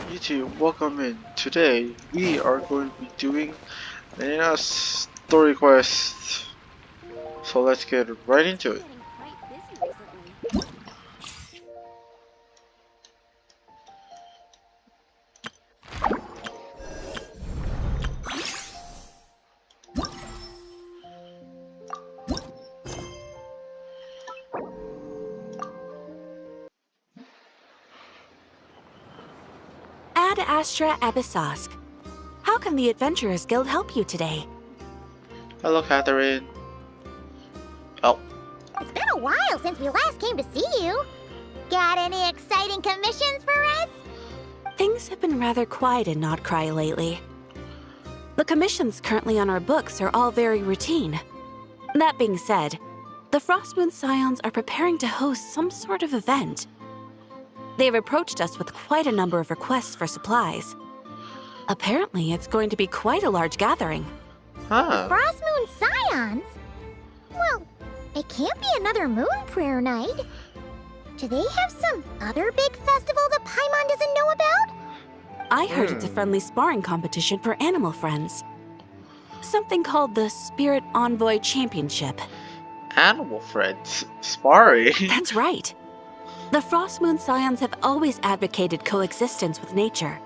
YouTube, welcome in. Today we are going to be doing Linnea Story Quest. So let's get right into it. Ad Astra Abyssosk. How can the Adventurers Guild help you today? Hello, Catherine. Oh, It's been a while since we last came to see you. Got any exciting commissions for us? Things have been rather quiet in Notcry lately. The commissions currently on our books are all very routine. That being said, the Frostmoon Scions are preparing to host some sort of event. They have approached us with quite a number of requests for supplies. Apparently, it's going to be quite a large gathering. Frostmoon Scions? Well, it can't be another Moon Prayer Night. Do they have some other big festival that Paimon doesn't know about? I heard it's a friendly sparring competition for animal friends. Something called the Spirit Envoy Championship. Animal friends. Sparring. That's right. The Frostmoon Scions have always advocated coexistence with nature,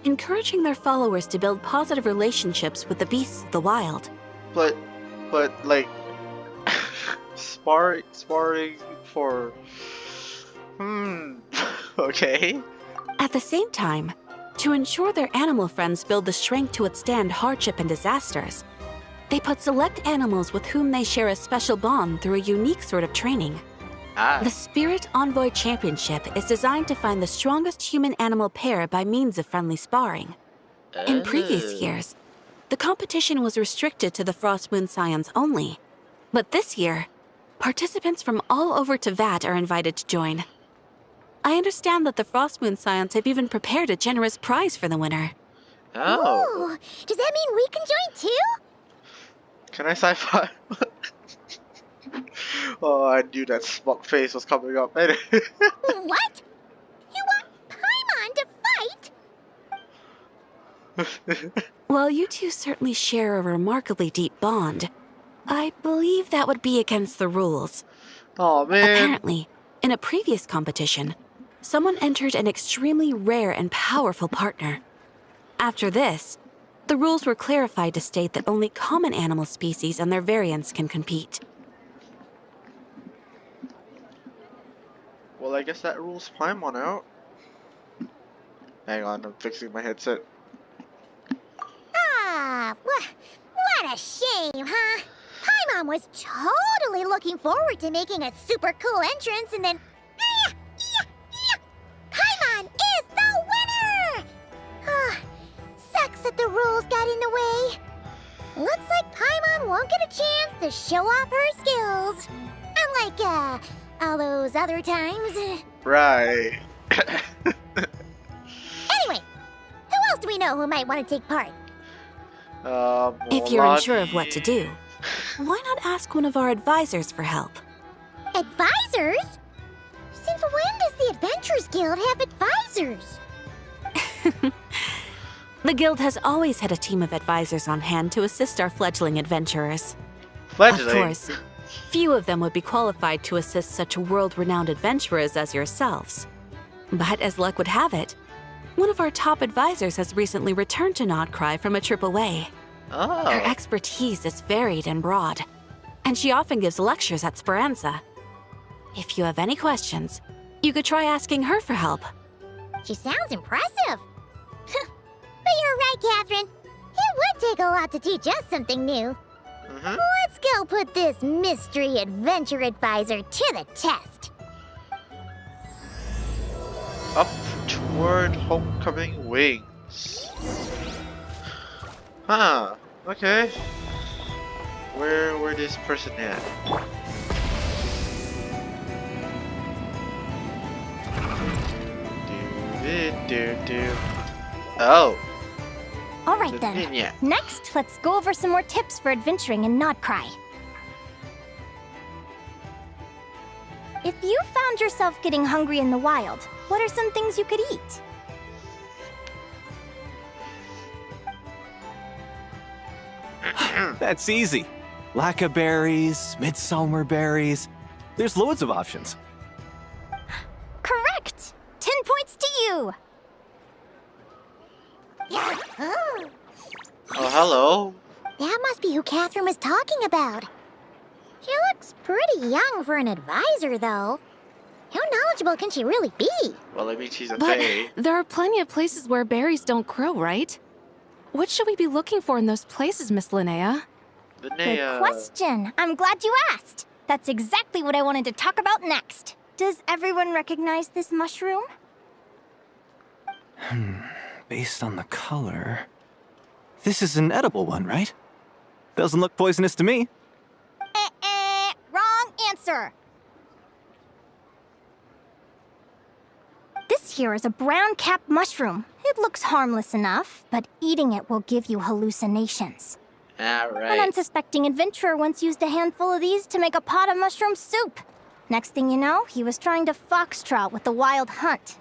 encouraging their followers to build positive relationships with the beasts of the wild. But like, sparring for, okay. At the same time, to ensure their animal friends build the strength to withstand hardship and disasters, they put select animals with whom they share a special bond through a unique sort of training. The Spirit Envoy Championship is designed to find the strongest human-animal pair by means of friendly sparring. In previous years, the competition was restricted to the Frostmoon Scions only, but this year, participants from all over Teyvat are invited to join. I understand that the Frostmoon Scions have even prepared a generous prize for the winner. Oh. Ooh, does that mean we can join too? Can I sci-fi? Oh, I knew that smug face was coming up. What? You want Paimon to fight? While you two certainly share a remarkably deep bond, I believe that would be against the rules. Oh man. Apparently, in a previous competition, someone entered an extremely rare and powerful partner. After this, the rules were clarified to state that only common animal species and their variants can compete. Well, I guess that rules Paimon out. Hang on, I'm fixing my headset. Ah, what a shame, huh? Paimon was totally looking forward to making a super cool entrance, and then... Paimon is the winner! Sucks that the rules got in the way. Looks like Paimon won't get a chance to show off her skills. Unlike, all those other times. Right. Anyway, who else do we know who might want to take part? If you're unsure of what to do, why not ask one of our advisors for help? Advisors? Since when does the Adventurers Guild have advisors? The Guild has always had a team of advisors on hand to assist our fledgling adventurers. Fledgling? Of course, few of them would be qualified to assist such world-renowned adventurers as yourselves. But as luck would have it, one of our top advisors has recently returned to Notcry from a trip away. Oh. Her expertise is varied and broad, and she often gives lectures at Speranza. If you have any questions, you could try asking her for help. She sounds impressive. But you're right, Catherine. It would take a lot to teach us something new. Let's go put this mystery adventure advisor to the test. Up toward homecoming wings. Huh. Okay. Where this person at? Do. Oh. All right then. Linnea. Next, let's go over some more tips for adventuring in Notcry. If you found yourself getting hungry in the wild, what are some things you could eat? That's easy. Lacca berries, midsummer berries. There's loads of options. Correct! 10 points to you! Oh, Oh, hello. that must be who Catherine was talking about. She looks pretty young for an advisor, though. How knowledgeable can she really be? Well, I mean, she's a But fae. there are plenty of places where berries don't grow, right? What should we be looking for in those places, Miss Linnea? Good Linnea. question. I'm glad you asked. That's exactly what I wanted to talk about next. Does everyone recognize this mushroom? Based on the color... This is an edible one, right? Doesn't look poisonous to me. Wrong answer. This here is a brown cap mushroom. It looks harmless enough, but eating it will give you hallucinations. An Alright. unsuspecting adventurer once used a handful of these to make a pot of mushroom soup. Next thing you know, he was trying to foxtrot with the wild hunt.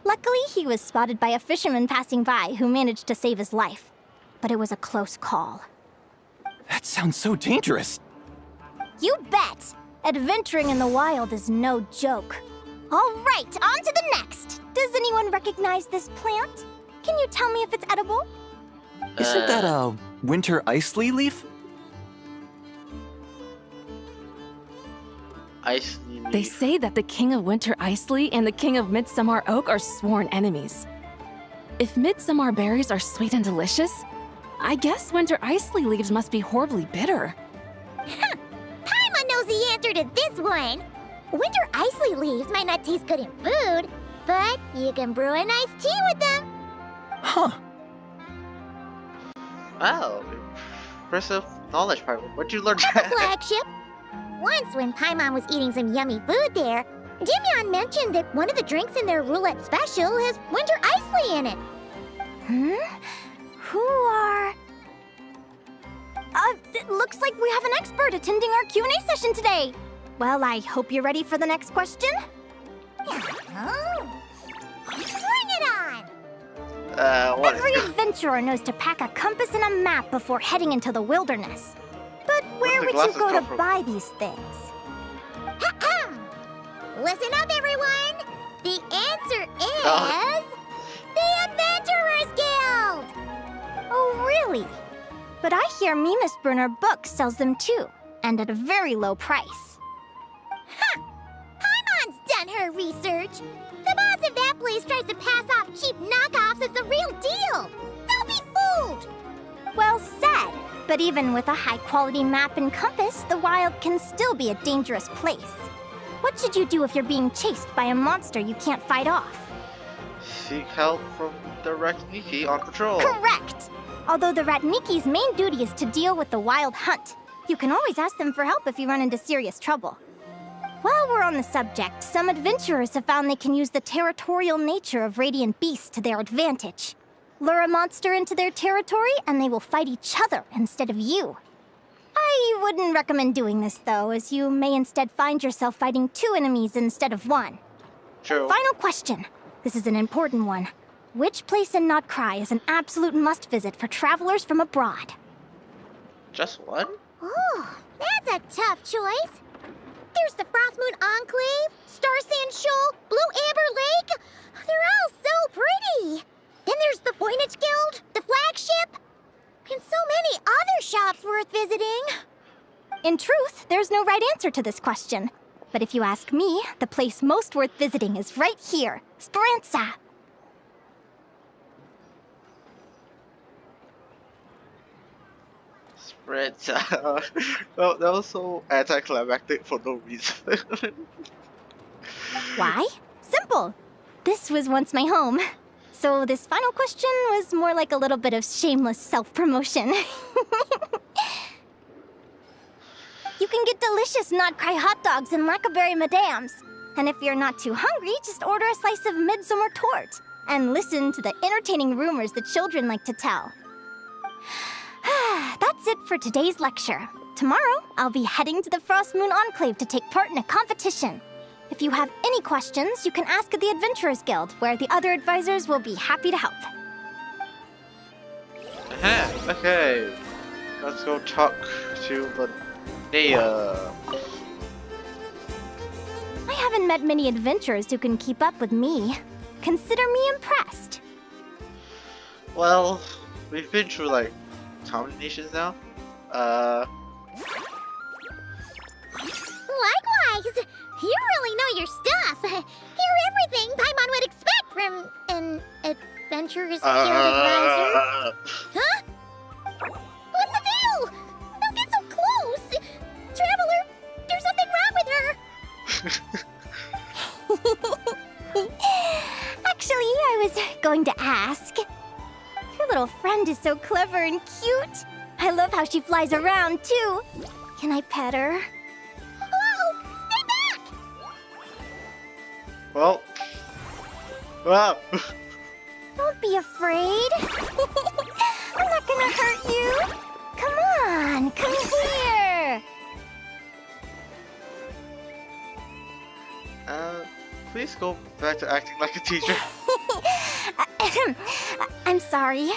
Luckily, he was spotted by a fisherman passing by who managed to save his life. But it was a close call. That sounds so dangerous. You bet! Adventuring in the wild is no joke. All right, on to the next. Does anyone recognize this plant? Can you tell me if it's edible? Isn't that a winter ice leaf? Ice leaf. They say that the King of Winter Icely and the King of Midsummer Oak are sworn enemies. If midsummer berries are sweet and delicious, I guess Winter Icely leaves must be horribly bitter. Paimon knows the answer to this one. Winter icy leaves might not taste good in food, but you can brew a nice tea with them. Huh. Wow. Impressive knowledge, Paimon. Where'd you learn At the that? flagship. Once when Paimon was eating some yummy food there, Dimyon mentioned that one of the drinks in their roulette special has winter icy in it. Who are... it looks like we have an expert attending our Q&A session today. Well, I hope you're ready for the next question. Oh. Bring it on! What? Every adventurer knows to pack a compass and a map before heading into the wilderness. But where the would you glasses go come to from? buy these things? Listen up, everyone! The answer is... Oh. the Adventurers Guild! Oh, really? But I hear Mimas Brunner Books sells them too, and at a very low price. Paimon's done her research. The boss of that place tries to pass off cheap knockoffs as the real deal. Don't be fooled! Well said. But even with a high-quality map and compass, the wild can still be a dangerous place. What should you do if you're being chased by a monster you can't fight off? Seek help from the Ratniki on patrol. Correct! Although the Ratniki's main duty is to deal with the wild hunt, you can always ask them for help if you run into serious trouble. While we're on the subject, some adventurers have found they can use the territorial nature of radiant beasts to their advantage. Lure a monster into their territory, and they will fight each other instead of you. I wouldn't recommend doing this, though, as you may instead find yourself fighting two enemies instead of one. True. Final question. This is an important one. Which place in Notcry is an absolute must-visit for travelers from abroad? Just one? Oh, that's a tough choice. There's the Frost Moon Enclave, Star Sand Shoal, Blue Amber Lake. They're all so pretty. Then there's the Voynich Guild, the flagship, and so many other shops worth visiting. In truth, there's no right answer to this question. But if you ask me, the place most worth visiting is right here, Speranza. Spreads. Well, that was so anticlimactic for no reason. Why? Simple. This was once my home. So this final question was more like a little bit of shameless self-promotion. You can get delicious Notcry hot dogs and Lackaberry Madams. And if you're not too hungry, just order a slice of midsummer tort. And listen to the entertaining rumors the children like to tell. That's it for today's lecture. Tomorrow, I'll be heading to the Frost Moon Enclave to take part in a competition. If you have any questions, you can ask at the Adventurers Guild, where the other advisors will be happy to help. Okay. Let's go talk to Linnea. I haven't met many adventurers who can keep up with me. Consider me impressed. Well, we've been through like how many nations now? Likewise! You really know your stuff! You're everything Paimon would expect from an Adventurers Guild advisor. Huh? What's the deal? Don't get so close! Traveler, there's something wrong with her! Actually, I was going to ask. Your little friend is so clever and cute. I love how she flies around, too. Can I pet her? Whoa! Stay back! Well. Wow. Don't be afraid. I'm not gonna hurt you. Come on, come here. Please go back to acting like a teacher. I'm sorry.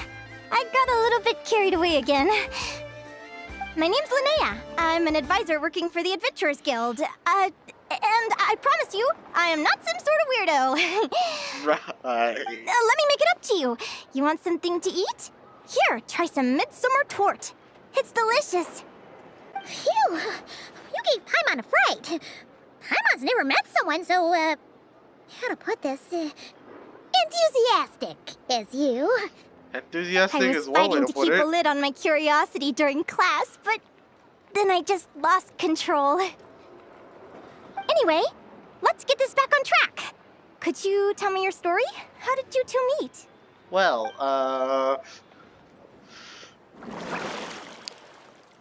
I got a little bit carried away again. My name's Linnea. I'm an advisor working for the Adventurers Guild. And I promise you, I am not some sort of weirdo. Right. Let me make it up to you. You want something to eat? Here, try some midsummer tort. It's delicious. Phew! You gave Paimon a fright. Paimon's never met someone so, how to put this, enthusiastic as you. Enthusiastic I is was one way fighting to to put keep it. a lid on my curiosity during class, but then I just lost control. Anyway, let's get this back on track. Could you tell me your story? How did you two meet? Well,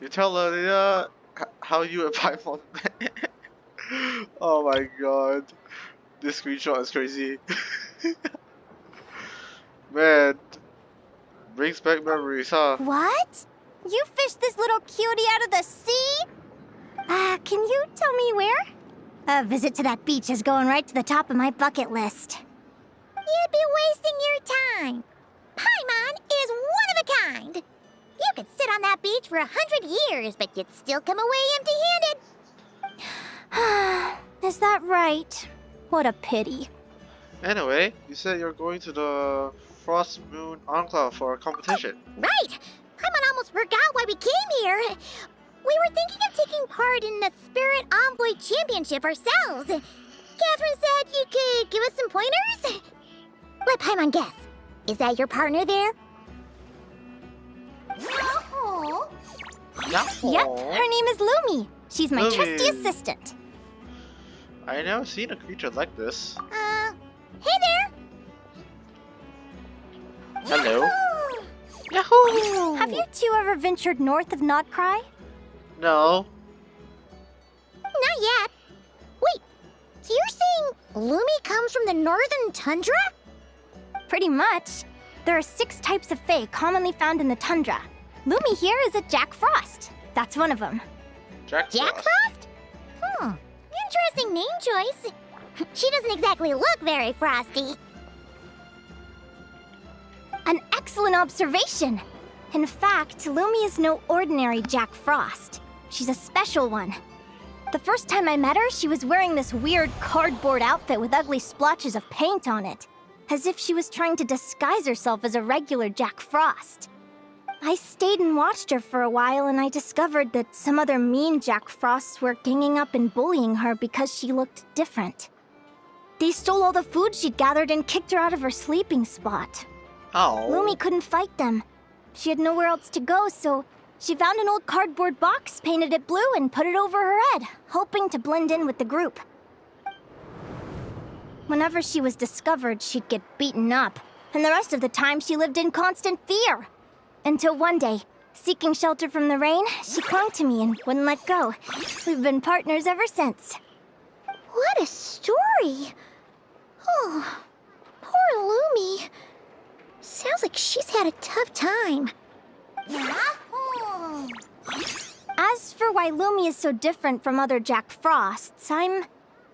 you tell Linnea how you and Paimon met. Oh my god. This screenshot is crazy. Man. Brings back memories, huh? What? You fished this little cutie out of the sea? Can you tell me where? A visit to that beach is going right to the top of my bucket list. You'd be wasting your time. Paimon is one of a kind. You could sit on that beach for 100 years, but you'd still come away empty-handed. Is that right? What a pity. Anyway, you said you're going to the Frost Moon Enclave for a competition. Right! Paimon almost forgot why we came here. We were thinking of taking part in the Spirit Envoy Championship ourselves. Catherine said you could give us some pointers. Let Paimon guess. Is that your partner there? Oh. Yep, her name is Lumi. She's my Lumi. trusty assistant. I never seen a creature like this. Hey there! Hello. Yahoo! Have you two ever ventured north of Notcry? No. Not yet. Wait, so you're saying Lumi comes from the northern tundra? Pretty much. There are 6 types of fae commonly found in the tundra. Lumi here is a Jack Frost. That's one of them. Jack Jack Frost. Frost? Interesting name choice. She doesn't exactly look very frosty. An excellent observation. In fact, Lumi is no ordinary Jack Frost. She's a special one. The first time I met her, she was wearing this weird cardboard outfit with ugly splotches of paint on it, as if she was trying to disguise herself as a regular Jack Frost. I stayed and watched her for a while, and I discovered that some other mean Jack Frosts were ganging up and bullying her because she looked different. They stole all the food she'd gathered and kicked her out of her sleeping spot. Oh. Lumi couldn't fight them. She had nowhere else to go, so she found an old cardboard box, painted it blue, and put it over her head, hoping to blend in with the group. Whenever she was discovered, she'd get beaten up, and the rest of the time she lived in constant fear. Until one day, seeking shelter from the rain, she clung to me and wouldn't let go. We've been partners ever since. What a story! Oh, poor Lumi. Sounds like she's had a tough time. As for why Lumi is so different from other Jack Frosts, I'm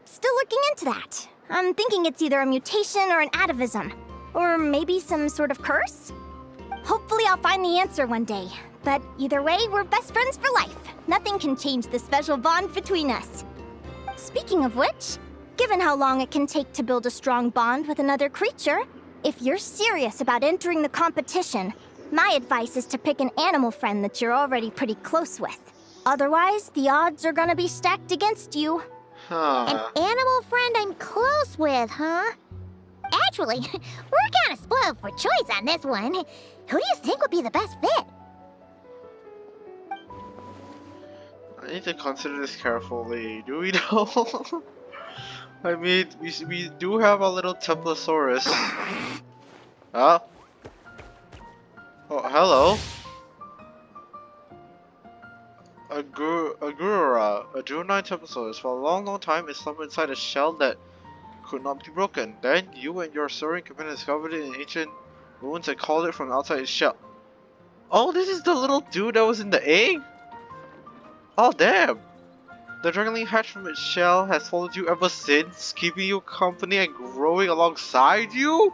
still looking into that. I'm thinking it's either a mutation or an atavism. Or maybe some sort of curse? Hopefully I'll find the answer one day. But either way, we're best friends for life. Nothing can change the special bond between us. Speaking of which, given how long it can take to build a strong bond with another creature, if you're serious about entering the competition, my advice is to pick an animal friend that you're already pretty close with. Otherwise, the odds are gonna be stacked against you. An animal friend I'm close with, huh? Actually, we're kind of spoiled for choice on this one. Who do you think would be the best fit? I need to consider this carefully. Do we know? I mean, we do have a little Templosaurus. Oh, hello. Agura, a juvenile Templosaurus. For a long time, it slumbered inside a shell that could not be broken. Then, you and your soaring companion discovered it in ancient ruins and called it from outside its shell. Oh, this is the little dude that was in the egg? Oh, damn. The dragonling hatched from its shell has followed you ever since, keeping you company and growing alongside you?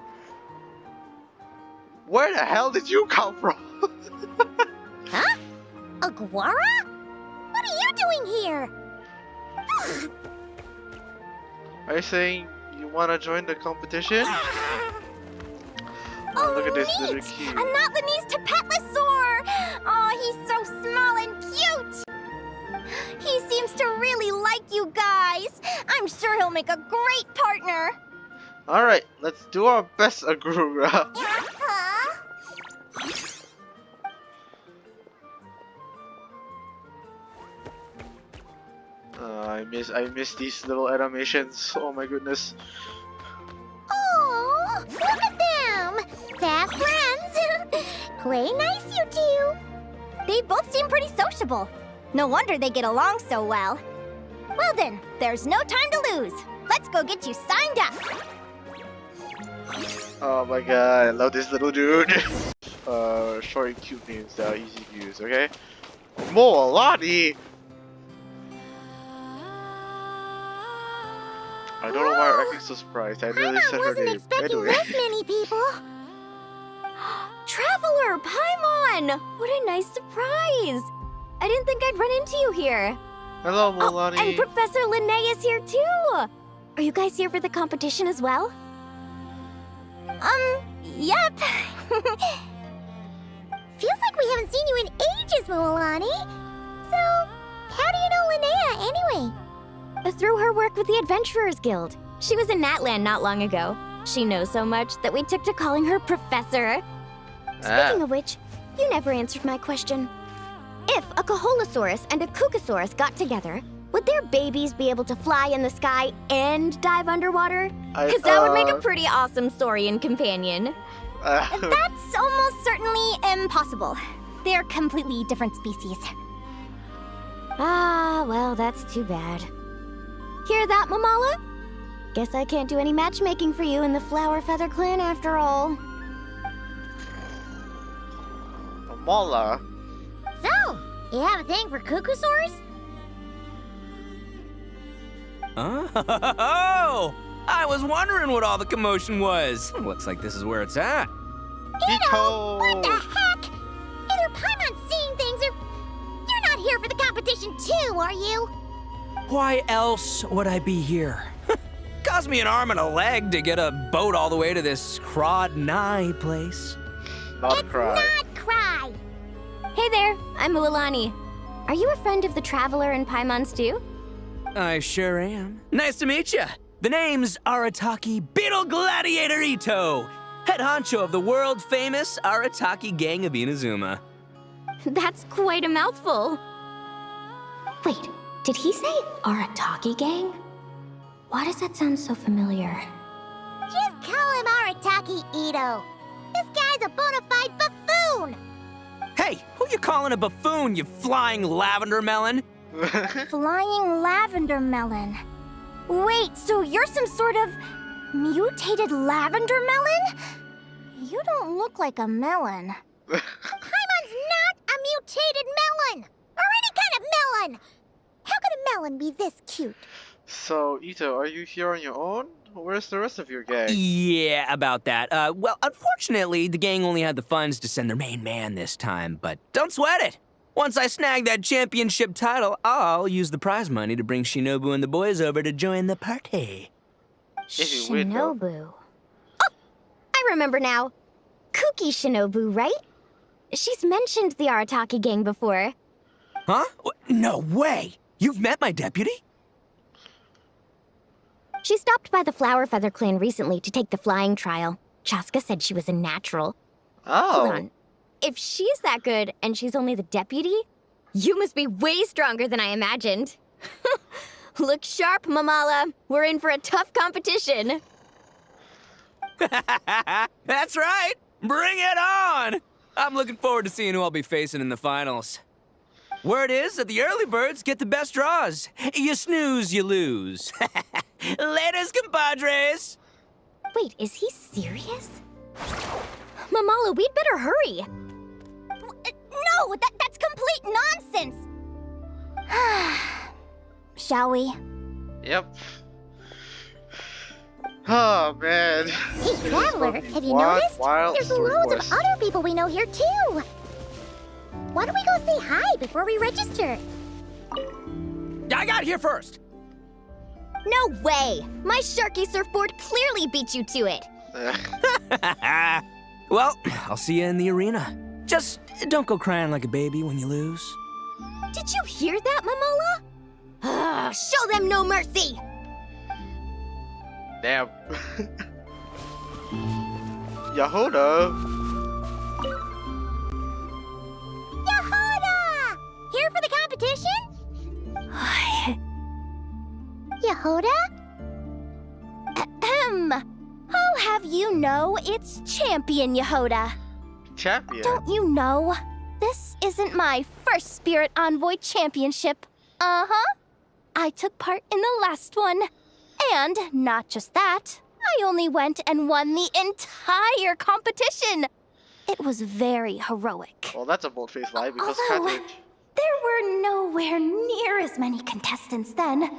Where the hell did you come from? Huh? Aguara? What are you doing here? Are you saying you want to join the competition? Oh, look at this little neat! cute. A Notlanese Tapetlosaur! Oh, he's so small and cute! He seems to really like you guys. I'm sure he'll make a great partner. Alright, let's do our best, Agura. Huh? I miss these little animations. Oh my goodness. Oh, look at them! Fast friends! Play nice, you two! They both seem pretty sociable. No wonder they get along so well. Well then, there's no time to lose. Let's go get you signed up. Oh my god, I love this little dude. Short and cute names that are easy to use, okay? Moalani! I don't know why I'm acting so surprised. I really Paimon said her wasn't name. expecting Anyway. this many people. Traveler, Paimon! What a nice surprise! I didn't think I'd run into you here. Hello, Moalani. And Professor Linnea is here too! Are you guys here for the competition as well? Yep. Feels like we haven't seen you in ages, Moalani. So, how do you know Linnea anyway? Through her work with the Adventurers Guild. She was in Natland not long ago. She knows so much that we took to calling her Professor. Speaking of which, you never answered my question. If a Caholosaurus and a Kookasaurus got together, would their babies be able to fly in the sky and dive underwater? Because that would make a pretty awesome saurian companion. That's almost certainly impossible. They're completely different species. Ah, well, that's too bad. Hear that, Mamala? Guess I can't do any matchmaking for you in the Flower Feather Clan after all. Mala. So, you have a thing for Kookasaurs? Oh! I was wondering what all the commotion was. Looks like this is where it's at. Ito! What the heck? Either Paimon's seeing things or you're not here for the competition too, are you? Why else would I be here? Cost me an arm and a leg to get a boat all the way to this Crod Nye place. Not cry. Not cry. Hey there, I'm Mualani. Are you a friend of the Traveler and Paimon's too? I sure am. Nice to meet you. The name's Arataki Beetle Gladiator Ito, head honcho of the world-famous Arataki Gang of Inazuma. That's quite a mouthful. Wait, did he say Arataki Gang? Why does that sound so familiar? Just call him Arataki Ito. This guy's a bona fide buffoon. Hey, who you calling a buffoon, you flying lavender melon? Flying lavender melon. Wait, so you're some sort of mutated lavender melon? You don't look like a melon. Paimon's not a mutated melon, or any kind of melon. How could a melon be this cute? So, Ito, are you here on your own? Where's the rest of your gang? Yeah, about that. Well, unfortunately, the gang only had the funds to send their main man this time, but don't sweat it. Once I snag that championship title, I'll use the prize money to bring Shinobu and the boys over to join the party. If you win, though. Shinobu. Oh, I remember now. Kuki Shinobu, right? She's mentioned the Arataki gang before. Huh? No way! You've met my deputy? She stopped by the Flower Feather clan recently to take the flying trial. Chaska said she was a natural. Oh. Hold on. If she's that good and she's only the deputy, you must be way stronger than I imagined. Look sharp, Mamala. We're in for a tough competition. That's right! Bring it on! I'm looking forward to seeing who I'll be facing in the finals. Word is that the early birds get the best draws. You snooze, you lose. Laters, compadres! Wait, is he serious? Mamala, we'd better hurry. No, that's complete nonsense! Shall we? Yep. Oh, man. Hey, Traveler, have you Wild, noticed? wild There's story loads quest. of other people we know here, too. Why don't we go say hi before we register? I got here first! No way! My Sharky surfboard clearly beat you to it. Well, I'll see you in the arena. Just don't go crying like a baby when you lose. Did you hear that, Mamala? Show them no mercy! Damn. Yahoda. Yahoda! Here for the competition? Yahoda? Ahem. I'll have you know it's Champion Yehoda. Champion. Don't you know? This isn't my first Spirit Envoy Championship. Uh-huh. I took part in the last one. And not just that, I only went and won the entire competition. It was very heroic. Well, that's a bold-faced lie because Although, Catherine. there were nowhere near as many contestants then.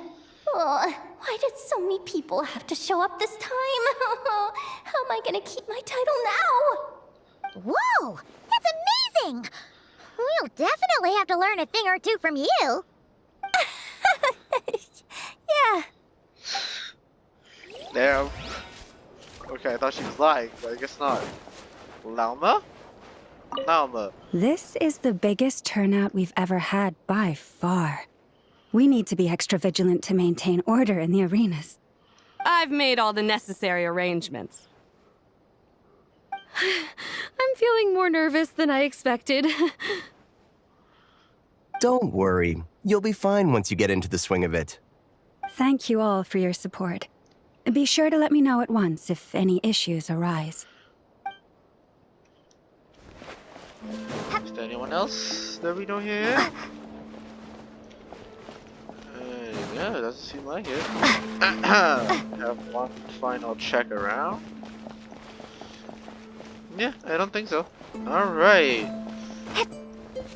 Oh, why did so many people have to show up this time? How am I gonna keep my title now? Whoa! That's amazing! We'll definitely have to learn a thing or two from you. Yeah. Damn. Okay, I thought she was lying, but I guess not. Lauma? Lauma. This is the biggest turnout we've ever had by far. We need to be extra vigilant to maintain order in the arenas. I've made all the necessary arrangements. I'm feeling more nervous than I expected. Don't worry. You'll be fine once you get into the swing of it. Thank you all for your support. Be sure to let me know at once if any issues arise. Is there anyone else that we know here? Yeah, it doesn't seem like it. Have one final check around. Yeah, I don't think so. Alright.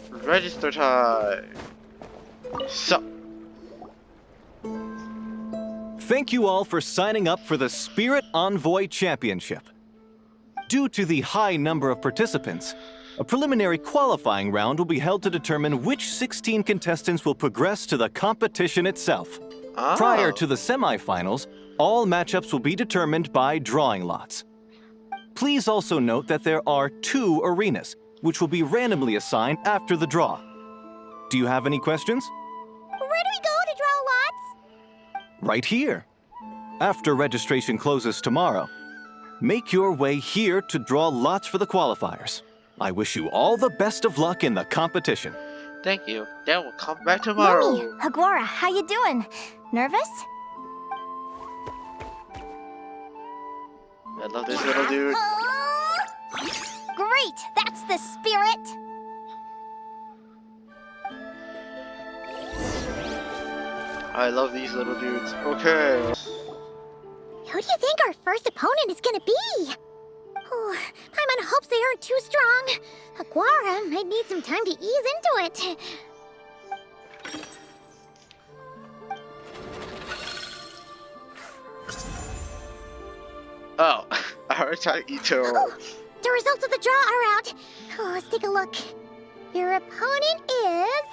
Register time. So. Thank you all for signing up for the Spirit Envoy Championship. Due to the high number of participants, a preliminary qualifying round will be held to determine which 16 contestants will progress to the competition itself. Oh. Prior to the semifinals, all matchups will be determined by drawing lots. Please also note that there are 2 arenas, which will be randomly assigned after the draw. Do you have any questions? Where do we go to draw lots? Right here. After registration closes tomorrow, make your way here to draw lots for the qualifiers. I wish you all the best of luck in the competition. Thank you. Then we'll come back tomorrow. Yumi, Hagwara, how you doing? Nervous? I love this little dude. Great, that's the spirit. I love these little dudes. Okay. Who do you think our first opponent is gonna be? Oh, Paimon hopes they aren't too strong. Aguara might need some time to ease into it. Oh, Arataki Ito. Oh, the results of the draw are out. Oh, let's take a look. Your opponent is...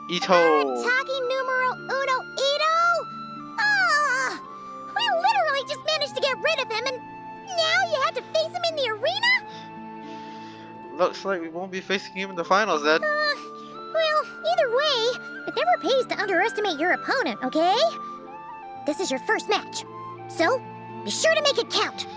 Ito. Arataki numero uno Ito? Oh, we literally just managed to get rid of him, and now you have to face him in the arena? Looks like we won't be facing him in the finals then. Well, either way, it never pays to underestimate your opponent, okay? This is your first match, so be sure to make it count.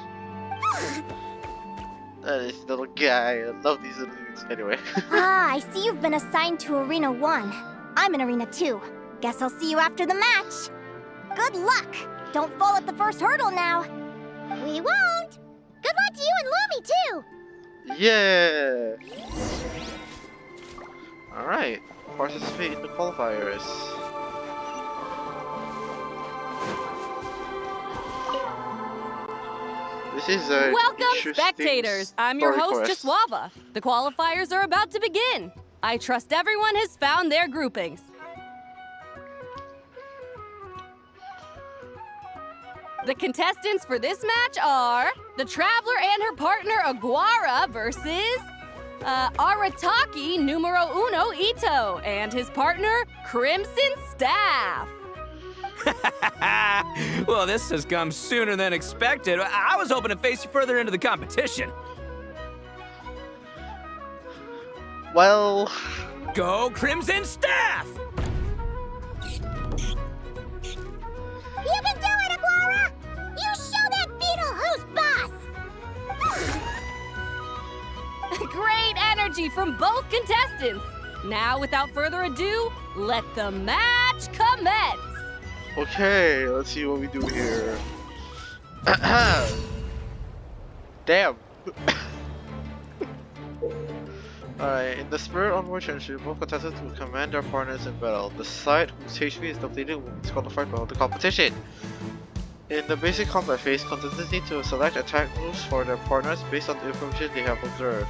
This little guy, I love these little things. Anyway. Ah, I see you've been assigned to Arena 1. I'm in Arena 2. Guess I'll see you after the match. Good luck! Don't fall at the first hurdle now. We won't. Good luck to you and Lumi, too. Yeah! Alright, participate in the qualifiers. This is a Welcome, interesting spectators! I'm your story host, quest. Jaswava. The qualifiers are about to begin. I trust everyone has found their groupings. The contestants for this match are the Traveler and her partner Aguara versus Arataki numero uno Ito and his partner Crimson Staff. Well, this has come sooner than expected. I was hoping to face you further into the competition. Well, Go Crimson Staff! You can do it, Aguara! You show that beetle who's boss! Great energy from both contestants. Now, without further ado, let the match commence. okay, let's see what we do here. Damn. Alright, in the Spirit Onward Championship, both contestants will command their partners in battle. The side whose HP is depleted will be disqualified from the competition. In the basic combat phase, contestants need to select attack moves for their partners based on the information they have observed.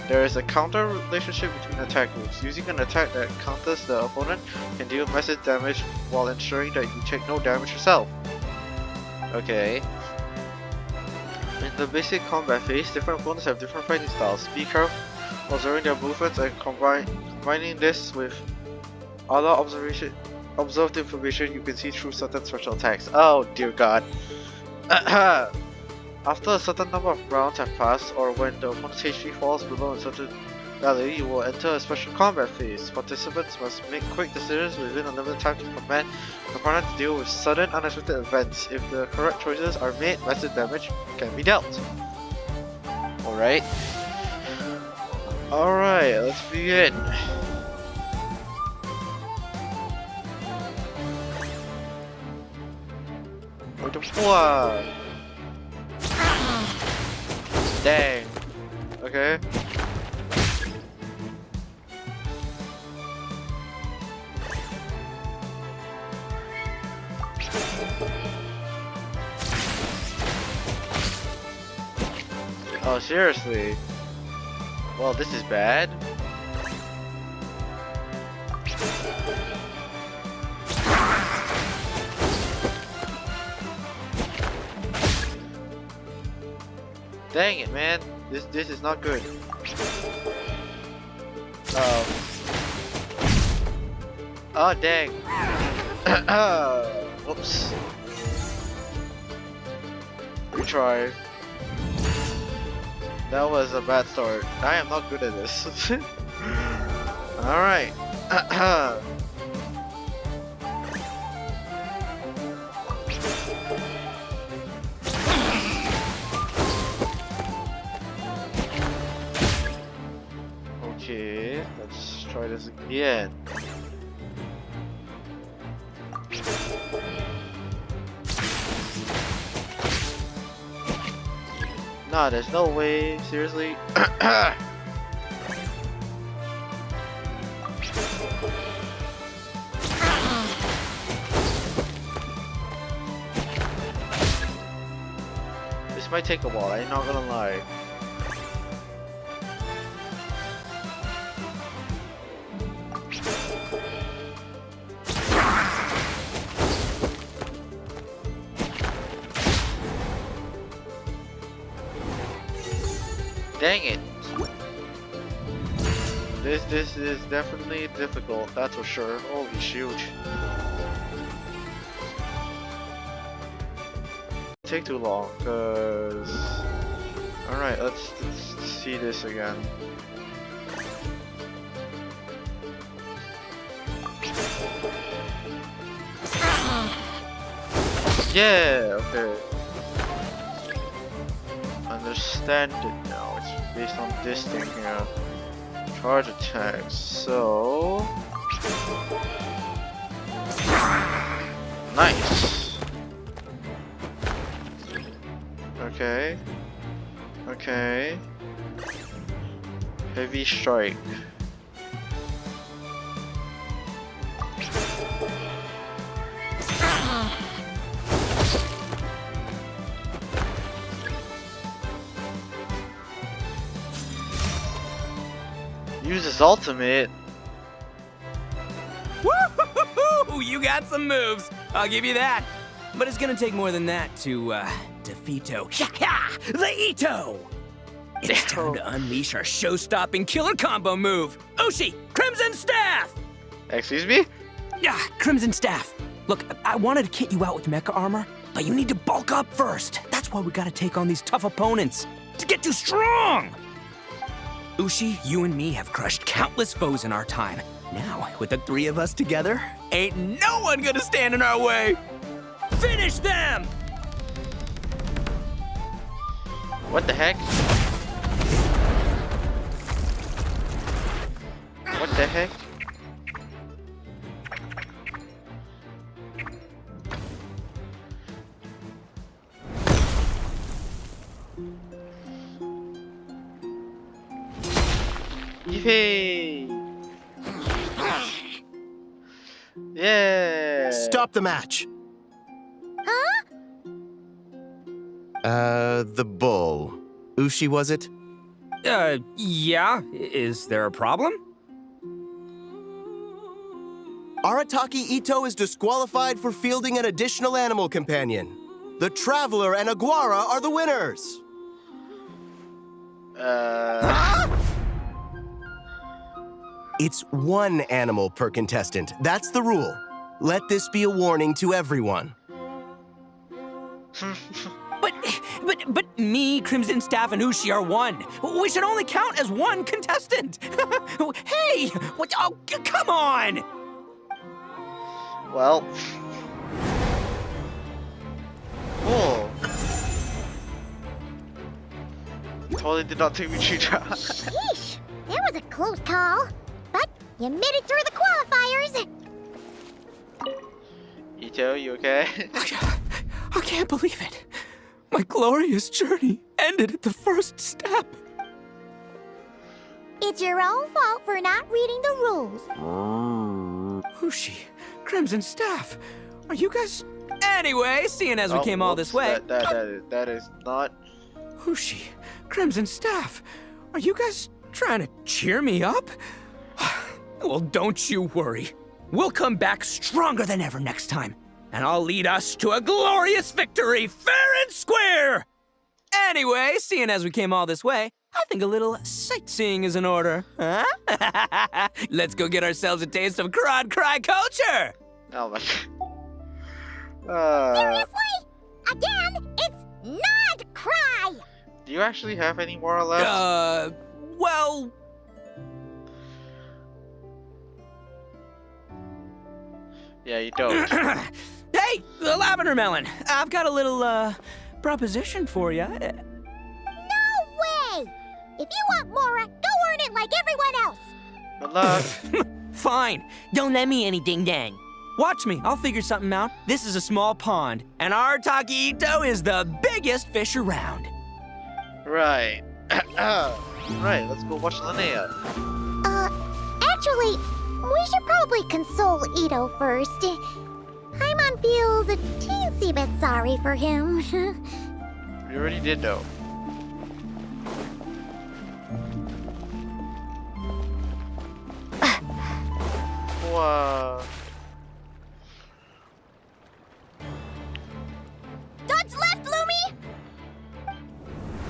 There is a counter relationship between attack moves. Using an attack that counters the opponent can deal massive damage while ensuring that you take no damage yourself. Okay. In the basic combat phase, different opponents have different fighting styles. Be careful observing their movements and combining this with other observed information you can see through certain special attacks. Oh dear god. After a certain number of rounds have passed, or when the opponent's HP falls below a certain value, you will enter a special combat phase. Participants must make quick decisions within a limited time to command the opponent to deal with sudden unexpected events. If the correct choices are made, massive damage can be dealt. Alright. Alright, let's begin. What the fuck? Dang. Okay. Oh, seriously? Well, this is bad. Dang it, man. This is not good. Oh, dang. Whoops. Retry. That was a bad start. I am not good at this. Alright. Okay, let's try this again. Nah, there's no way. Seriously. This might take a while, I'm not gonna lie. Dang it. This is definitely difficult, that's for sure. Holy shoot. Take too long, cause... Alright, let's see this again. Yeah, okay. Understand it now. It's based on this thing here. Charge attacks. So nice. Okay. Okay. Heavy strike. Use his ultimate. Woo-hoo-hoo-hoo! You got some moves. I'll give you that. But it's gonna take more than that to defeat the Ito. It's time to unleash our show-stopping killer combo move. Ushi, Crimson Staff. Excuse me? Yeah, Crimson Staff. Look, I wanted to kit you out with mecha armor, but you need to bulk up first. That's why we gotta take on these tough opponents to get you strong. Ushi, you and me have crushed countless foes in our time. Now, with the three of us together, ain't no one gonna stand in our way. Finish them! What the heck? What the heck? Yay! Yeah! Stop the match. Huh? The bull. Ushi, was it? Yeah. Is there a problem? Arataki Ito is disqualified for fielding an additional animal companion. The Traveler and Aguara are the winners. It's one animal per contestant. That's the rule. Let this be a warning to everyone. But me, Crimson Staff, and Ushi are one. We should only count as one contestant. Hey, what? Oh, come on! Well. Cool. Totally did not take me to try. Sheesh, that was a close call. But you made it through the qualifiers. Ito, you okay? I can't believe it. My glorious journey ended at the first step. It's your own fault for not reading the rules. Ushi, Crimson Staff, are you guys... Anyway, seeing as we came all this way... That is not... Ushi, Crimson Staff, are you guys trying to cheer me up? Well, don't you worry. We'll come back stronger than ever next time. And I'll lead us to a glorious victory, fair and square! Anyway, seeing as we came all this way, I think a little sightseeing is in order, huh? Let's go get ourselves a taste of Crod Cry culture! Oh my god. Seriously? Again, it's not cry! Do you actually have any more left? Well... Yeah, you don't. Hey, the Lavender Melon! I've got a little, proposition for you. No way! If you want Mora, go earn it like everyone else! Good luck. Fine. Don't let me any ding-dang. Watch me. I'll figure something out. This is a small pond, and Arataki Ito is the biggest fish around. Right. Right, let's go watch Linnea. Actually, we should probably console Ito first. Paimon feels a teensy bit sorry for him. We already did though. Wow. Dodge left, Lumi!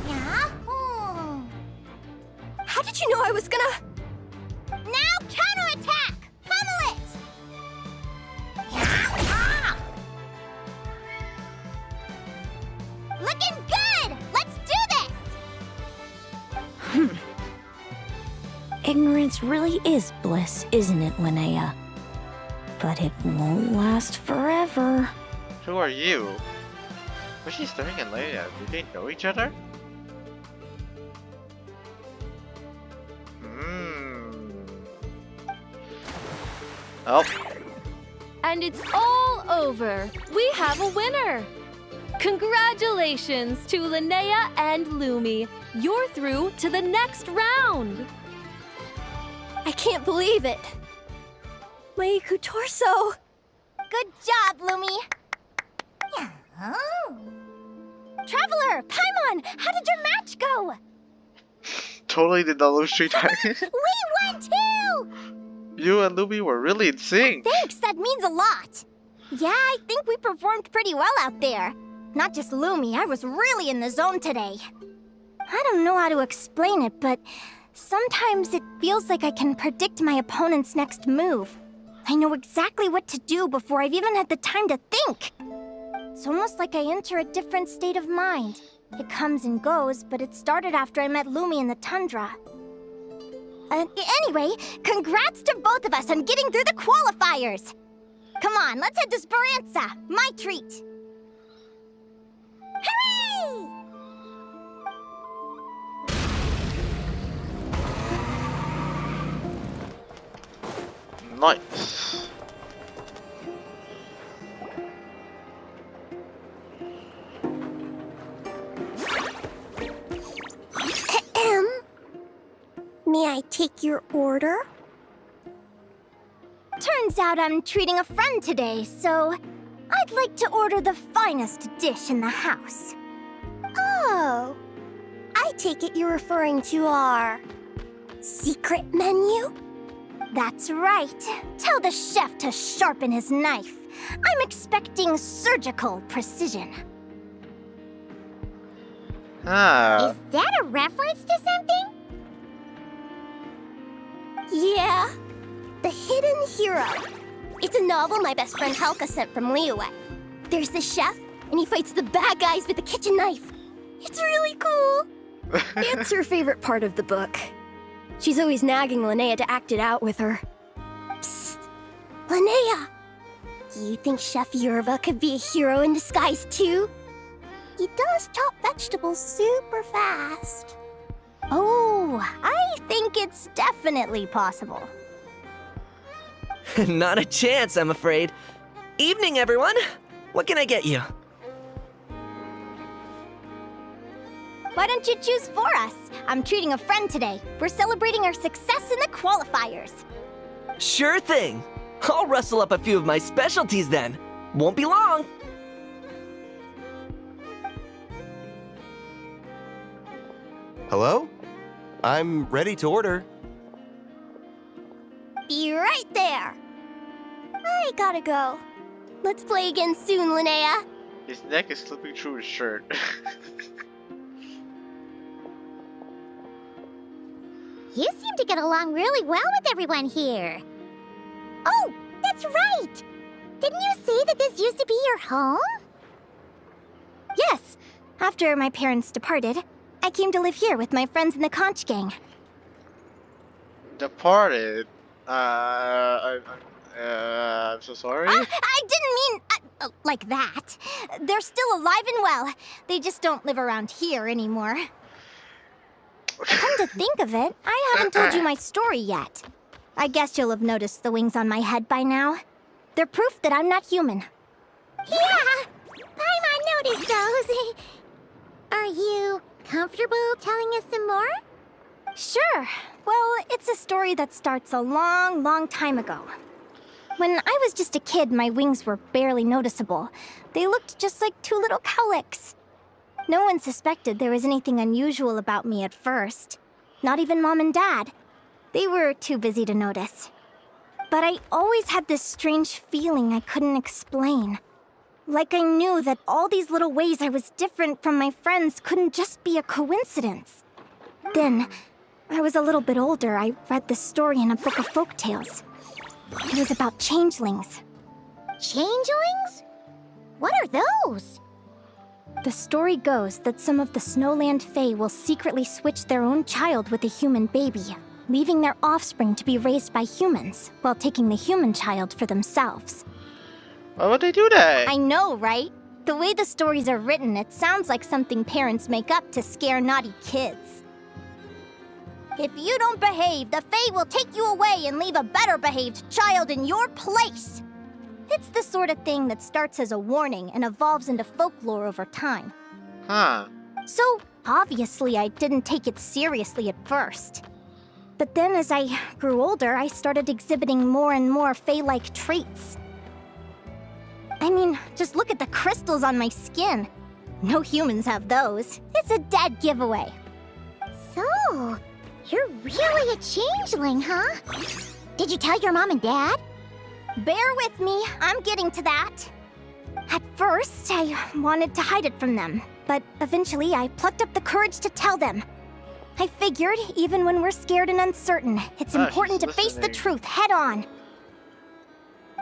Yeah? How did you know I was gonna... Now counterattack! Pummel it! Looking good! Let's do this! Ignorance really is bliss, isn't it, Linnea? But it won't last forever. Who are you? Was she staring at Leia? Do they know each other? Oh. And it's all over. We have a winner. Congratulations to Linnea and Lumi. You're through to the next round. I can't believe it. My torso. Good job, Lumi. Oh. Traveler, Paimon, how did your match go? Totally did not lose 3 times. We won too! You and Lumi were really in sync. Thanks, that means a lot. Yeah, I think we performed pretty well out there. Not just Lumi, I was really in the zone today. I don't know how to explain it, but sometimes it feels like I can predict my opponent's next move. I know exactly what to do before I've even had the time to think. It's almost like I enter a different state of mind. It comes and goes, but it started after I met Lumi in the tundra. Anyway, congrats to both of us on getting through the qualifiers! Come on, let's head to Speranza, my treat! Hooray! Nice. May I take your order? Turns out I'm treating a friend today, so I'd like to order the finest dish in the house. Oh, I take it you're referring to our secret menu? That's right. Tell the chef to sharpen his knife. I'm expecting surgical precision. Ah. Is that a reference to something? Yeah, The Hidden Hero. It's a novel my best friend Helka sent from Liyue. There's the chef, and he fights the bad guys with a kitchen knife. It's really cool. It's her favorite part of the book. She's always nagging Linnea to act it out with her. Psst! Linnea! Do you think Chef Yerba could be a hero in disguise too? He does chop vegetables super fast. Oh, I think it's definitely possible. Not a chance, I'm afraid. Evening, everyone. What can I get you? Why don't you choose for us? I'm treating a friend today. We're celebrating our success in the qualifiers. Sure thing. I'll rustle up a few of my specialties then. Won't be long. Hello? I'm ready to order. Be right there. I gotta go. Let's play again soon, Linnea. His neck is slipping through his shirt. You seem to get along really well with everyone here. Oh, that's right! Didn't you say that this used to be your home? Yes. After my parents departed, I came to live here with my friends in the conch gang. Departed. I'm so sorry. I didn't mean like that. They're still alive and well. They just don't live around here anymore. Come to think of it, I haven't told you my story yet. I guess you'll have noticed the wings on my head by now. They're proof that I'm not human. Yeah! Paimon noticed those. Are you comfortable telling us some more? Sure. Well, it's a story that starts a long, long time ago. When I was just a kid, my wings were barely noticeable. They looked just like 2 little cowlicks. No one suspected there was anything unusual about me at first. Not even Mom and Dad. They were too busy to notice. But I always had this strange feeling I couldn't explain. Like I knew that all these little ways I was different from my friends couldn't just be a coincidence. Then, I was a little bit older, I read this story in a book of folk tales. It was about changelings. Changelings? What are those? The story goes that some of the Snowland Fae will secretly switch their own child with a human baby, leaving their offspring to be raised by humans, while taking the human child for themselves. Why would they do that? I know, right? The way the stories are written, it sounds like something parents make up to scare naughty kids. If you don't behave, the Fae will take you away and leave a better behaved child in your place. It's the sort of thing that starts as a warning and evolves into folklore over time. Huh. So, obviously, I didn't take it seriously at first. But then as I grew older, I started exhibiting more and more Fae-like traits. I mean, just look at the crystals on my skin. No humans have those. It's a dead giveaway. So, you're really a changeling, huh? Did you tell your mom and dad? Bear with me, I'm getting to that. At first, I wanted to hide it from them, but eventually I plucked up the courage to tell them. I figured, even when we're scared and uncertain, it's important to face the truth head on.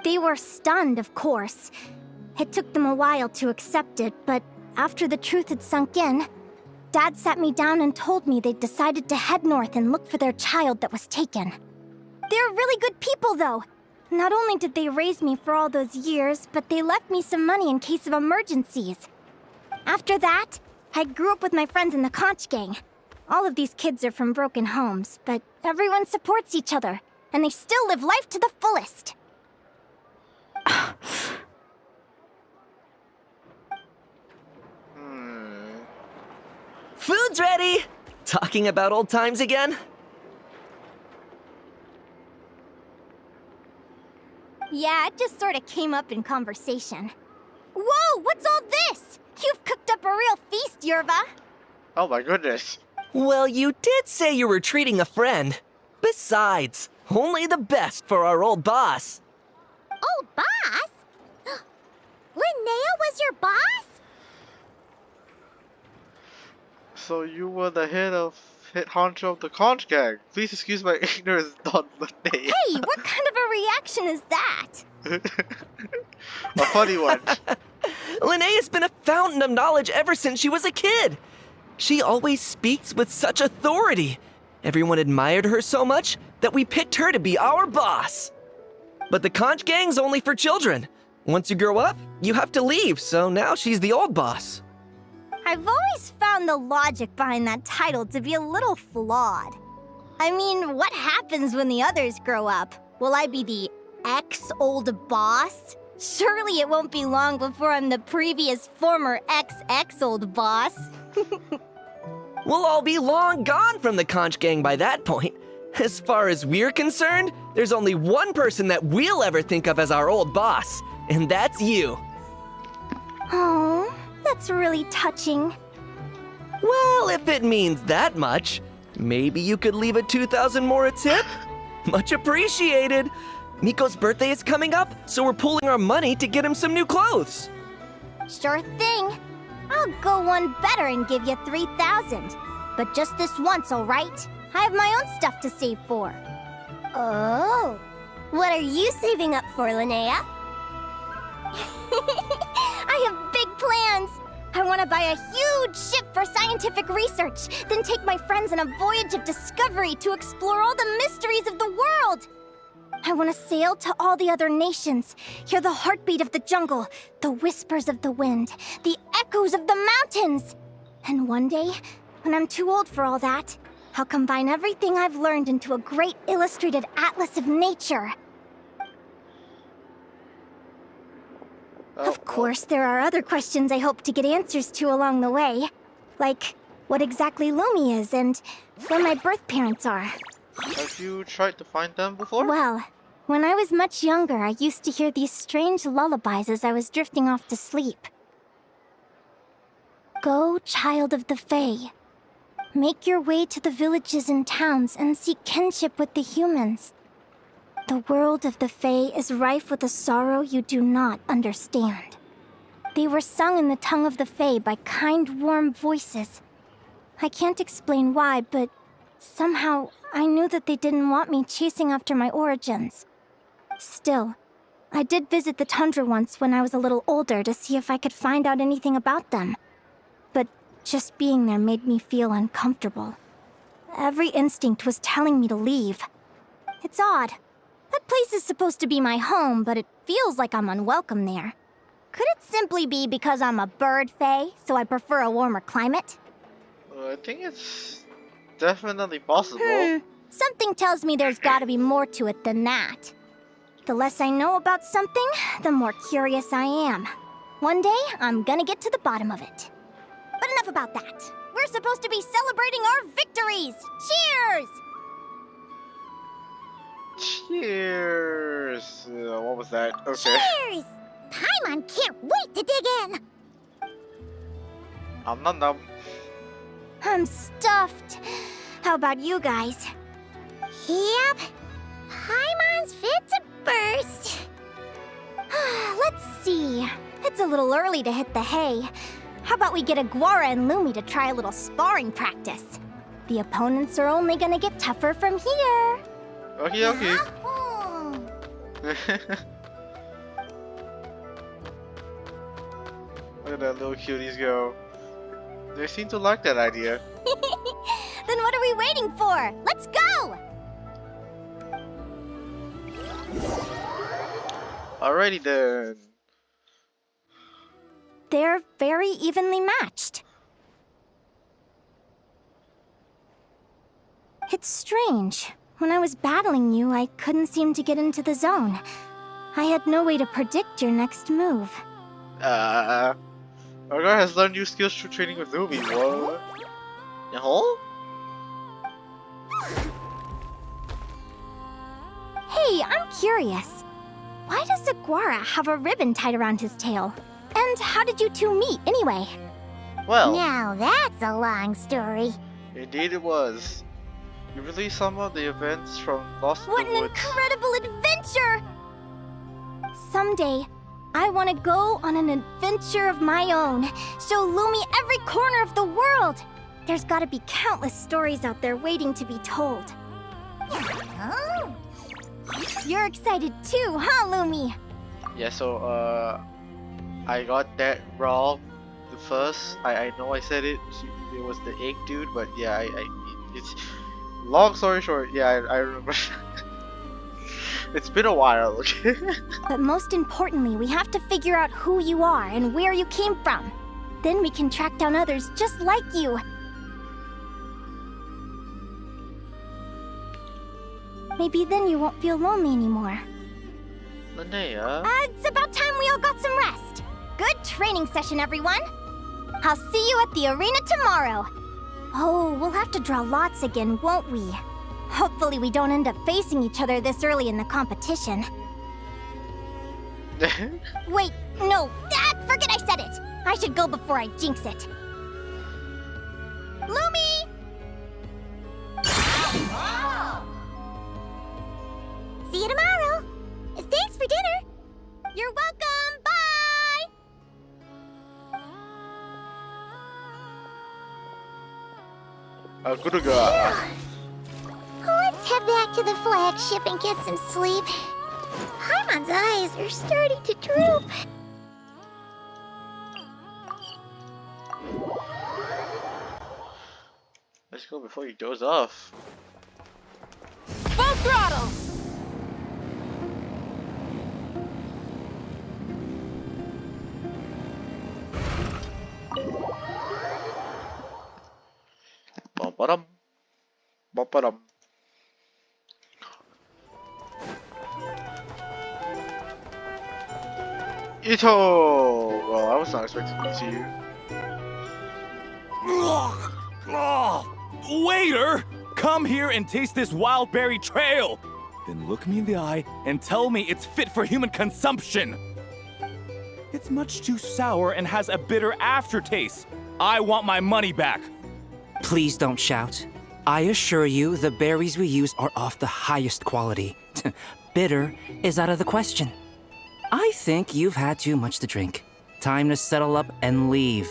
They were stunned, of course. It took them a while to accept it, but after the truth had sunk in, Dad sat me down and told me they'd decided to head north and look for their child that was taken. They're really good people, though. Not only did they raise me for all those years, but they left me some money in case of emergencies. After that, I grew up with my friends in the Conch Gang. All of these kids are from broken homes, but everyone supports each other, and they still live life to the fullest. Food's ready! Talking about old times again? Yeah, it just sort of came up in conversation. Whoa, what's all this? You've cooked up a real feast, Yerva. Oh my goodness. Well, you did say you were treating a friend. Besides, only the best for our old boss. Old boss? Linnea was your boss? So you were the head honcho of the Conch Gang. Please excuse my ignorance, Don Linnea. Hey, what kind of a reaction is that? A funny one. Linnea's been a fountain of knowledge ever since she was a kid. She always speaks with such authority. Everyone admired her so much that we picked her to be our boss. But the Conch Gang's only for children. Once you grow up, you have to leave, so now she's the old boss. I've always found the logic behind that title to be a little flawed. I mean, what happens when the others grow up? Will I be the ex-old boss? Surely it won't be long before I'm the previous former ex-old boss. We'll all be long gone from the Conch Gang by that point. As far as we're concerned, there's only one person that we'll ever think of as our old boss, and that's you. Oh, that's really touching. Well, if it means that much, maybe you could leave a 2,000 more a tip? Much appreciated. Miko's birthday is coming up, so we're pooling our money to get him some new clothes. Sure thing. I'll go one better and give you 3,000. But just this once, all right? I have my own stuff to save for. Oh. What are you saving up for, Linnea? I have big plans. I want to buy a huge ship for scientific research, then take my friends on a voyage of discovery to explore all the mysteries of the world. I want to sail to all the other nations, hear the heartbeat of the jungle, the whispers of the wind, the echoes of the mountains. And one day, when I'm too old for all that, I'll combine everything I've learned into a great illustrated atlas of nature. Of course, there are other questions I hope to get answers to along the way. Like, what exactly Lumi is and where my birth parents are. Have you tried to find them before? Well, when I was much younger, I used to hear these strange lullabies as I was drifting off to sleep. Go, child of the Fae. Make your way to the villages and towns and seek kinship with the humans. The world of the Fae is rife with a sorrow you do not understand. They were sung in the tongue of the Fae by kind, warm voices. I can't explain why, but Somehow, I knew that they didn't want me chasing after my origins. Still, I did visit the tundra once when I was a little older to see if I could find out anything about them. But just being there made me feel uncomfortable. Every instinct was telling me to leave. It's odd. That place is supposed to be my home, but it feels like I'm unwelcome there. Could it simply be because I'm a bird fae, so I prefer a warmer climate? I think it's definitely possible. Something tells me there's gotta be more to it than that. The less I know about something, the more curious I am. One day, I'm gonna get to the bottom of it. But enough about that. We're supposed to be celebrating our victories! Cheers! Cheers! What was that? Okay. Cheers! Paimon can't wait to dig in! I'm not numb. I'm stuffed. How about you guys? Yep. Paimon's fit to burst. Let's see. It's a little early to hit the hay. How about we get Aguara and Lumi to try a little sparring practice? The opponents are only gonna get tougher from here. Okay. Yahoo! Look at that little cuties go. They seem to like that idea. Then what are we waiting for? Let's go! Alrighty then. They're very evenly matched. It's strange. When I was battling you, I couldn't seem to get into the zone. I had no way to predict your next move. Our guy has learned new skills through training with Lumi. What? No? Hey, I'm curious. Why does Aguara have a ribbon tied around his tail? And how did you two meet, anyway? Well, Now that's a long story. indeed it was. You released some of the events from Lost in What the an Woods. incredible adventure! Someday, I want to go on an adventure of my own. Show Lumi every corner of the world. There's gotta be countless stories out there waiting to be told. Oh, You're excited too, huh, Lumi? Yeah, so I got that wrong. The first, I know I said it. It was the egg dude, but yeah, it's long story short. Yeah, I remember. It's been a while. Okay. But most importantly, we have to figure out who you are and where you came from. Then we can track down others just like you. Maybe then you won't feel lonely anymore. Linnea. It's about time we all got some rest. Good training session, everyone. I'll see you at the arena tomorrow. Oh, we'll have to draw lots again, won't we? Hopefully we don't end up facing each other this early in the competition. Wait, no, forget I said it. I should go before I jinx it. Lumi! see you tomorrow. Thanks for dinner. You're welcome, bye! Good girl. Let's head back to the flagship and get some sleep. Paimon's eyes are starting to droop. Let's go before he doze off. Full throttle! Bum-ba-dum. Bum-ba-dum. Ito! Well, I was not expecting to see you. Waiter! Come here and taste this wild berry trail! Then look me in the eye and tell me it's fit for human consumption! It's much too sour and has a bitter aftertaste. I want my money back! Please don't shout. I assure you, the berries we use are of the highest quality. Bitter is out of the question. I think you've had too much to drink. Time to settle up and leave.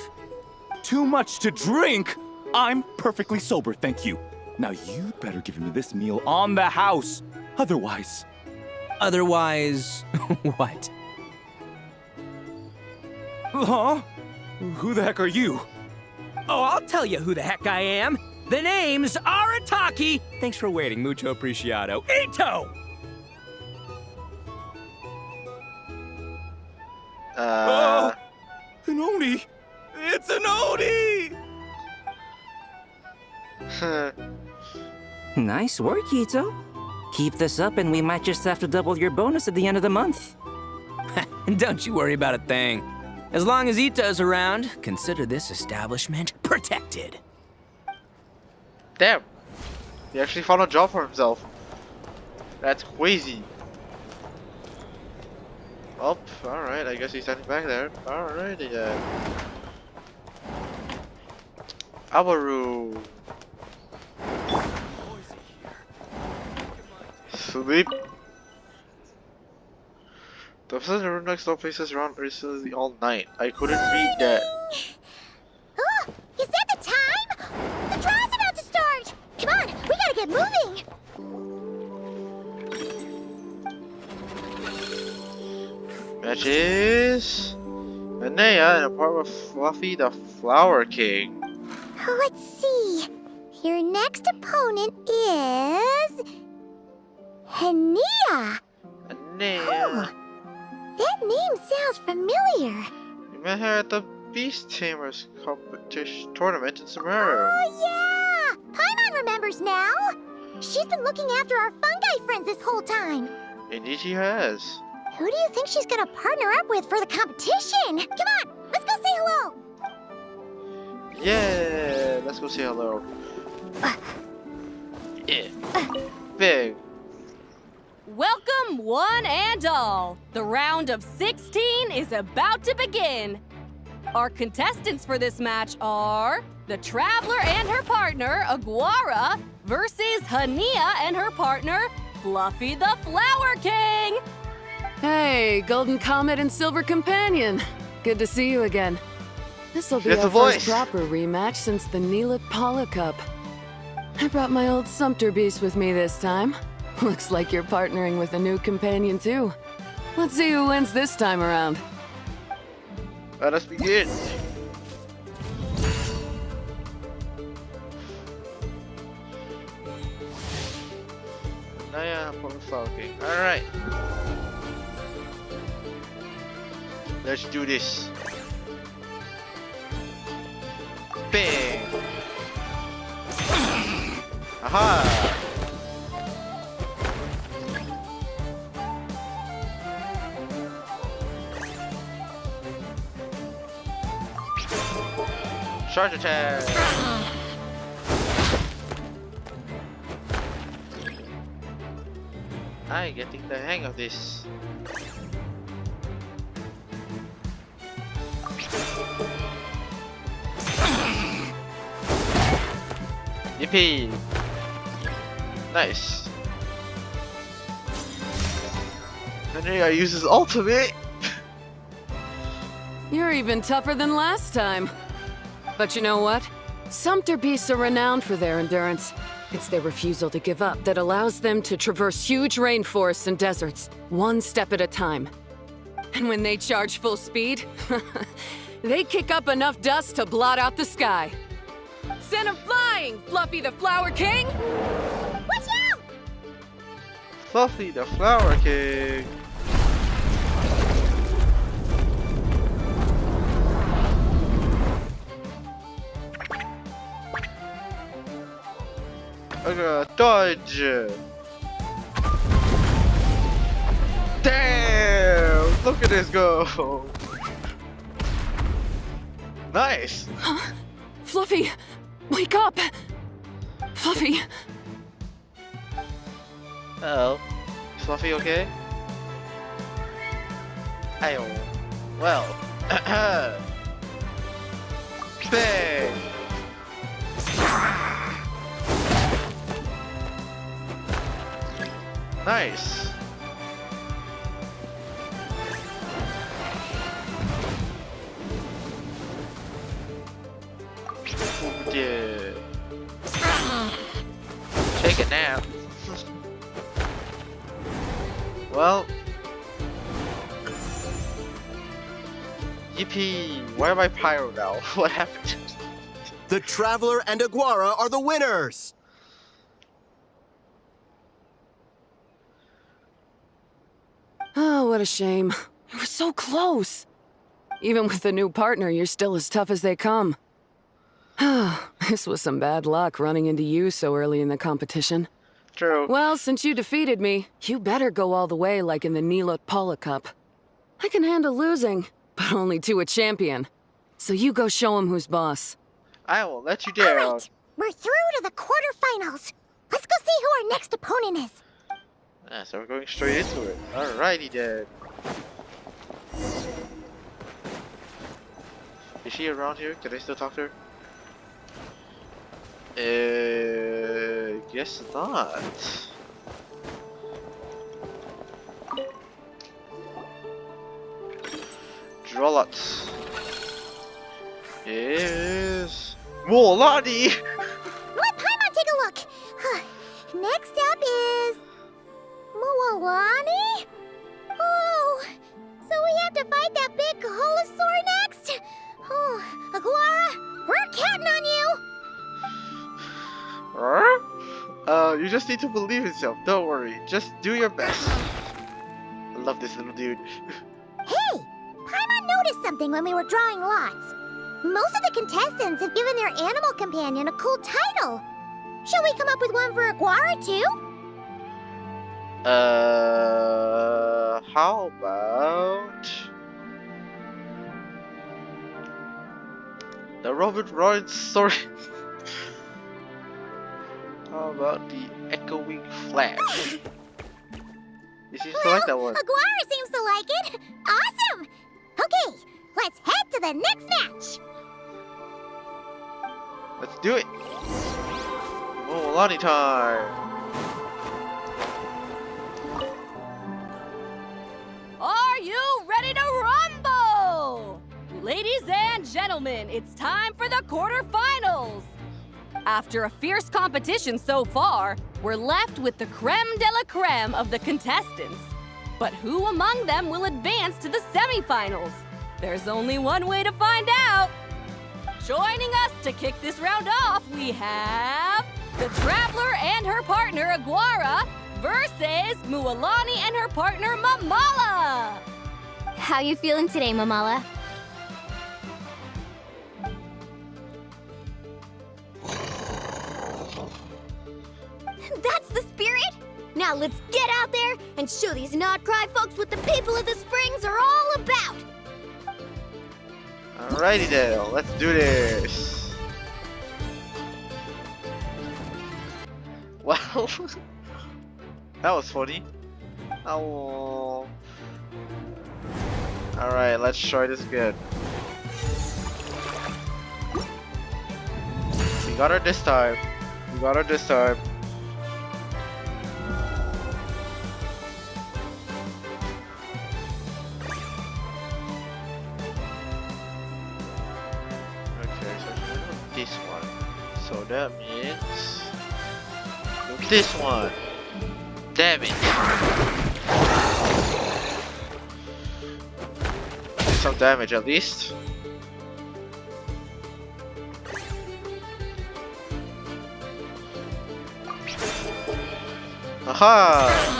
Too much to drink? I'm perfectly sober, thank you. Now you better give me this meal on the house. Otherwise... Otherwise, what? Huh? Who the heck are you? Oh, I'll tell you who the heck I am. The name's Arataki. Thanks for waiting, mucho apreciado. Ito! Oh! An Oni! It's an Oni! Nice work, Ito. Keep this up and we might just have to double your bonus at the end of the month. Don't you worry about a thing. As long as Ito's around, consider this establishment protected. Damn. He actually found a job for himself. That's crazy. Oh, alright, I guess he's standing back there. Alrighty then. Awaru. Sleep. The person in the room next door places around recently all night. I couldn't read that. Oh, is that the time? The draw's about to start! Come on, we gotta get moving! Matches. Linnea and a part of Fluffy the Flower King. Let's see. Your next opponent is... Linnea! Linnea. That name sounds familiar. You met her at the Beast Tamers competition tournament in Sumeru. Oh yeah! Paimon remembers now! She's been looking after our fungi friends this whole time. Indeed she has. Who do you think she's gonna partner up with for the competition? Come on, let's go say hello! Yeah, let's go say hello. Yeah. Big. Welcome, one and all. The round of 16 is about to begin. Our contestants for this match are the Traveler and her partner, Aguara, versus Linnea and her partner, Fluffy the Flower King. Hey, Golden Comet and Silver Companion. Good to see you again. This'll be Get our the first voice. proper rematch since the Neela Paula Cup. I brought my old Sumpter Beast with me this time. Looks like you're partnering with a new companion too. Let's see who wins this time around. Let us begin. Naya from the Flower King. Alright. Let's do this. Bang! Aha! Charge attack! I'm getting the hang of this. Yippee! Nice. And then I use his ultimate. You're even tougher than last time. But you know what? Sumpter Beasts are renowned for their endurance. It's their refusal to give up that allows them to traverse huge rainforests and deserts, one step at a time. And when they charge full speed, they kick up enough dust to blot out the sky. Send 'em flying, Fluffy the Flower King! Watch out! Fluffy the Flower King. I'm gonna dodge. Damn! Look at this go. Nice. Huh? Fluffy, wake up! Fluffy. Oh, is Fluffy okay? Ayo. Well. Bang! Nice. Yeah. Take a nap. Well. Yippee! Why am I pyro now? What happened? The Traveler and Aguara are the winners! Oh, what a shame. You were so close. Even with the new partner, you're still as tough as they come. This was some bad luck running into you so early in the competition. True. Well, since you defeated me, you better go all the way like in the Nilot Paula Cup. I can handle losing, but only to a champion. So you go show him who's boss. I will let you down. All right, we're through to the quarterfinals. Let's go see who our next opponent is. Ah, so we're going straight into it. Alrighty then. Is she around here? Can I still talk to her? Guess not. Drollots. Yes. Molani! Let Paimon take a look. Next up is... Mualani? Oh, so we have to fight that big Holosaur next? Oh, Aguara, we're counting on you! You just need to believe in yourself. Don't worry. Just do your best. I love this little dude. Hey! Paimon noticed something when we were drawing lots. Most of the contestants have given their animal companion a cool title. Should we come up with one for Aguara too? How about the Robert Roy's story? How about the Echoing Flash? You seem to like that one. Aguara seems to like it. Awesome! Okay, let's head to the next match. Let's do it. Oh, Lonnie time. Are you ready to rumble? Ladies and gentlemen, it's time for the quarterfinals. After a fierce competition so far, we're left with the creme de la creme of the contestants. But who among them will advance to the semifinals? There's only one way to find out. Joining us to kick this round off, we have the Traveler and her partner Aguara versus Mualani and her partner Mamala. How you feeling today, Mamala? That's the spirit! Now let's get out there and show these not-cry folks what the people of the Springs are all about! Alrighty then, let's do this. Well, that was funny. Oh. Alright, let's try this again. We got her this time. We got her this time. This one, so that means this one. Damn it! Some damage at least. Aha!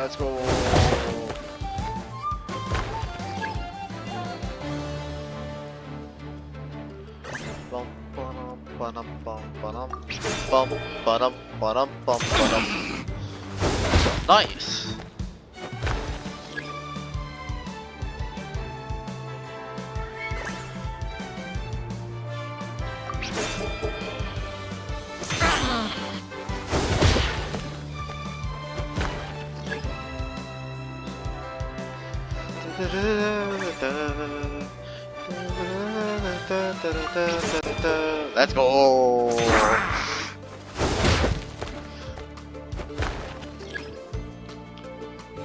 Let's go. Bum bum bum bum bum bum bum bum bum bum. Nice. Let's go.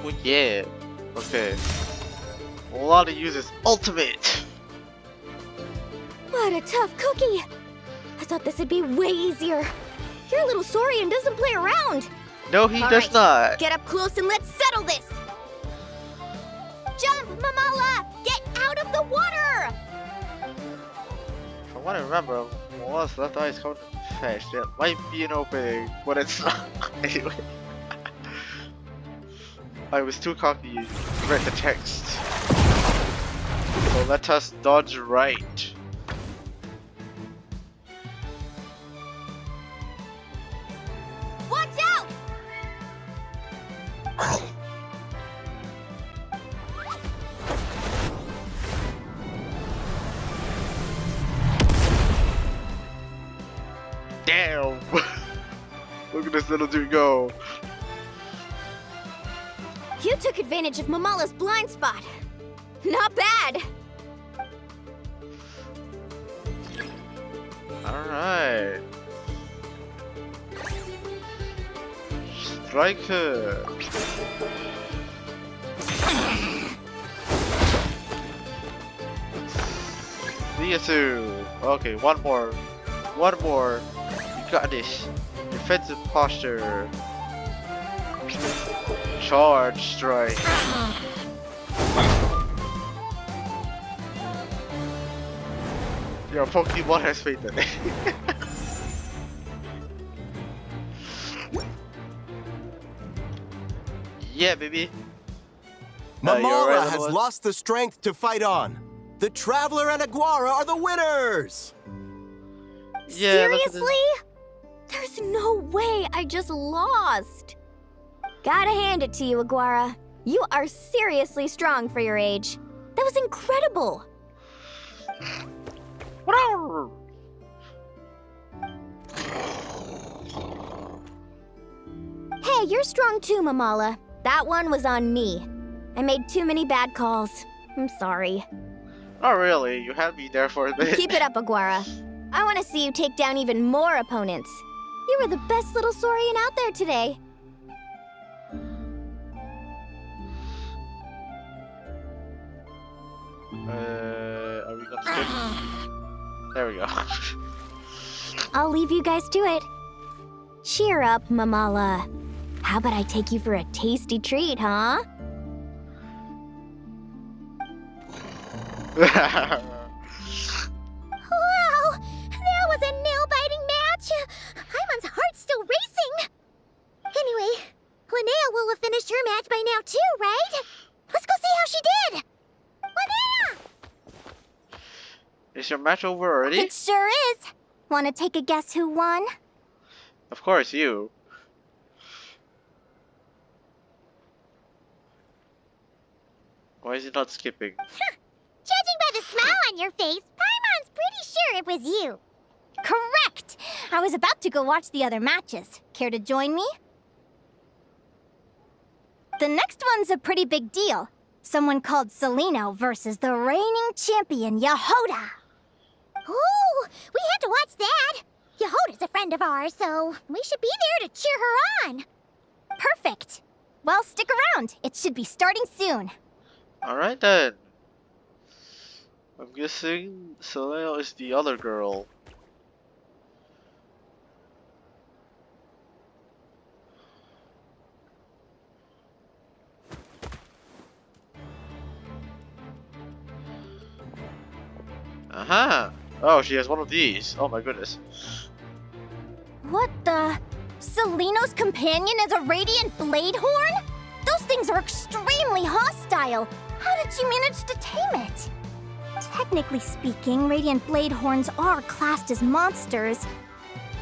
Oh yeah. Okay. A lot of use is ultimate. What a tough cookie! I thought this would be way easier. Your little Saurian doesn't play around. No, he All does right, not. Get up close and let's settle this. Jump, Mamala! Get out of the water! From what I remember, Wallace's left eye is covered in fish. It might be an opening, but it's not. Anyway. I was too cocky to read the text. So let us dodge right. Watch out! Damn! Look at this little dude go. You took advantage of Mamala's blind spot. Not bad. Alright. Strike her. See you soon. Okay, one more. One more. You got this. Defensive posture. Charge strike. Your Pokemon has faith in it. Yeah, baby. Mamala right, has Lois? lost the strength to fight on. The Traveler and Aguara are the winners! Yeah, look at this. Seriously? There's no way I just lost. Gotta hand it to you, Aguara. You are seriously strong for your age. That was incredible. Hey, you're strong too, Mamala. That one was on me. I made too many bad calls. I'm sorry. Not really. You had me there for a bit. Keep it up, Aguara. I want to see you take down even more opponents. You were the best little Saurian out there today. Are we gonna skip? There we go. I'll leave you guys to it. Cheer up, Mamala. How about I take you for a tasty treat, huh? Wow, that was a nail-biting match. Paimon's heart's still racing. Anyway, Linnea will have finished her match by now too, right? Let's go see how she did. Linnea! Is your match over already? It sure is. Want to take a guess who won? Of course, you. Why is he not skipping? Judging by the smile on your face, Paimon's pretty sure it was you. Correct! I was about to go watch the other matches. Care to join me? The next one's a pretty big deal. Someone called Celino versus the reigning champion, Yehoda. Ooh, we had to watch that. Yehoda's a friend of ours, so we should be there to cheer her on. Perfect. Well, stick around. It should be starting soon. Alright then. I'm guessing Celeo is the other girl. Aha! Oh, she has one of these. Oh my goodness. What the? Celino's companion is a radiant blade horn? Those things are extremely hostile. How did you manage to tame it? Technically speaking, radiant blade horns are classed as monsters.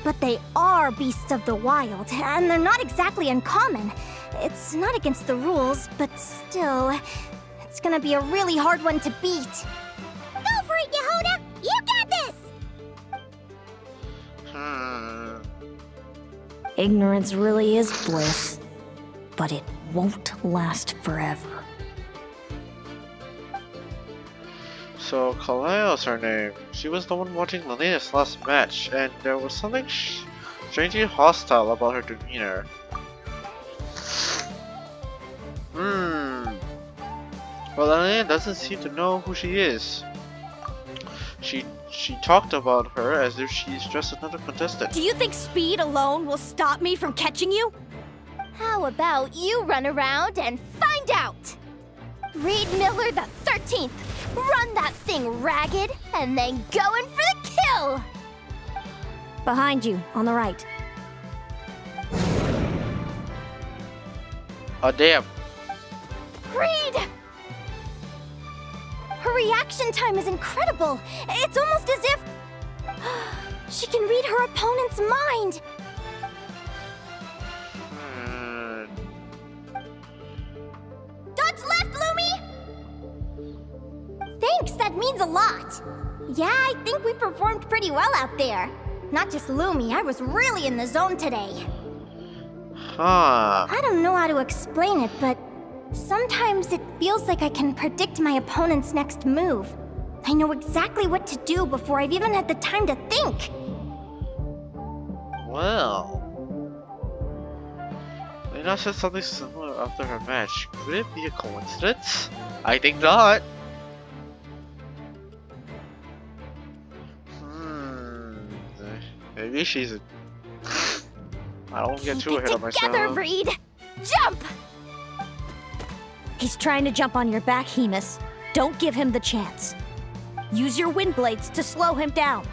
But they are beasts of the wild, and they're not exactly uncommon. It's not against the rules, but still, it's gonna be a really hard one to beat. Go for it, Yehoda! You got this! Ignorance really is bliss, but it won't last forever. So, Kaleo's her name. She was the one watching Linnea's last match, and there was something strangely hostile about her demeanor. Well, Linnea doesn't seem to know who she is. She talked about her as if she's just another contestant. Do you think speed alone will stop me from catching you? How about you run around and find out? Reed Miller the 13th, run that thing ragged and then go in for the kill! Behind you, on the right. Oh damn. Reed! Her reaction time is incredible. It's almost as if she can read her opponent's mind. Dodge left, Lumi! Thanks, that means a lot. Yeah, I think we performed pretty well out there. Not just Lumi, I was really in the zone today. Huh. I don't know how to explain it, but sometimes it feels like I can predict my opponent's next move. I know exactly what to do before I've even had the time to think. Well, Lena said something similar after her match. Could it be a coincidence? I think not. Maybe she's a... I don't get too ahead of myself. Together, Reed! Jump! He's trying to jump on your back, Hemus. Don't give him the chance. Use your wind blades to slow him down.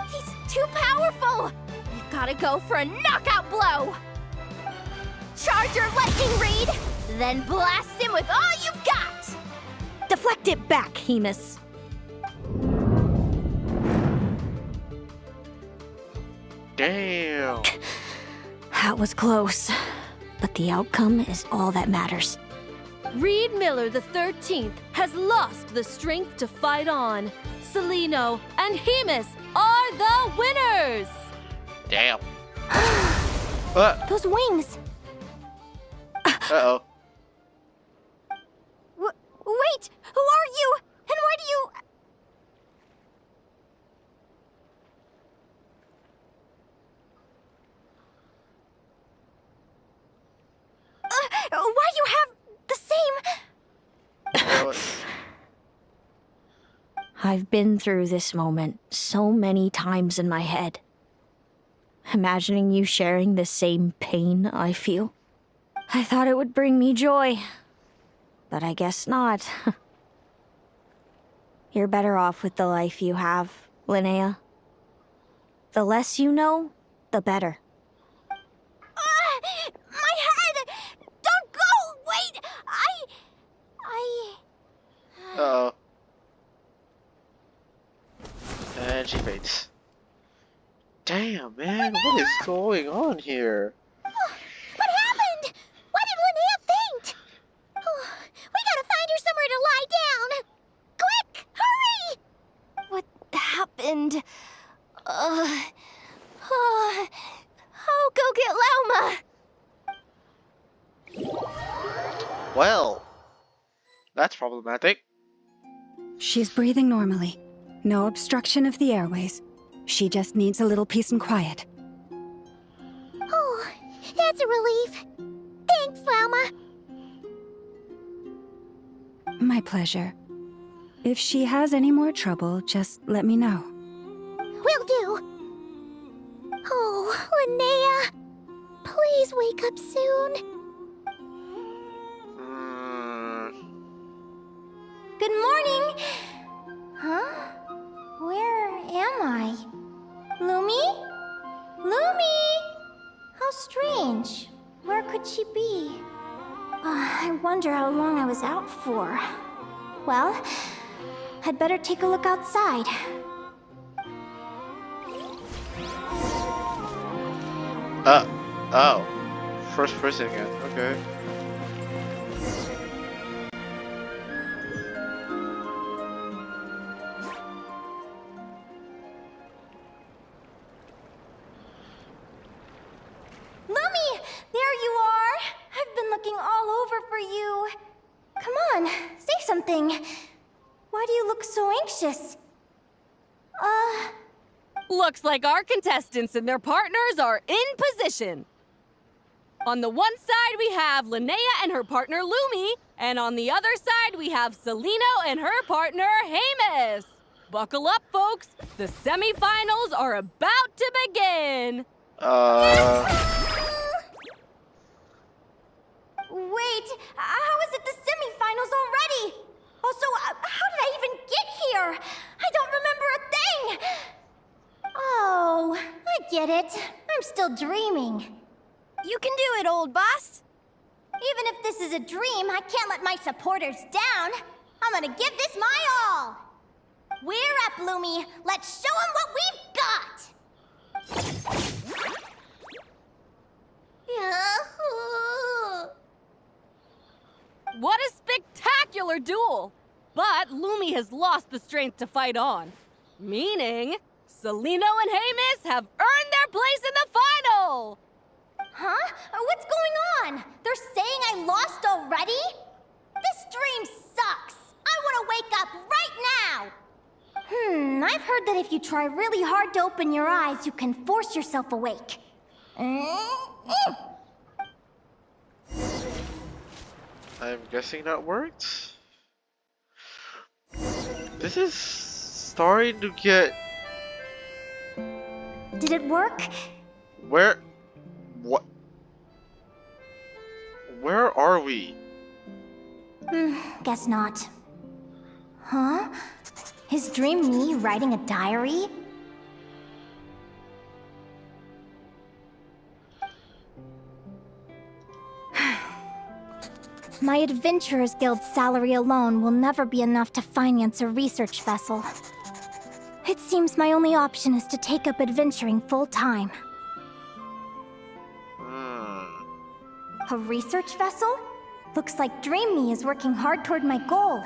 He's too powerful! You've gotta go for a knockout blow! Charge your lightning, Reed! Then blast him with all you've got! Deflect it back, Hemus. Damn. That was close, but the outcome is all that matters. Reed Miller the 13th has lost the strength to fight on. Celino and Hemus are the winners! Damn. Those wings! Uh-oh. Wait! Who are you? And why do you... why you have the same... I've been through this moment so many times in my head. Imagining you sharing the same pain I feel. I thought it would bring me joy. But I guess not. You're better off with the life you have, Linnea. The less you know, the better. My head! Don't go! Wait! Uh-oh. And she faints. Damn, man, what is going on here? What happened? Why did Linnea faint? Oh, we gotta find her somewhere to lie down. Quick, hurry! What happened? I'll go get Lauma. Well, that's problematic. She's breathing normally. No obstruction of the airways. She just needs a little peace and quiet. Oh, that's a relief. Thanks, Lauma. My pleasure. If she has any more trouble, just let me know. Will do. Oh, Linnea. Please wake up soon. Good morning! Huh? Where am I? Lumi? Lumi! How strange. Where could she be? I wonder how long I was out for. Well, I'd better take a look outside. Oh. First person again, okay. Lumi! There you are! I've been looking all over for you. Come on, say something. Why do you look so anxious? Looks like our contestants and their partners are in position. On the one side, we have Linnea and her partner Lumi, and on the other side, we have Celino and her partner Hamus. Buckle up, folks. The semifinals are about to begin. Wait, how is it the semifinals already? Also, how did I even get here? I don't remember a thing! Oh, I get it. I'm still dreaming. You can do it, old boss. Even if this is a dream, I can't let my supporters down. I'm gonna give this my all. We're up, Lumi. Let's show them what we've got! What a spectacular duel! But Lumi has lost the strength to fight on. Meaning, Celino and Hamus have earned their place in the final! Huh? What's going on? They're saying I lost already? This dream sucks. I want to wake up right now! I've heard that if you try really hard to open your eyes, you can force yourself awake. I'm guessing that worked. This is starting to get... Did it work? Where... What? Where are we? Guess not. Huh? Is Dream me writing a diary? My Adventurers Guild salary alone will never be enough to finance a research vessel. It seems my only option is to take up adventuring full-time. A research vessel? Looks like Dream Me is working hard toward my goal.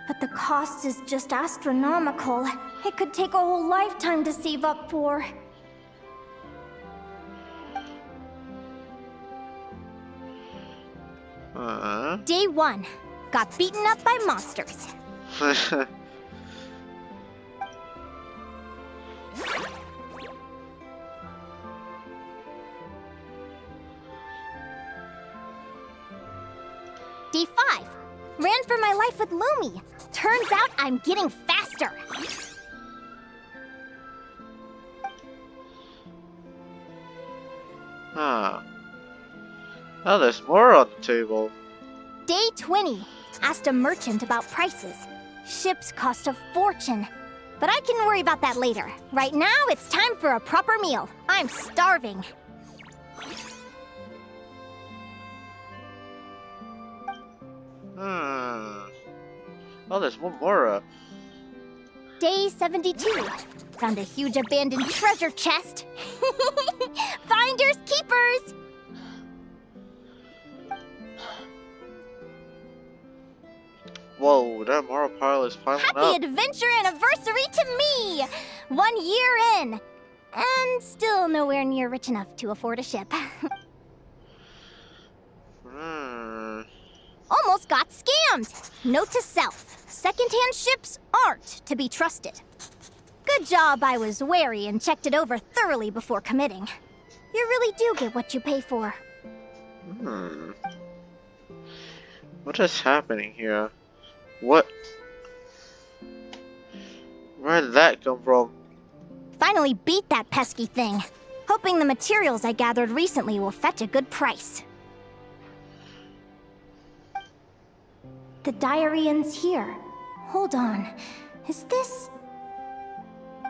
But the cost is just astronomical. It could take a whole lifetime to save up for. Day 1. Got beaten up by monsters. Day 5. Ran for my life with Lumi. Turns out I'm getting faster. Now there's more on the table. Day 20. Asked a merchant about prices. Ships cost a fortune. But I can worry about that later. Right now, it's time for a proper meal. I'm starving. Oh, there's one more. Day 72. Found a huge abandoned treasure chest. Finders keepers! Whoa, that Mara pile is piling up. Happy adventure anniversary to me! 1 year in. And still nowhere near rich enough to afford a ship. Almost got scammed! Note to self, secondhand ships aren't to be trusted. Good job I was wary and checked it over thoroughly before committing. You really do get what you pay for. What is happening here? What? Where did that come from? Finally beat that pesky thing. Hoping the materials I gathered recently will fetch a good price. The diary ends here. Hold on. Is this...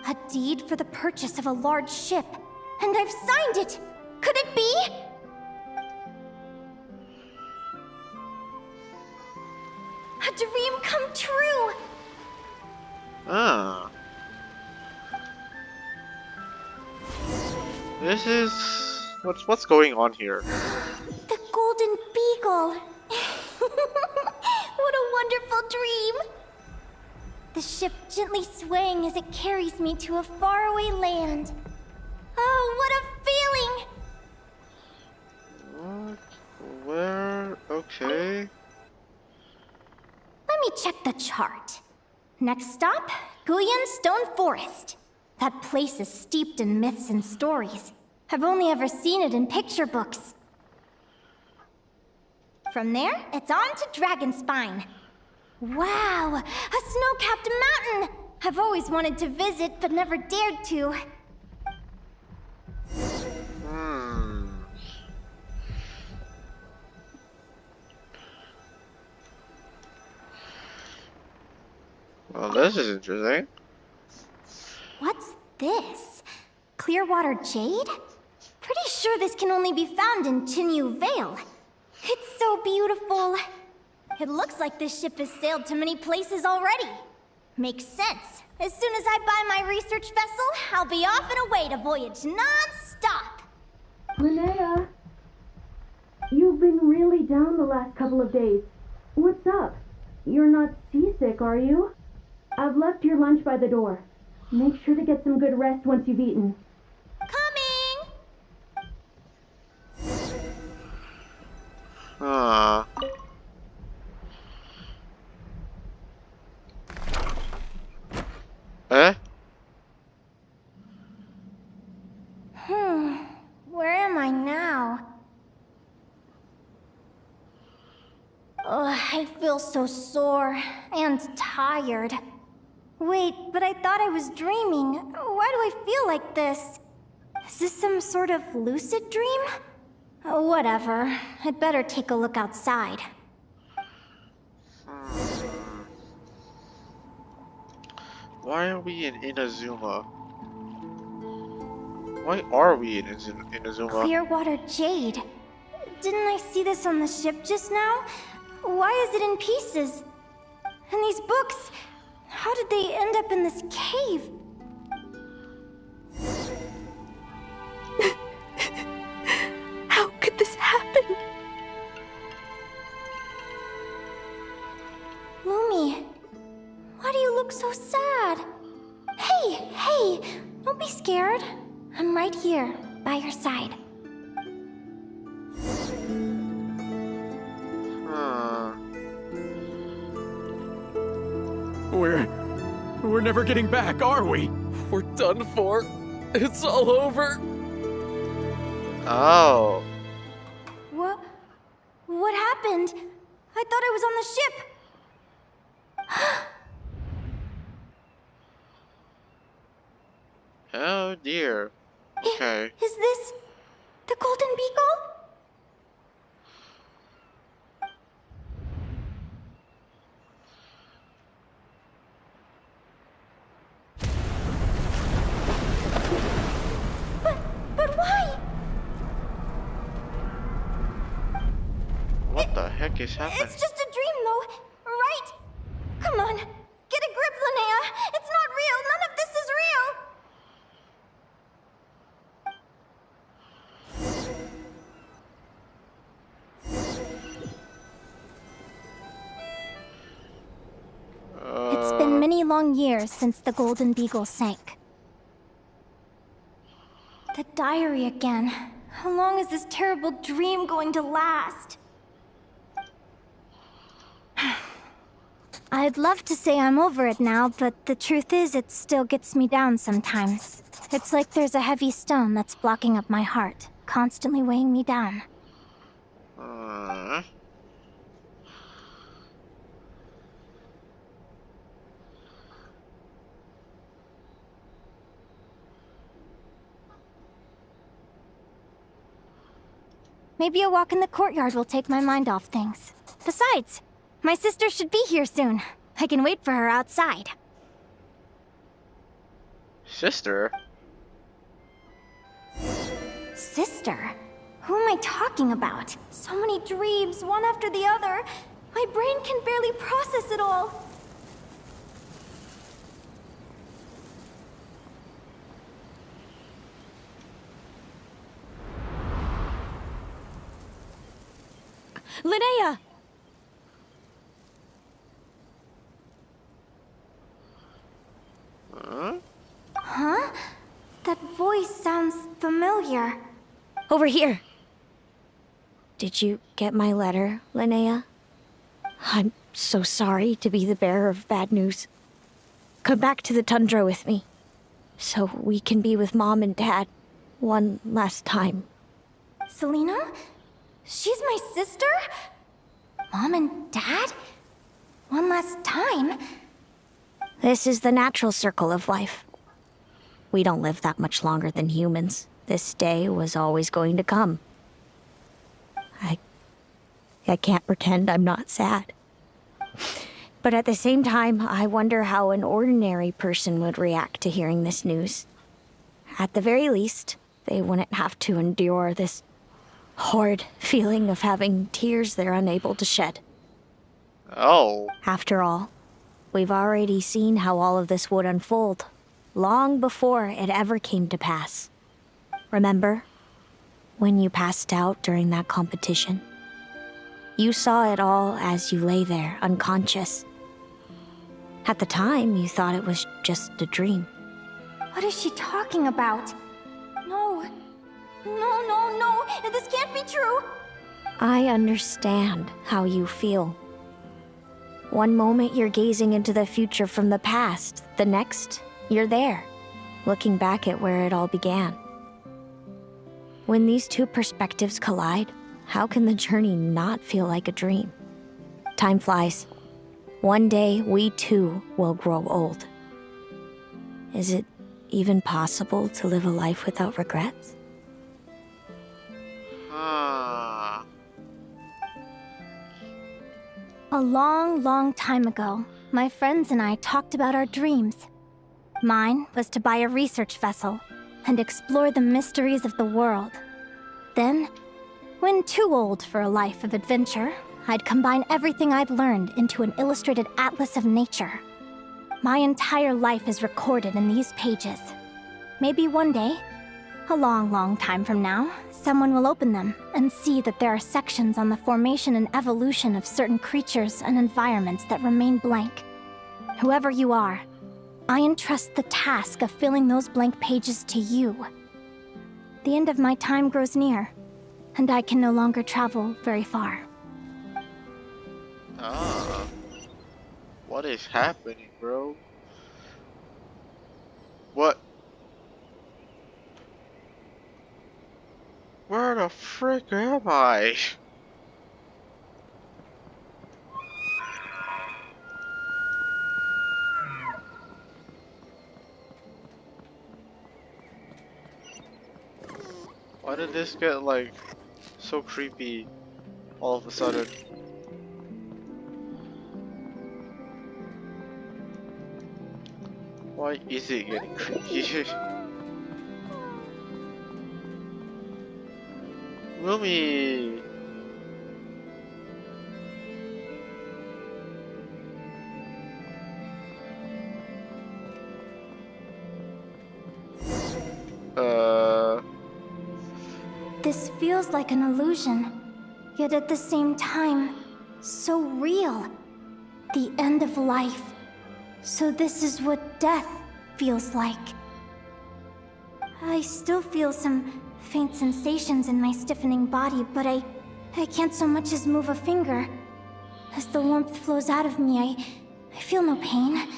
a deed for the purchase of a large ship? And I've signed it! Could it be? A dream come true! This is... What's going on here? The Golden Beagle! What a wonderful dream! The ship gently swaying as it carries me to a faraway land. Oh, what a feeling! Where? Okay. Let me check the chart. Next stop, Guyan Stone Forest. That place is steeped in myths and stories. I've only ever seen it in picture books. From there, it's on to Dragonspine. Wow, a snow-capped mountain! I've always wanted to visit, but never dared to. Well, this is interesting. What's this? Clearwater jade? Pretty sure this can only be found in Chinyu Vale. It's so beautiful. It looks like this ship has sailed to many places already. Makes sense. As soon as I buy my research vessel, I'll be off and away to voyage non-stop. Linnea, you've been really down the last couple of days. What's up? You're not seasick, are you? I've left your lunch by the door. Make sure to get some good rest once you've eaten. Coming! Eh? Where am I now? Ugh, I feel so sore and tired. Wait, but I thought I was dreaming. Why do I feel like this? Is this some sort of lucid dream? Whatever. I'd better take a look outside. Why are we in Inazuma? Why are we in Inazuma? Clearwater jade. Didn't I see this on the ship just now? Why is it in pieces? And these books, how did they end up in this cave? How could this happen? Lumi, why do you look so sad? Hey, don't be scared. I'm right here, by your side. We're never getting back, are we? We're done for. It's all over. Oh. What happened? I thought I was on the ship. Oh dear. Okay. Is this the Golden Beagle? But why? What the heck is happening? It's just a dream, though, right? Come on, get a grip, Linnea. It's not real. None of this is real. It's been many long years since the Golden Beagle sank. The diary again. How long is this terrible dream going to last? I'd love to say I'm over it now, but the truth is it still gets me down sometimes. It's like there's a heavy stone that's blocking up my heart, constantly weighing me down. Maybe a walk in the courtyard will take my mind off things. Besides, my sister should be here soon. I can wait for her outside. Sister? Sister? Who am I talking about? So many dreams, one after the other. My brain can barely process it all. Linnea! Huh? That voice sounds familiar. Over here. Did you get my letter, Linnea? I'm so sorry to be the bearer of bad news. Come back to the tundra with me, so we can be with Mom and Dad one last time. Selena? She's my sister? Mom and Dad? One last time? This is the natural circle of life. We don't live that much longer than humans. This day was always going to come. I can't pretend I'm not sad. But at the same time, I wonder how an ordinary person would react to hearing this news. At the very least, they wouldn't have to endure this horrid feeling of having tears they're unable to shed. Oh. After all, we've already seen how all of this would unfold, long before it ever came to pass. Remember, when you passed out during that competition? You saw it all as you lay there, unconscious. At the time, you thought it was just a dream. What is she talking about? No. This can't be true. I understand how you feel. One moment you're gazing into the future from the past, the next, you're there, looking back at where it all began. When these two perspectives collide, how can the journey not feel like a dream? Time flies. One day, we too will grow old. Is it even possible to live a life without regrets? A long, long time ago, my friends and I talked about our dreams. Mine was to buy a research vessel and explore the mysteries of the world. Then, when too old for a life of adventure, I'd combine everything I'd learned into an illustrated atlas of nature. My entire life is recorded in these pages. Maybe one day, a long, long time from now, someone will open them and see that there are sections on the formation and evolution of certain creatures and environments that remain blank. Whoever you are, I entrust the task of filling those blank pages to you. The end of my time grows near, and I can no longer travel very far. What is happening, bro? What? Where the frick am I? Why did this get like so creepy all of a sudden? Why is it getting creepy? Lumi! This feels like an illusion, yet at the same time, so real. The end of life. So this is what death feels like. I still feel some faint sensations in my stiffening body, but I can't so much as move a finger. As the warmth flows out of me, I feel no pain.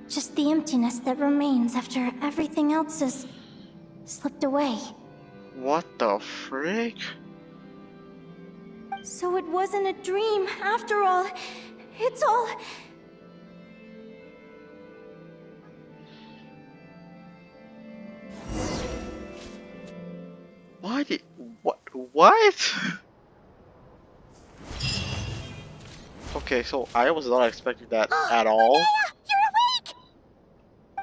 Just the emptiness that remains after everything else has slipped away. What the frick? So it wasn't a dream, after all. It's all... Why did... What? Okay, so I was not expecting that at all. Linnea, you're awake!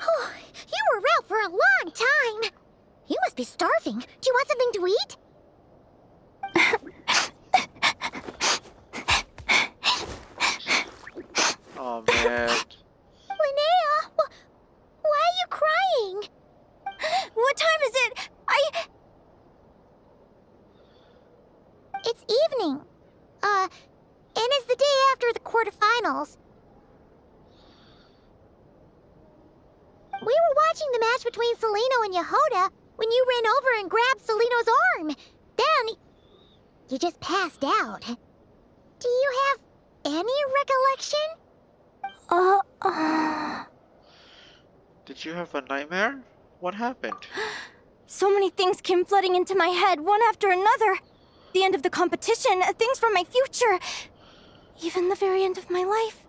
Oh, you were out for a long time. You must be starving. Do you want something to eat? Oh man. Linnea, why are you crying? What time is it? It's evening. And it's the day after the quarterfinals. We were watching the match between Celino and Yehoda when you ran over and grabbed Celino's arm. Then, you just passed out. Do you have any recollection? Did you have a nightmare? What happened? So many things came flooding into my head, one after another. The end of the competition, things from my future. Even the very end of my life,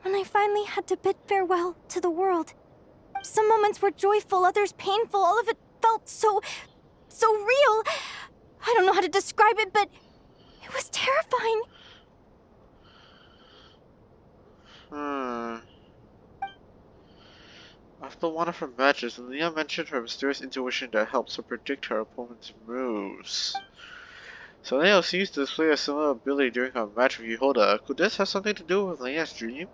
when I finally had to bid farewell to the world. Some moments were joyful, others painful. All of it felt so real. I don't know how to describe it, but it was terrifying. After one of her matches, Linnea mentioned her mysterious intuition that helps her predict her opponent's moves. Linnea seems to display a similar ability during her match with Yehoda. Could this have something to do with Linnea's dream?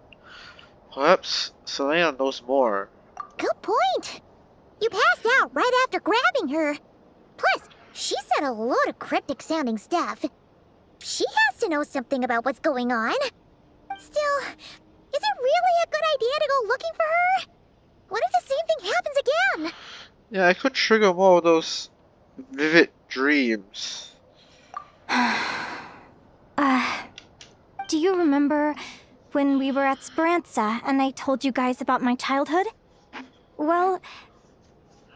Perhaps Selena knows more. Good point. You passed out right after grabbing her. Plus, she said a load of cryptic-sounding stuff. She has to know something about what's going on. Still, is it really a good idea to go looking for her? What if the same thing happens again? Yeah, I could trigger more of those vivid dreams. Do you remember when we were at Speranza and I told you guys about my childhood? Well,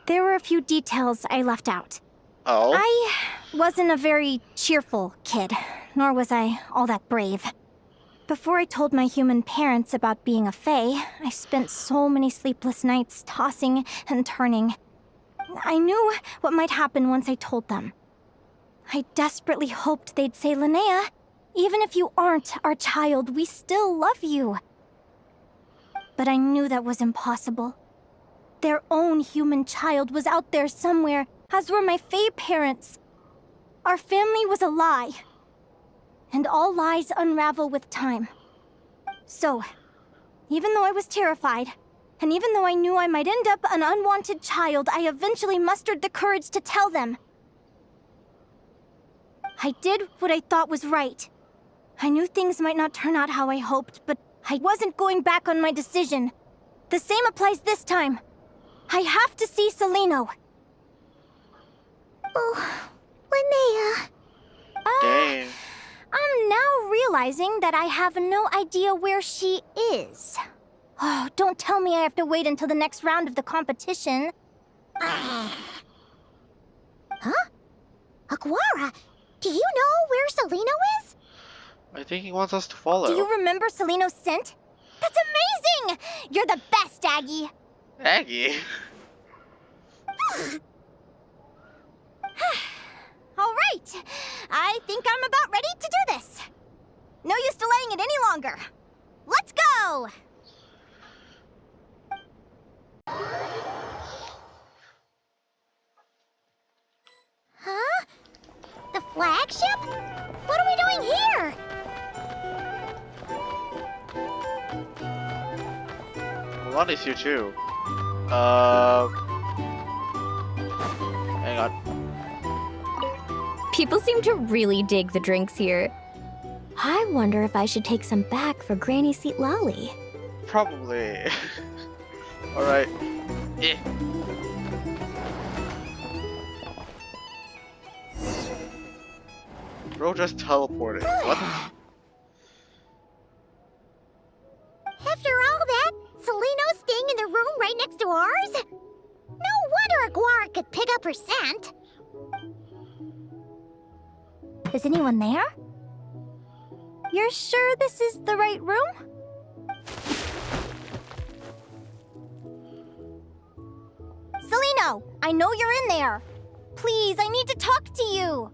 there were a few details I left out. Oh? I wasn't a very cheerful kid, nor was I all that brave. Before I told my human parents about being a fae, I spent so many sleepless nights tossing and turning. I knew what might happen once I told them. I desperately hoped they'd say, Linnea, even if you aren't our child, we still love you. But I knew that was impossible. Their own human child was out there somewhere, as were my fae parents. Our family was a lie. And all lies unravel with time. So, even though I was terrified, and even though I knew I might end up an unwanted child, I eventually mustered the courage to tell them. I did what I thought was right. I knew things might not turn out how I hoped, but I wasn't going back on my decision. The same applies this time. I have to see Celino. Oh, Linnea. Dang. I'm now realizing that I have no idea where she is. Oh, don't tell me I have to wait until the next round of the competition. Huh? Aguara, do you know where Celino is? I think he wants us to follow. Do you remember Celino's scent? That's amazing! You're the best, Aggie! Aggie? All right, I think I'm about ready to do this. No use delaying it any longer. Let's go! Huh? The flagship? What are we doing here? Lonnie's here too. Hang on. People seem to really dig the drinks here. I wonder if I should take some back for Granny Seat Lolly. Probably. Alright. Eh. Bro just teleported. What? After all that, Celino's staying in the room right next to ours? No wonder Aguara could pick up her scent. Is anyone there? You're sure this is the right room? Celino, I know you're in there. Please, I need to talk to you.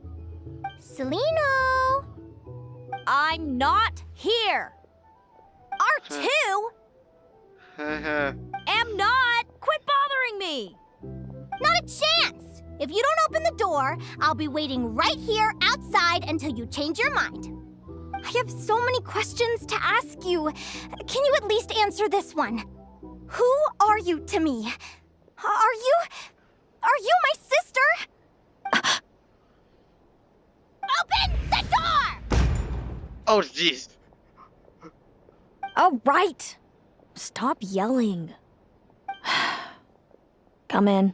Celino! I'm not here. R2? Am not. Quit bothering me. Not a chance! If you don't open the door, I'll be waiting right here outside until you change your mind. I have so many questions to ask you. Can you at least answer this one? Who are you to me? Are you my sister? Open the door! Oh, jeez. Oh, right. Stop yelling. Come in.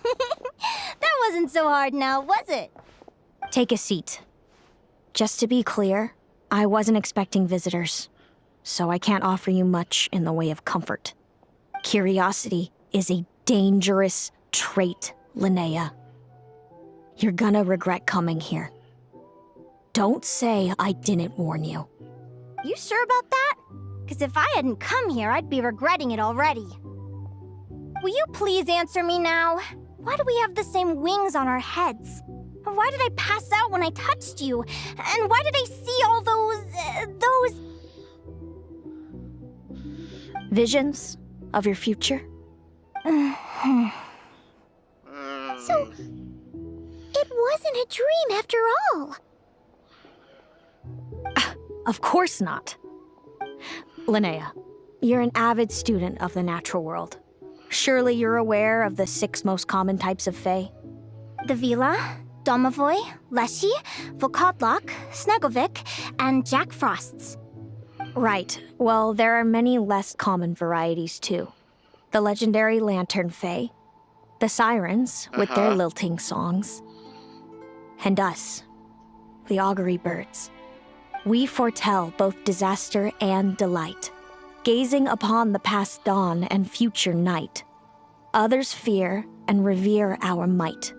That wasn't so hard now, was it? Take a seat. Just to be clear, I wasn't expecting visitors, so I can't offer you much in the way of comfort. Curiosity is a dangerous trait, Linnea. You're gonna regret coming here. Don't say I didn't warn you. You sure about that? Because if I hadn't come here, I'd be regretting it already. Will you please answer me now? Why do we have the same wings on our heads? Why did I pass out when I touched you? And why did I see all those visions of your future? So, it wasn't a dream after all. Of course not. Linnea, you're an avid student of the natural world. Surely you're aware of the 6 most common types of Fae? The Vila, Domovoy, Leshy, Volkodlok, Snegovik, and Jack Frosts. Right. Well, there are many less common varieties too. The legendary Lantern Fae, the Sirens with their lilting songs, and us, the Augury Birds. We foretell both disaster and delight, gazing upon the past dawn and future night. Others fear and revere our might,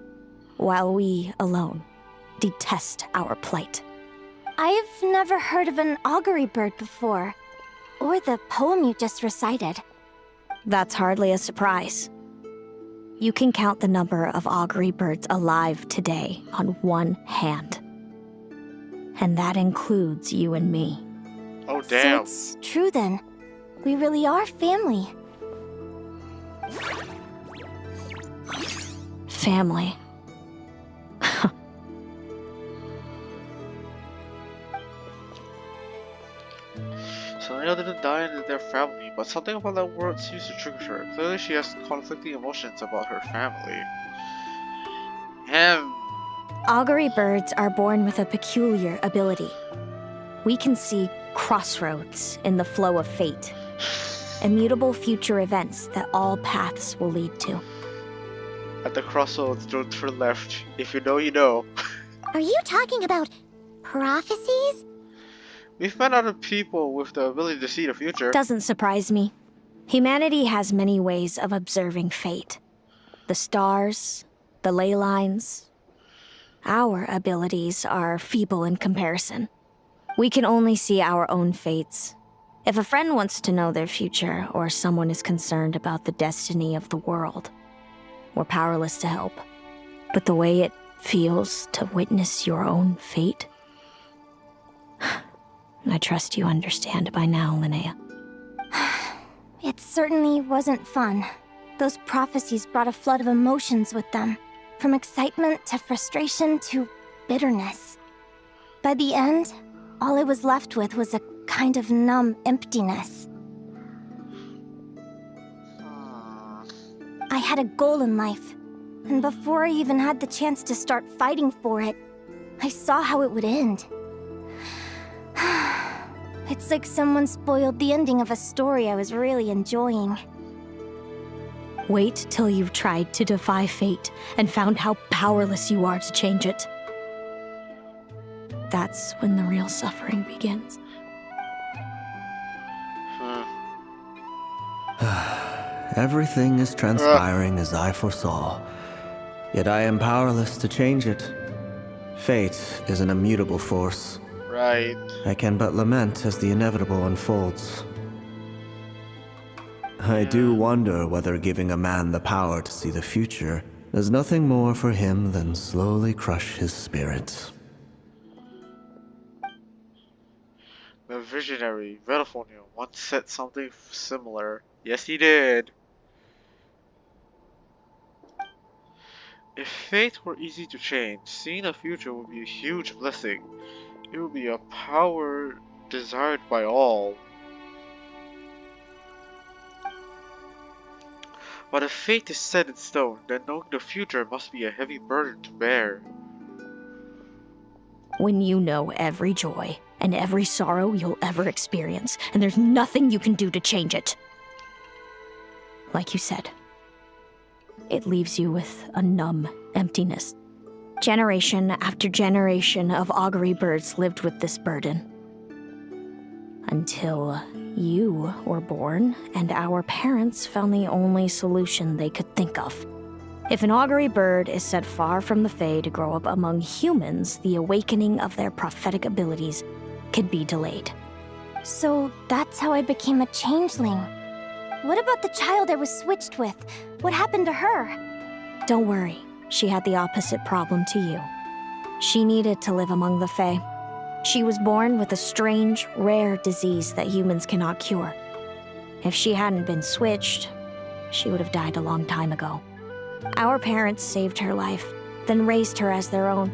while we alone detest our plight. I've never heard of an augury bird before, or the poem you just recited. That's hardly a surprise. You can count the number of augury birds alive today on one hand. And that includes you and me. Oh, damn. So it's true then. We really are family. Family. Linnea didn't die in their family, but something about that word seems to trigger her. Clearly she has conflicting emotions about her family. Augury birds are born with a peculiar ability. We can see crossroads in the flow of fate. Immutable future events that all paths will lead to. At the crossroads, don't turn left. If you know, you know. Are you talking about prophecies? We found out of people with the ability to see the future. Doesn't surprise me. Humanity has many ways of observing fate. The stars, the ley lines. Our abilities are feeble in comparison. We can only see our own fates. If a friend wants to know their future, or someone is concerned about the destiny of the world, we're powerless to help. But the way it feels to witness your own fate, I trust you understand by now, Linnea. It certainly wasn't fun. Those prophecies brought a flood of emotions with them. From excitement to frustration to bitterness. By the end, all I was left with was a kind of numb emptiness. I had a goal in life, and before I even had the chance to start fighting for it, I saw how it would end. It's like someone spoiled the ending of a story I was really enjoying. Wait till you've tried to defy fate and found how powerless you are to change it. That's when the real suffering begins. Everything is transpiring as I foresaw, yet I am powerless to change it. Fate is an immutable force. Right. I can but lament as the inevitable unfolds. I do wonder whether giving a man the power to see the future does nothing more for him than slowly crush his spirit. The visionary, Velafonia, once said something similar. Yes, he did. If fate were easy to change, seeing the future would be a huge blessing. It would be a power desired by all. But if fate is set in stone, then knowing the future must be a heavy burden to bear. When you know every joy and every sorrow you'll ever experience, and there's nothing you can do to change it. Like you said, it leaves you with a numb emptiness. Generation after generation of augury birds lived with this burden. Until you were born, and our parents found the only solution they could think of. If an augury bird is set far from the Fae to grow up among humans, the awakening of their prophetic abilities could be delayed. So that's how I became a changeling. What about the child I was switched with? What happened to her? Don't worry, she had the opposite problem to you. She needed to live among the Fae. She was born with a strange, rare disease that humans cannot cure. If she hadn't been switched, she would have died a long time ago. Our parents saved her life, then raised her as their own.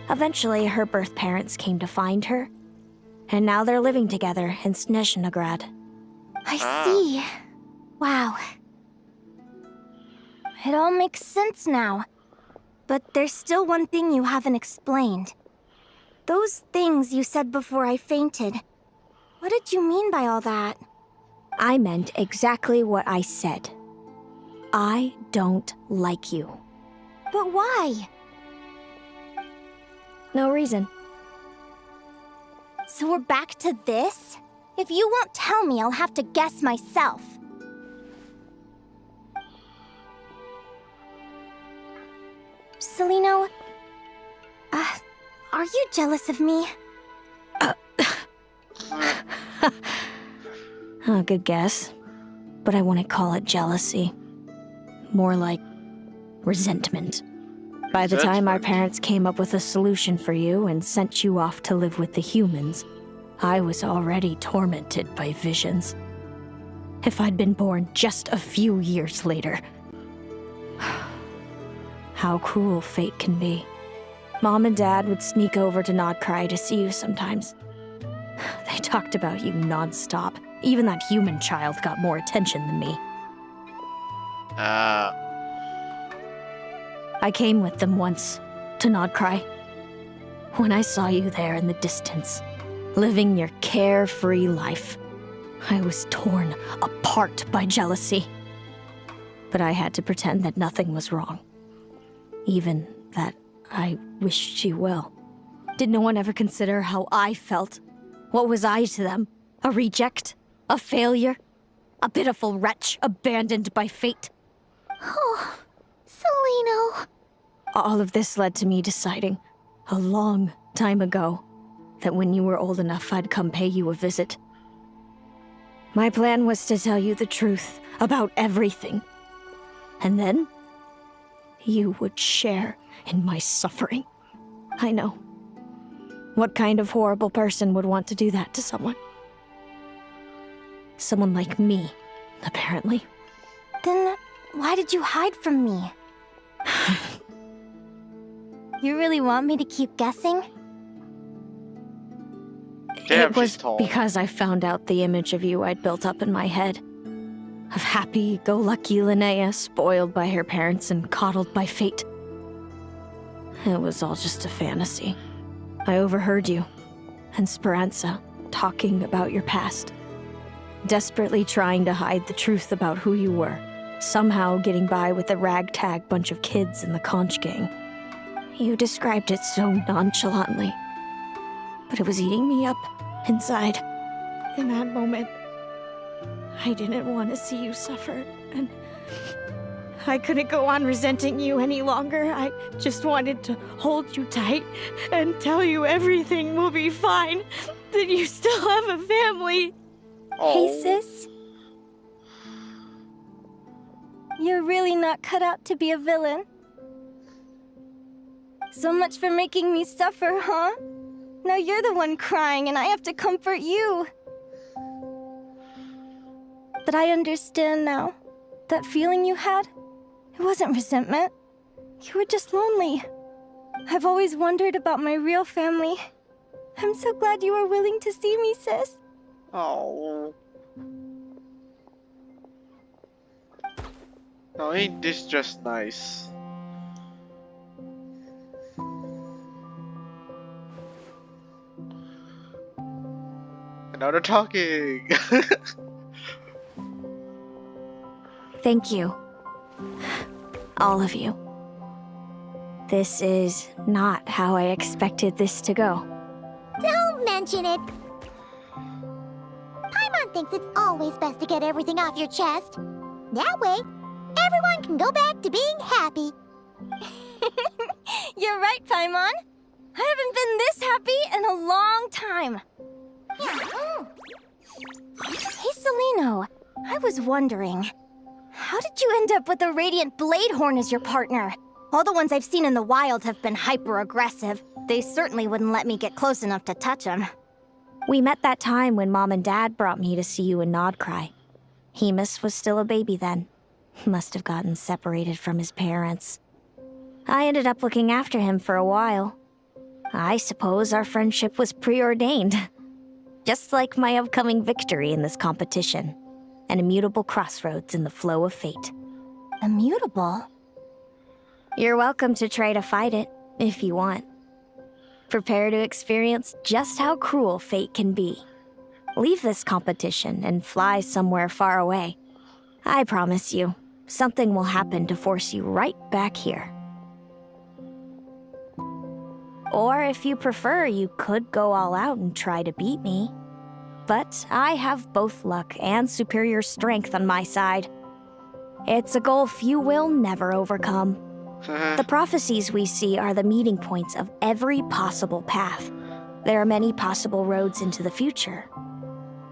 Eventually, her birth parents came to find her, and now they're living together in Snezhnograd. I see. Wow. It all makes sense now. But there's still one thing you haven't explained. Those things you said before I fainted. What did you mean by all that? I meant exactly what I said. I don't like you. But why? No reason. So we're back to this? If you won't tell me, I'll have to guess myself. Celino, are you jealous of me? Good guess. But I wouldn't call it jealousy. More like resentment. By the time our parents came up with a solution for you and sent you off to live with the humans, I was already tormented by visions. If I'd been born just a few years later. How cruel fate can be. Mom and Dad would sneak over to Nodcry to see you sometimes. They talked about you non-stop. Even that human child got more attention than me. I came with them once, to Nodcry. When I saw you there in the distance, living your carefree life, I was torn apart by jealousy. But I had to pretend that nothing was wrong. Even that I wished you well. Did no one ever consider how I felt? What was I to them? A reject? A failure? A pitiful wretch abandoned by fate? Oh, Celino. All of this led to me deciding, a long time ago, that when you were old enough, I'd come pay you a visit. My plan was to tell you the truth about everything. And then, you would share in my suffering. I know. What kind of horrible person would want to do that to someone? Someone like me, apparently. Then, why did you hide from me? You really want me to keep guessing? Damn, it was she's tall. because I found out the image of you I'd built up in my head. Of happy-go-lucky Linnea, spoiled by her parents and coddled by fate. It was all just a fantasy. I overheard you, and Speranza, talking about your past. Desperately trying to hide the truth about who you were. Somehow getting by with a ragtag bunch of kids in the conch gang. You described it so nonchalantly. But it was eating me up, inside. In that moment, I didn't want to see you suffer, and I couldn't go on resenting you any longer. I just wanted to hold you tight and tell you everything will be fine, that you still have a family. Hey, sis. You're really not cut out to be a villain. So much for making me suffer, huh? Now you're the one crying and I have to comfort you. But I understand now. That feeling you had, it wasn't resentment. You were just lonely. I've always wondered about my real family. I'm so glad you were willing to see me, sis. Oh. Now ain't this just nice? And now they're talking. Thank you. All of you. This is not how I expected this to go. Don't mention it. Paimon thinks it's always best to get everything off your chest. That way, everyone can go back to being happy. You're right, Paimon. I haven't been this happy in a long time. Hey, Celino. I was wondering, how did you end up with a Radiant Bladehorn as your partner? All the ones I've seen in the wild have been hyper-aggressive. They certainly wouldn't let me get close enough to touch them. We met that time when Mom and Dad brought me to see you in Nodcry. Hemus was still a baby then. Must have gotten separated from his parents. I ended up looking after him for a while. I suppose our friendship was preordained. Just like my upcoming victory in this competition. An immutable crossroads in the flow of fate. Immutable? You're welcome to try to fight it, if you want. Prepare to experience just how cruel fate can be. Leave this competition and fly somewhere far away. I promise you, something will happen to force you right back here. Or if you prefer, you could go all out and try to beat me. But I have both luck and superior strength on my side. It's a gulf you will never overcome. The prophecies we see are the meeting points of every possible path. There are many possible roads into the future.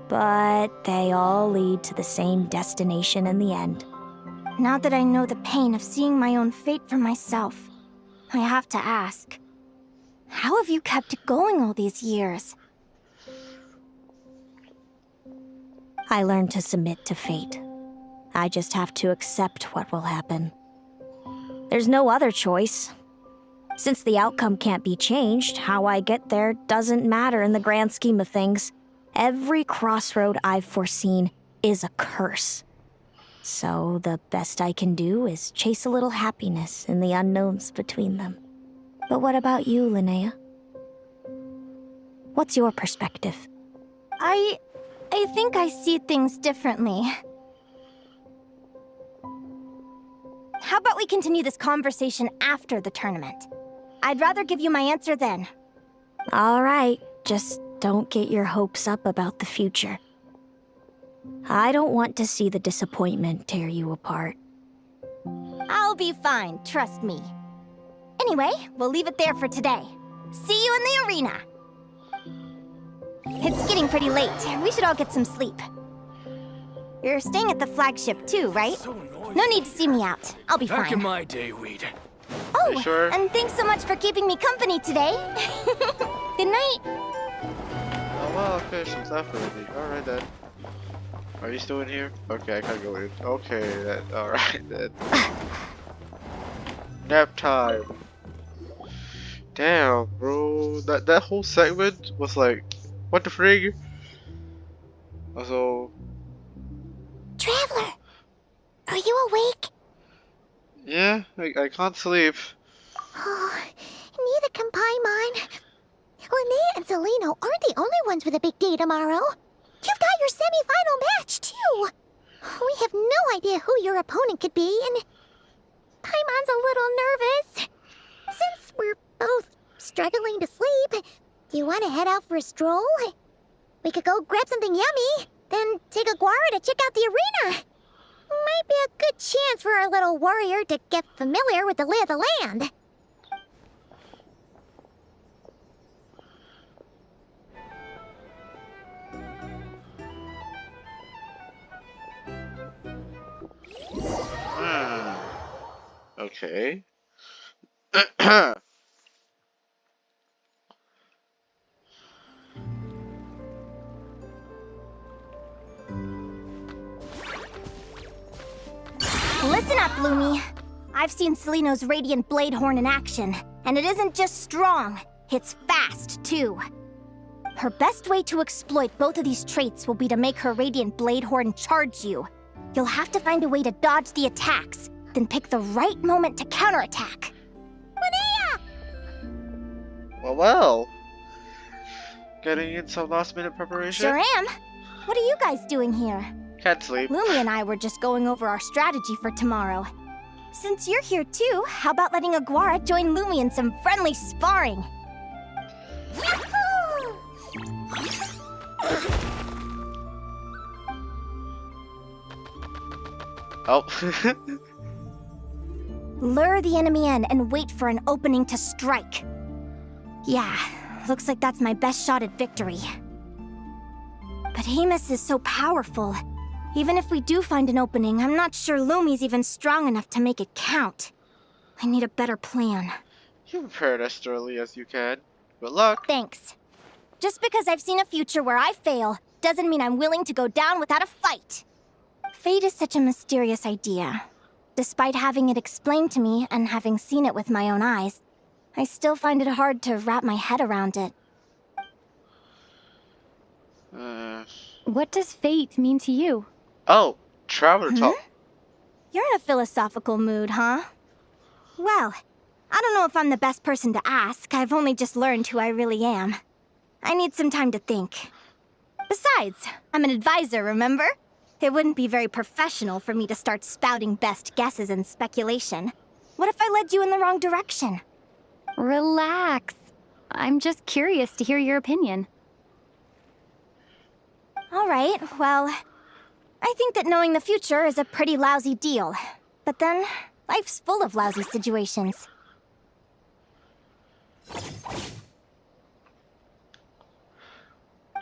But they all lead to the same destination in the end. Now that I know the pain of seeing my own fate for myself, I have to ask, how have you kept it going all these years? I learned to submit to fate. I just have to accept what will happen. There's no other choice. Since the outcome can't be changed, how I get there doesn't matter in the grand scheme of things. Every crossroad I've foreseen is a curse. So the best I can do is chase a little happiness in the unknowns between them. But what about you, Linnea? What's your perspective? I think I see things differently. How about we continue this conversation after the tournament? I'd rather give you my answer then. All right, just don't get your hopes up about the future. I don't want to see the disappointment tear you apart. I'll be fine, trust me. Anyway, we'll leave it there for today. See you in the arena! It's getting pretty late. We should all get some sleep. You're staying at the flagship too, right? No need to see me out. I'll be fine. Back in my day, we'd. Oh, sure? And thanks so much for keeping me company today. Good night. Oh well, okay, she's left already. Alright then. Are you still in here? Okay, I can't go in. Okay, then. Alright then. Nap time. Damn, bro. That whole segment was like, what the frig? Also, Traveler, are you awake? yeah, I can't sleep. Oh, neither can Paimon. Linnea and Celino aren't the only ones with a big day tomorrow. You've got your semi-final match, too. We have no idea who your opponent could be, and Paimon's a little nervous. Since we're both struggling to sleep, do you want to head out for a stroll? We could go grab something yummy, then take a guara to check out the arena. Might be a good chance for our little warrior to get familiar with the lay of the land. Okay. Listen up, Lumi. I've seen Celino's Radiant Bladehorn in action, and it isn't just strong, it's fast, too. Her best way to exploit both of these traits will be to make her Radiant Bladehorn charge you. You'll have to find a way to dodge the attacks, then pick the right moment to counterattack. Linnea! Well. Getting in some last-minute preparation? Sure am. What are you guys doing here? Can't sleep. Lumi and I were just going over our strategy for tomorrow. Since you're here too, how about letting Aguara join Lumi in some friendly sparring? Oh. Lure the enemy in and wait for an opening to strike. Yeah, looks like that's my best shot at victory. But Amos is so powerful. Even if we do find an opening, I'm not sure Lumi's even strong enough to make it count. I need a better plan. You prepared as thoroughly as you can. Good luck. Thanks. Just because I've seen a future where I fail doesn't mean I'm willing to go down without a fight. Fate is such a mysterious idea. Despite having it explained to me and having seen it with my own eyes, I still find it hard to wrap my head around it. What does fate mean to you? Oh, traveler talk. You're in a philosophical mood, huh? Well, I don't know if I'm the best person to ask. I've only just learned who I really am. I need some time to think. Besides, I'm an advisor, remember? It wouldn't be very professional for me to start spouting best guesses and speculation. What if I led you in the wrong direction? Relax. I'm just curious to hear your opinion. All right, well, I think that knowing the future is a pretty lousy deal. But then, life's full of lousy situations.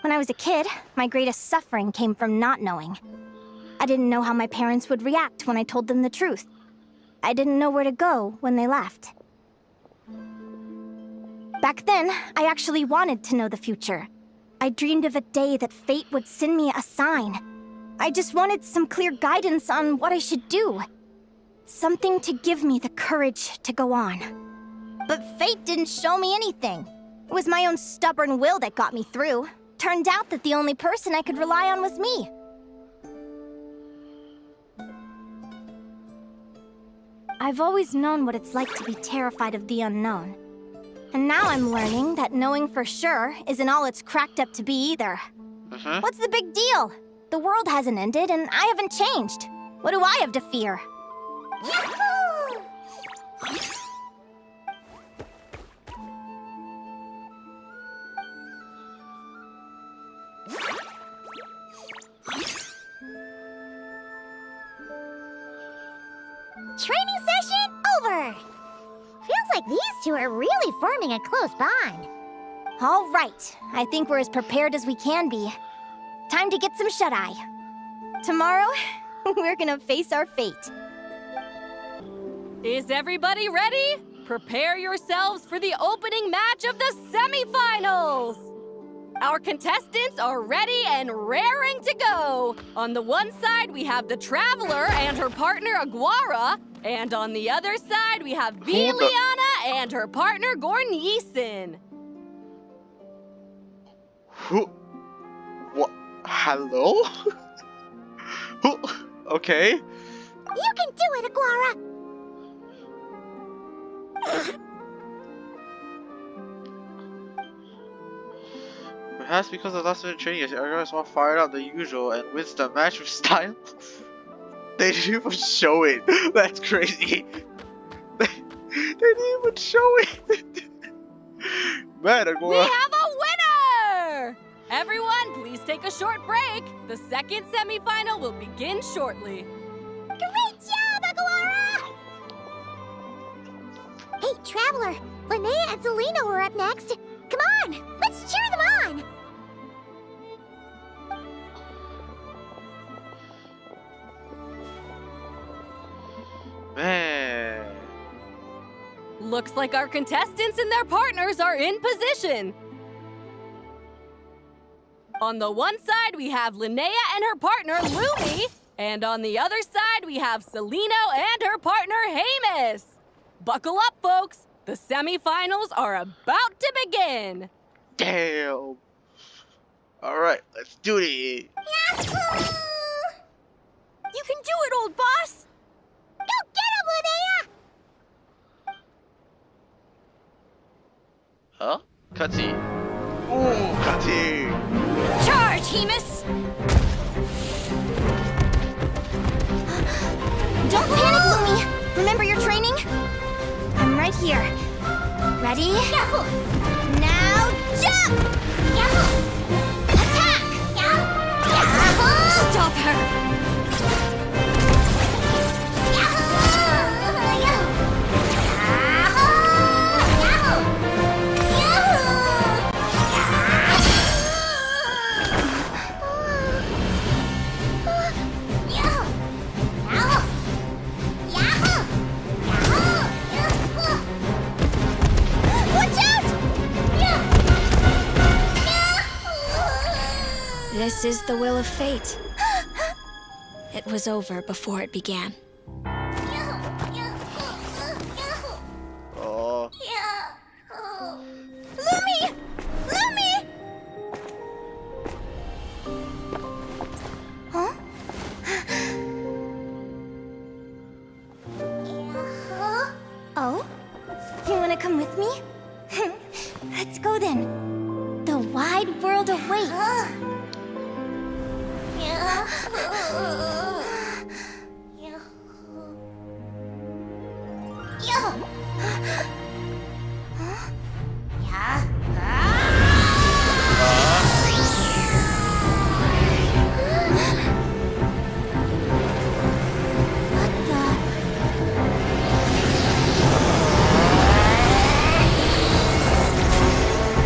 When I was a kid, my greatest suffering came from not knowing. I didn't know how my parents would react when I told them the truth. I didn't know where to go when they left. Back then, I actually wanted to know the future. I dreamed of a day that fate would send me a sign. I just wanted some clear guidance on what I should do. Something to give me the courage to go on. But fate didn't show me anything. It was my own stubborn will that got me through. Turned out that the only person I could rely on was me. I've always known what it's like to be terrified of the unknown. And now I'm learning that knowing for sure isn't all it's cracked up to be either. What's the big deal? The world hasn't ended and I haven't changed. What do I have to fear? Yahoo! Training session over! Feels like these two are really forming a close bond. All right, I think we're as prepared as we can be. Time to get some shut-eye. Tomorrow, we're gonna face our fate. Is everybody ready? Prepare yourselves for the opening match of the semifinals! Our contestants are ready and raring to go. On the one side, we have the Traveler and her partner Aguara. And on the other side, we have Viliana and her partner Gornyesin. Who? What? Hello? Who? Okay. You can do it, Aguara! Perhaps because of last minute training, Aguara is more fired up than usual and wins the match with style. They didn't even show it. That's crazy. They didn't even show it. Man, Aguara. We have a winner! Everyone, please take a short break. The second semifinal will begin shortly. Great job, Aguara! Hey, Traveler, Linnea and Selena were up next. Come on, let's cheer them on! Man. Looks like our contestants and their partners are in position. On the one side, we have Linnea and her partner, Lumi. And on the other side, we have Celino and her partner, Hamus. Buckle up, folks. The semifinals are about to begin. Damn. Alright, let's do it. Yahoo! You can do it, old boss! Go get him, Linnea! Huh? Cutscene. Ooh, cutscene. Charge, Hamus! Don't panic, Lumi! Remember your training? I'm right here. Ready? Yahoo! Now jump! Yahoo! Attack! Yahoo! Stop her! This is the will of fate. It was over before it began. Oh. Lumi! Lumi! Huh? Oh? You wanna come with me? Let's go then. The wide world awaits.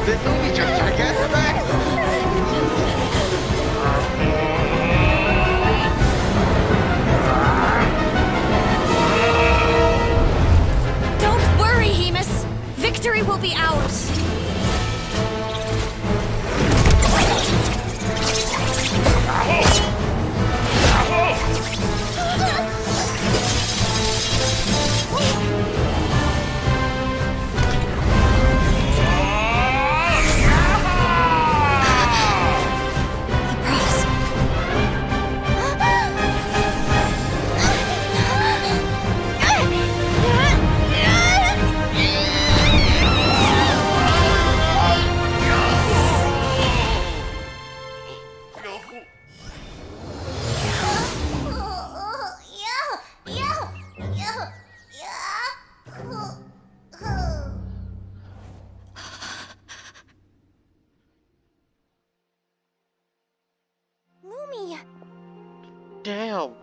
Did Lumi just get back? Don't worry, Hemus. Victory will be ours. Lumi. Damn.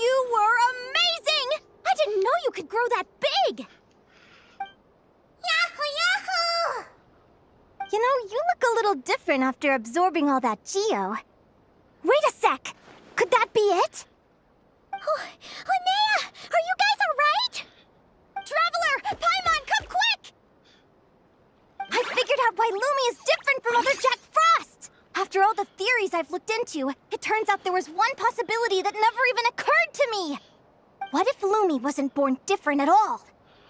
You were amazing! I didn't know you could grow that big! Yahoo, yahoo! You know, you look a little different after absorbing all that geo. Wait a sec! Could that be it? Oh, Linnea! Are you guys alright? Traveler! Paimon, come quick! I figured out why Lumi is different from other Jack Frosts! After all the theories I've looked into, it turns out there was one possibility that never even occurred to me! What if Lumi wasn't born different at all?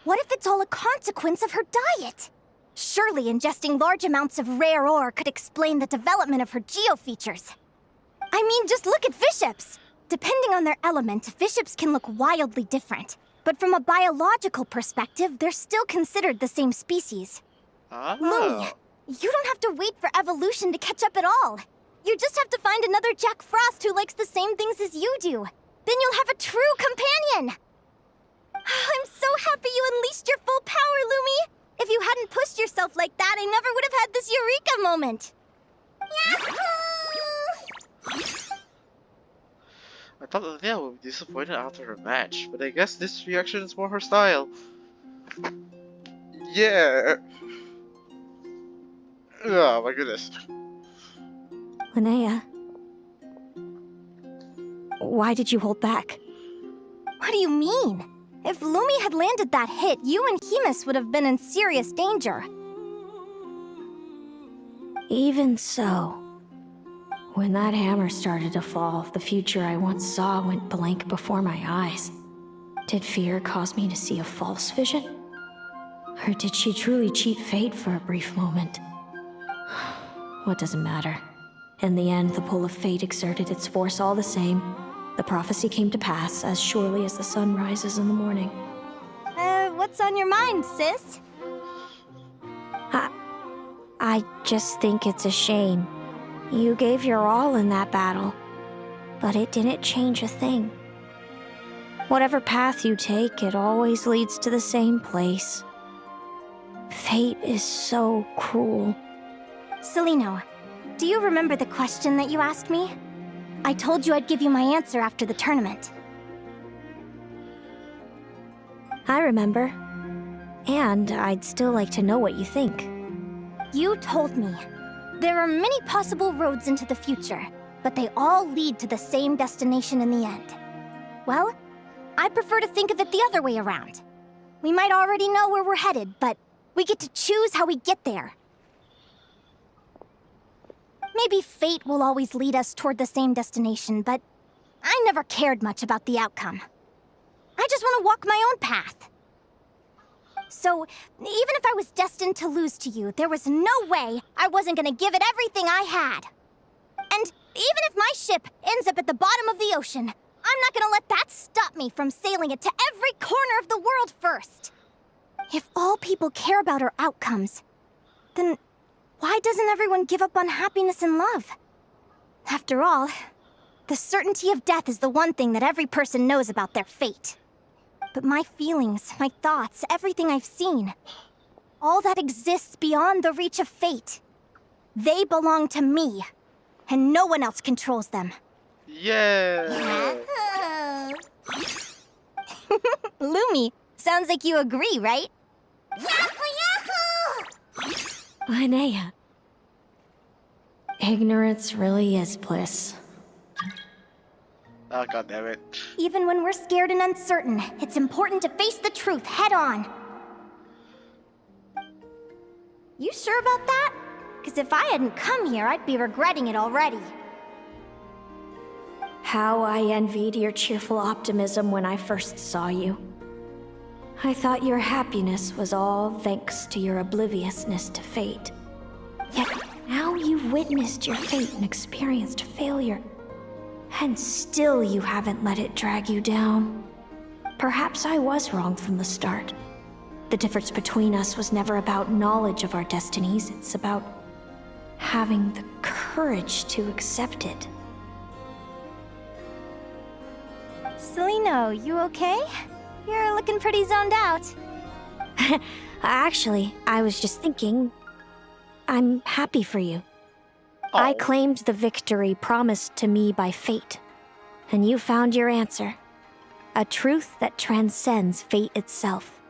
What if it's all a consequence of her diet? Surely ingesting large amounts of rare ore could explain the development of her geofeatures. I mean, just look at fiships! Depending on their element, fiships can look wildly different. But from a biological perspective, they're still considered the same species. Lumi, you don't have to wait for evolution to catch up at all. You just have to find another Jack Frost who likes the same things as you do. Then you'll have a true companion! I'm so happy you unleashed your full power, Lumi! If you hadn't pushed yourself like that, I never would have had this eureka moment! Yahoo! I thought Linnea would be disappointed after her match, but I guess this reaction is more her style. Yeah! Oh my goodness. Linnea. Why did you hold back? What do you mean? If Lumi had landed that hit, you and Hemus would have been in serious danger. Even so, when that hammer started to fall, the future I once saw went blank before my eyes. Did fear cause me to see a false vision? Or did she truly cheat fate for a brief moment? What does it matter? In the end, the pull of fate exerted its force all the same. The prophecy came to pass as surely as the sun rises in the morning. What's on your mind, sis? I just think it's a shame. You gave your all in that battle, but it didn't change a thing. Whatever path you take, it always leads to the same place. Fate is so cruel. Celino, do you remember the question that you asked me? I told you I'd give you my answer after the tournament. I remember. And I'd still like to know what you think. You told me. There are many possible roads into the future, but they all lead to the same destination in the end. Well, I prefer to think of it the other way around. We might already know where we're headed, but We get to choose how we get there. Maybe fate will always lead us toward the same destination, but I never cared much about the outcome. I just want to walk my own path. So, even if I was destined to lose to you, there was no way I wasn't gonna give it everything I had. And even if my ship ends up at the bottom of the ocean, I'm not gonna let that stop me from sailing it to every corner of the world first. If all people care about are outcomes, then why doesn't everyone give up on happiness and love? After all, the certainty of death is the one thing that every person knows about their fate. But my feelings, my thoughts, everything I've seen, all that exists beyond the reach of fate, they belong to me, and no one else controls them. Yeah. Lumi, sounds like you agree, right? Linnea. Ignorance really is bliss. Oh, god damn it. Even when we're scared and uncertain, it's important to face the truth head on. You sure about that? Because if I hadn't come here, I'd be regretting it already. How I envied your cheerful optimism when I first saw you. I thought your happiness was all thanks to your obliviousness to fate. Yet now you've witnessed your fate and experienced failure. And still you haven't let it drag you down. Perhaps I was wrong from the start. The difference between us was never about knowledge of our destinies, it's about having the courage to accept it. Celino, you okay? You're looking pretty zoned out. Actually, I was just thinking, I'm happy for you. I claimed the victory promised to me by fate, and you found your answer. A truth that transcends fate itself.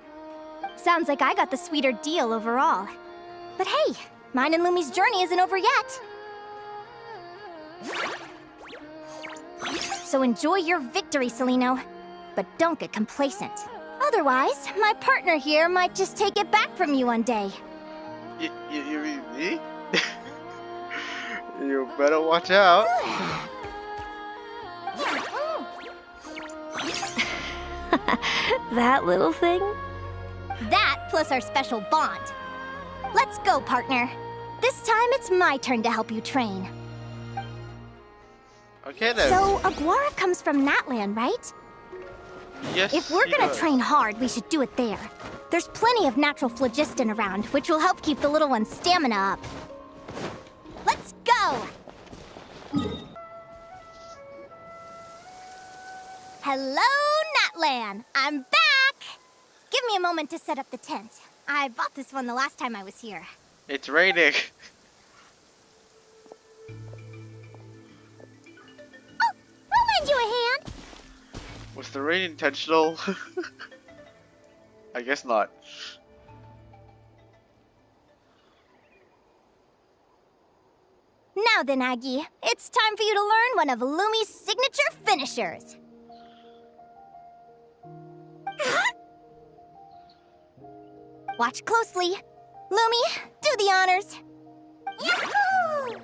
Sounds like I got the sweeter deal overall. But hey, mine and Lumi's journey isn't over yet. So enjoy your victory, Celino. But don't get complacent. Otherwise, my partner here might just take it back from you one day. You mean me? You better watch out. That little thing? That plus our special bond. Let's go, partner. This time it's my turn to help you train. Okay then. So, Aguara comes from Natland, right? Yes. If we're gonna does. train hard, we should do it there. There's plenty of natural phlogiston around, which will help keep the little one's stamina up. Let's go! Hello, Natland! I'm back! Give me a moment to set up the tent. I bought this one the last time I was here. It's raining. Oh, we'll lend you a hand. Was the rain intentional? I guess not. Now then, Aggie, it's time for you to learn one of Lumi's signature finishers. Watch closely. Lumi, do the honors. Yahoo!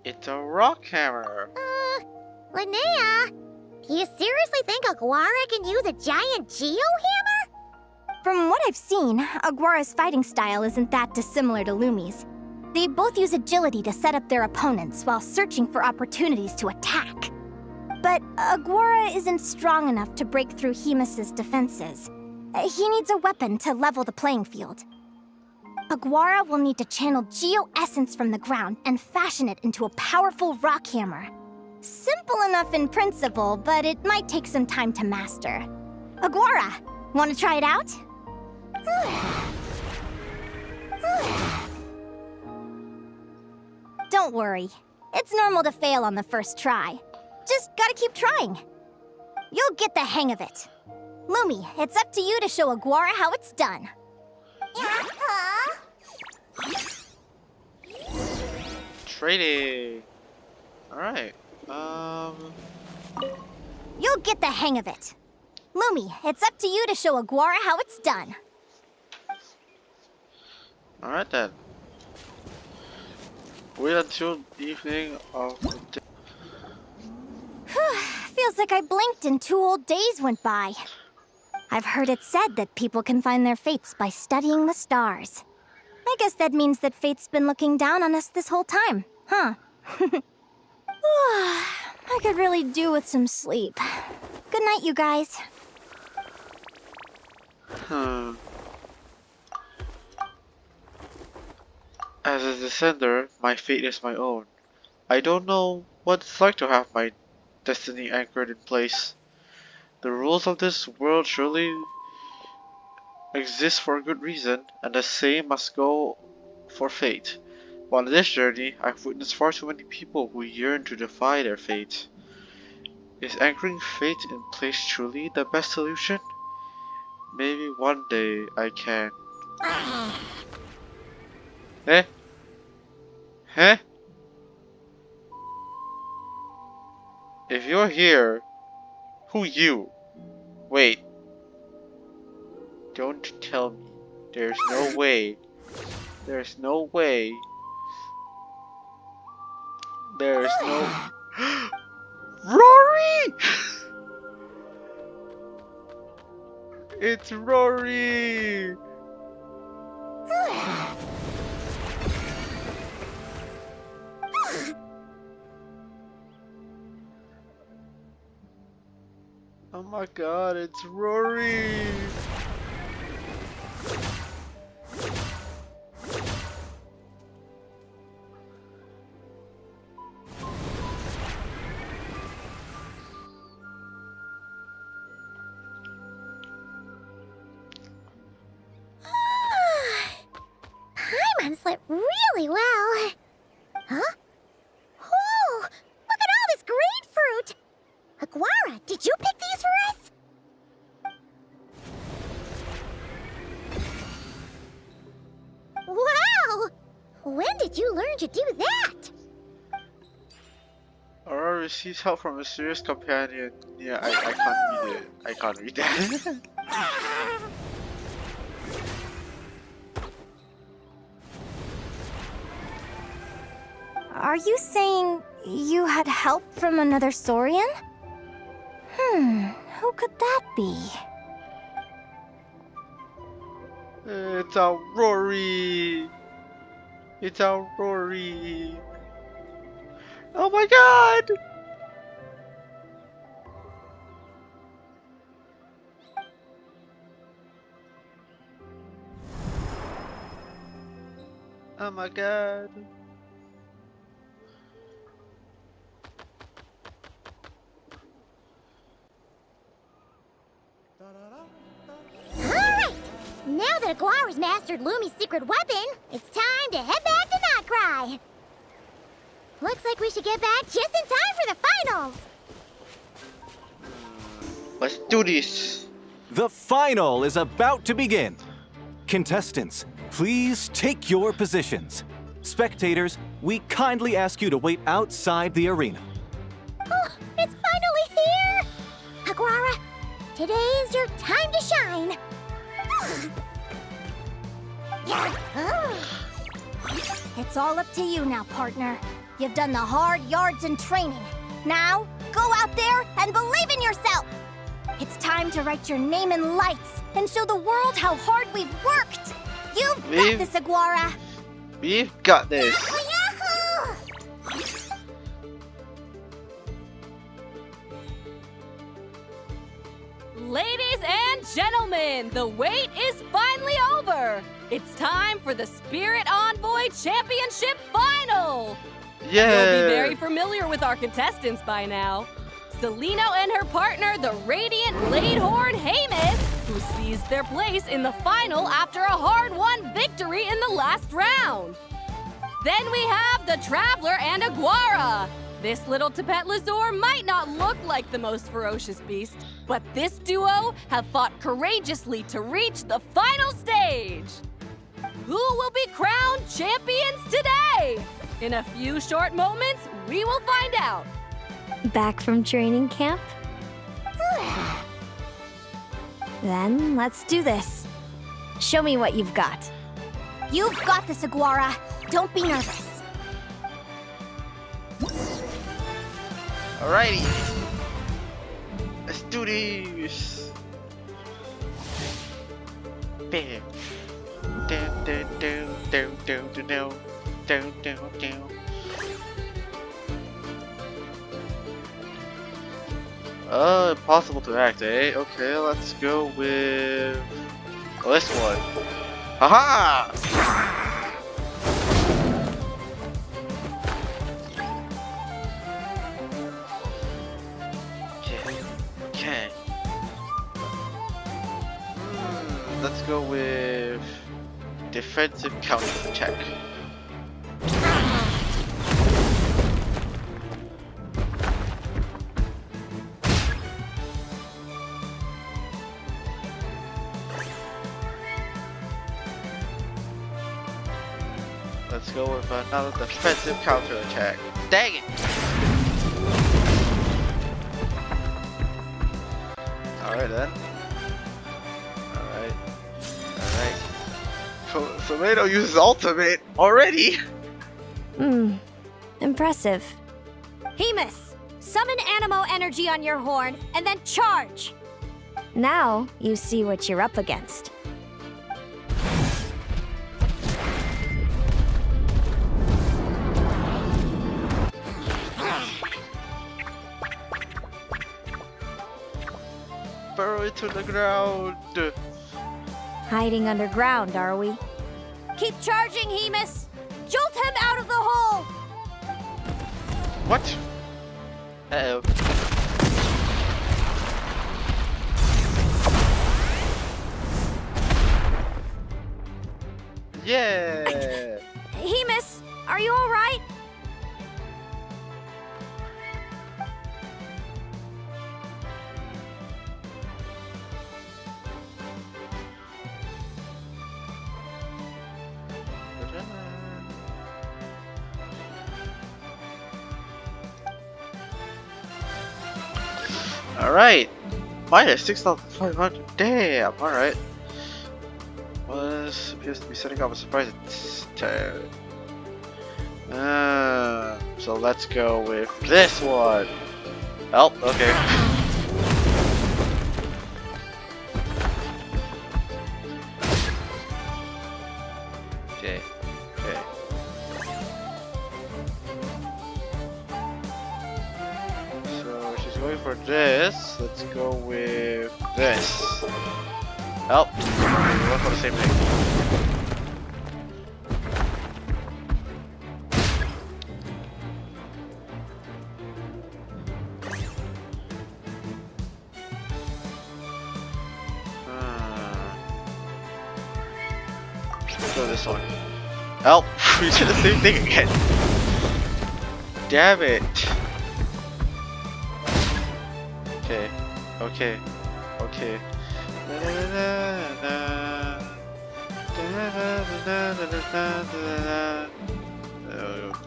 It's a rock hammer. Linnea, do you seriously think Aguara can use a giant geo-hammer? From what I've seen, Aguara's fighting style isn't that dissimilar to Lumi's. They both use agility to set up their opponents while searching for opportunities to attack. But Aguara isn't strong enough to break through Hemus's defenses. He needs a weapon to level the playing field. Aguara will need to channel geo-essence from the ground and fashion it into a powerful rock hammer. Simple enough in principle, but it might take some time to master. Aguara, want to try it out? Don't worry. It's normal to fail on the first try. Just gotta keep trying. You'll get the hang of it. Lumi, it's up to you to show Aguara how it's done. Trading. Alright. You'll get the hang of it. Lumi, it's up to you to show Aguara how it's done. Alright then. Wait until evening of the day. Feels like I blinked and 2 whole days went by. I've heard it said that people can find their fates by studying the stars. I guess that means that fate's been looking down on us this whole time, huh? I could really do with some sleep. Good night, you guys. As a descender, my fate is my own. I don't know what it's like to have my destiny anchored in place. The rules of this world surely exist for a good reason, and the same must go for fate. While on this journey, I've witnessed far too many people who yearn to defy their fate. Is anchoring fate in place truly the best solution? Maybe one day I can. Eh? Huh? If you're here, who you? Wait. Don't tell me. There's no way. There's no way. There's no... Rory! It's Rory! Oh my god, it's Rory! Paimon slept really well. Huh? Whoa! Look at all this grapefruit! Aguara, did you pick these for us? Wow! When did you learn to do that? Aurora receives help from a mysterious companion. Yeah, I can't read it. I can't read that. Are you saying you had help from another Saurian? Who could that be? It's our Rory! It's our Rory! Oh my god! Oh my god! Alright! Now that Aguara's mastered Lumi's secret weapon, it's time to head back to Notcry! Looks like we should get back just in time for the finals! Let's do this! The final is about to begin. Contestants, please take your positions. Spectators, we kindly ask you to wait outside the arena. Oh, it's finally here! Aguara, today is your time to shine! It's all up to you now, partner. You've done the hard yards in training. Now, go out there and believe in yourself! It's time to write your name in lights and show the world how hard we've worked! You've got this, Aguara! We've got this! Yahoo! Ladies and gentlemen, the wait is finally over. It's time for the Spirit Envoy Championship Final. Yeah. You'll be very familiar with our contestants by now. Celino and her partner, the Radiant Bladehorn Hamus, who seized their place in the final after a hard-won victory in the last round. Then we have the Traveler and Aguara. This little Tepet Lazur might not look like the most ferocious beast, but this duo have fought courageously to reach the final stage. Who will be crowned champions today? In a few short moments, we will find out. Back from training camp? Then let's do this. Show me what you've got. You've got this, Aguara. Don't be nervous. Alrighty. Let's do this. Bam. Down, down, down, down, down, down, down, down, down. Impossible to act, eh? Okay, let's go with this one. Haha! Okay. Let's go with defensive counter attack. Let's go with another defensive counter attack. Dang it! Alright then. Alright. Tomato uses ultimate already! Impressive. Hemus, summon Animo energy on your horn and then charge! Now you see what you're up against. Burrow into the ground! Hiding underground, are we? Keep charging, Hemus! Jolt him out of the hole! What? Uh-oh. Yeah! Hemus, are you alright? Alright! Minus 6,500. Damn! Alright. Appears to be setting up a surprise attack. So let's go with this one. Oh, okay. Okay. Okay. So she's going for this. Let's go with this. Oh, we went for the same thing. Let's go this one. Oh, we did the same thing again. Damn it. Okay, okay, okay.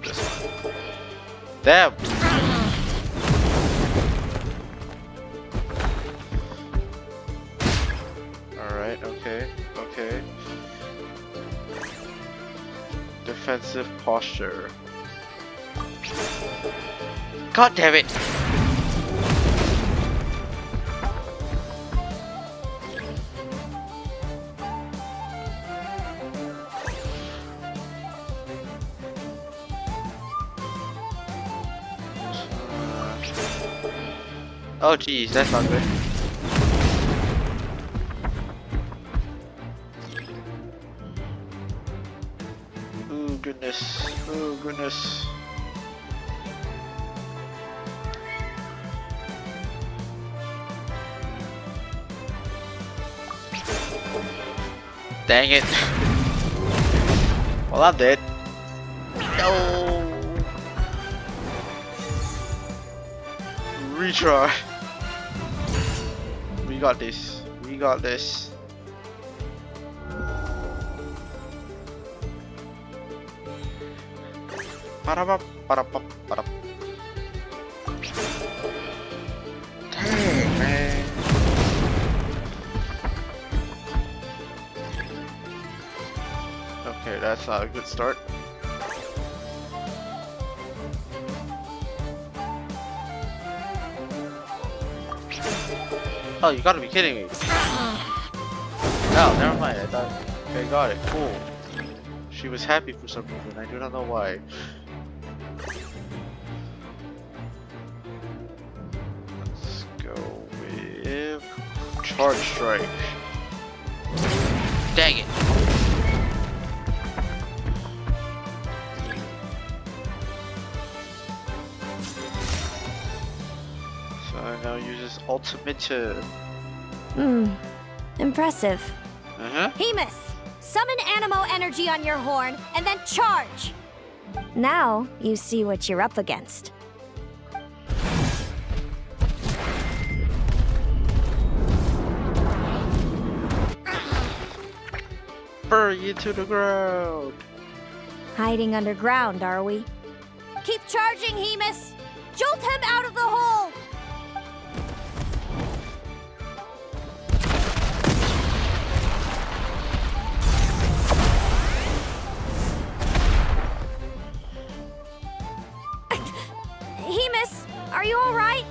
This one. Damn! Alright, okay, okay. Defensive posture. God damn it! Oh geez, that's not good. Oh goodness, oh goodness. Dang it. Well, I'm dead. No. Retry. We got this. We got this. Parabap, parabap, parab. Dang, man. Okay, that's not a good start. Oh, you gotta be kidding me. Oh, never mind. I thought. Okay, got it. Cool. She was happy for some reason. I do not know why. Let's go with Charge Strike. Dang it. So I now uses Ultimate. Impressive. Hemus, summon Animo energy on your horn and then charge. Now you see what you're up against. Bury into the ground. Hiding underground, are we? Keep charging, Hemus. Jolt him out of the hole. Hemus, are you all right?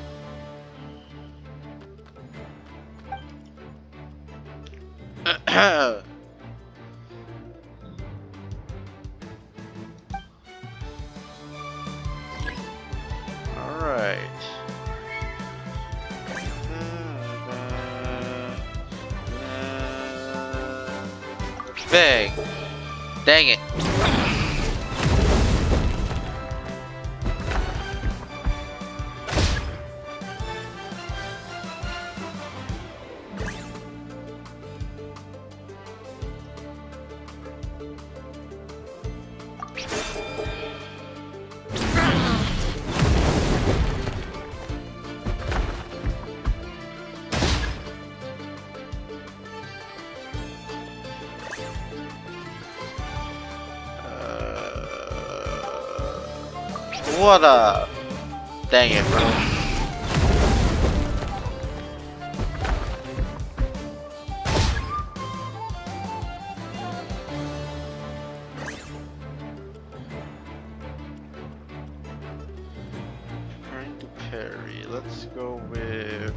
Alright. Bang! Dang it! What a... Dang it, bro. Trying to parry. Let's go with...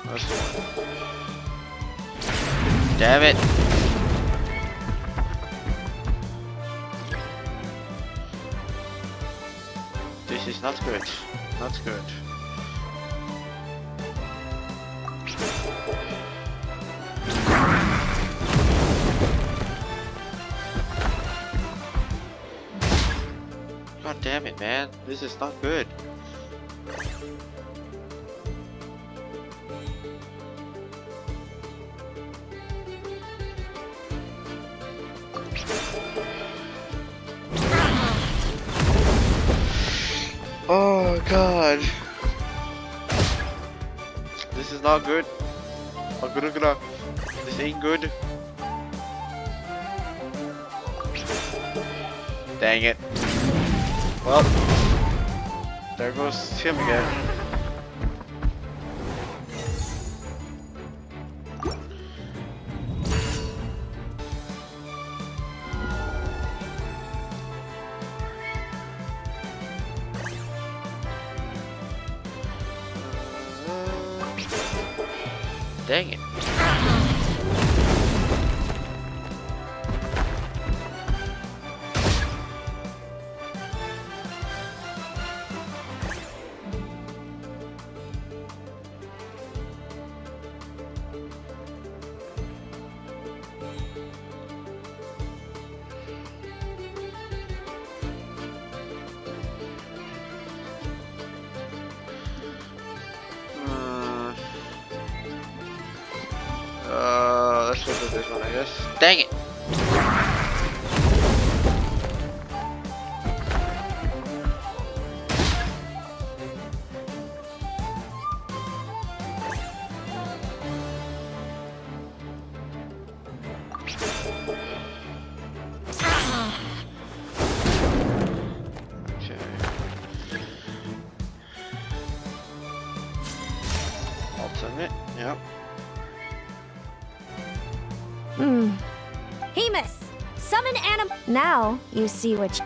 this one. Damn it. This is not good. Not good. God damn it, man. This is not good. Oh god. This is not good. This ain't good. Dang it. Well, there goes him again. Dang it. Let's look at this one, I guess. Dang it! Okay. Ultimate, yep. Hemus, summon anim. Now you see which.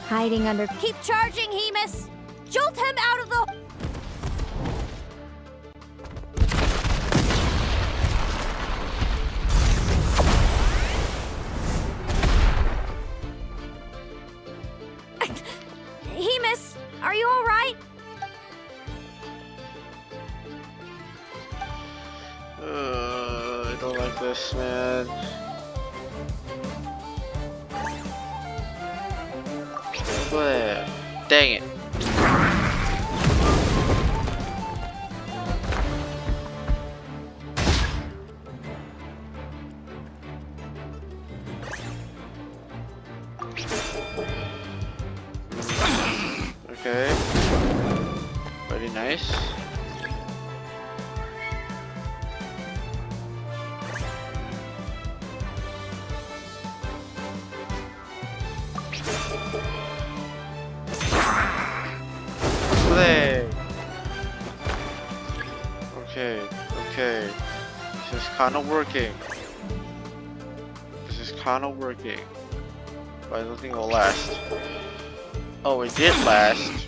Hiding under. Keep charging, Hemus! Jolt him out of the. Hemus, are you alright? I don't like this, man. But, dang it. Okay. Very nice. Play. Okay. This is kind of working. But I don't think it'll last. Oh, it did last.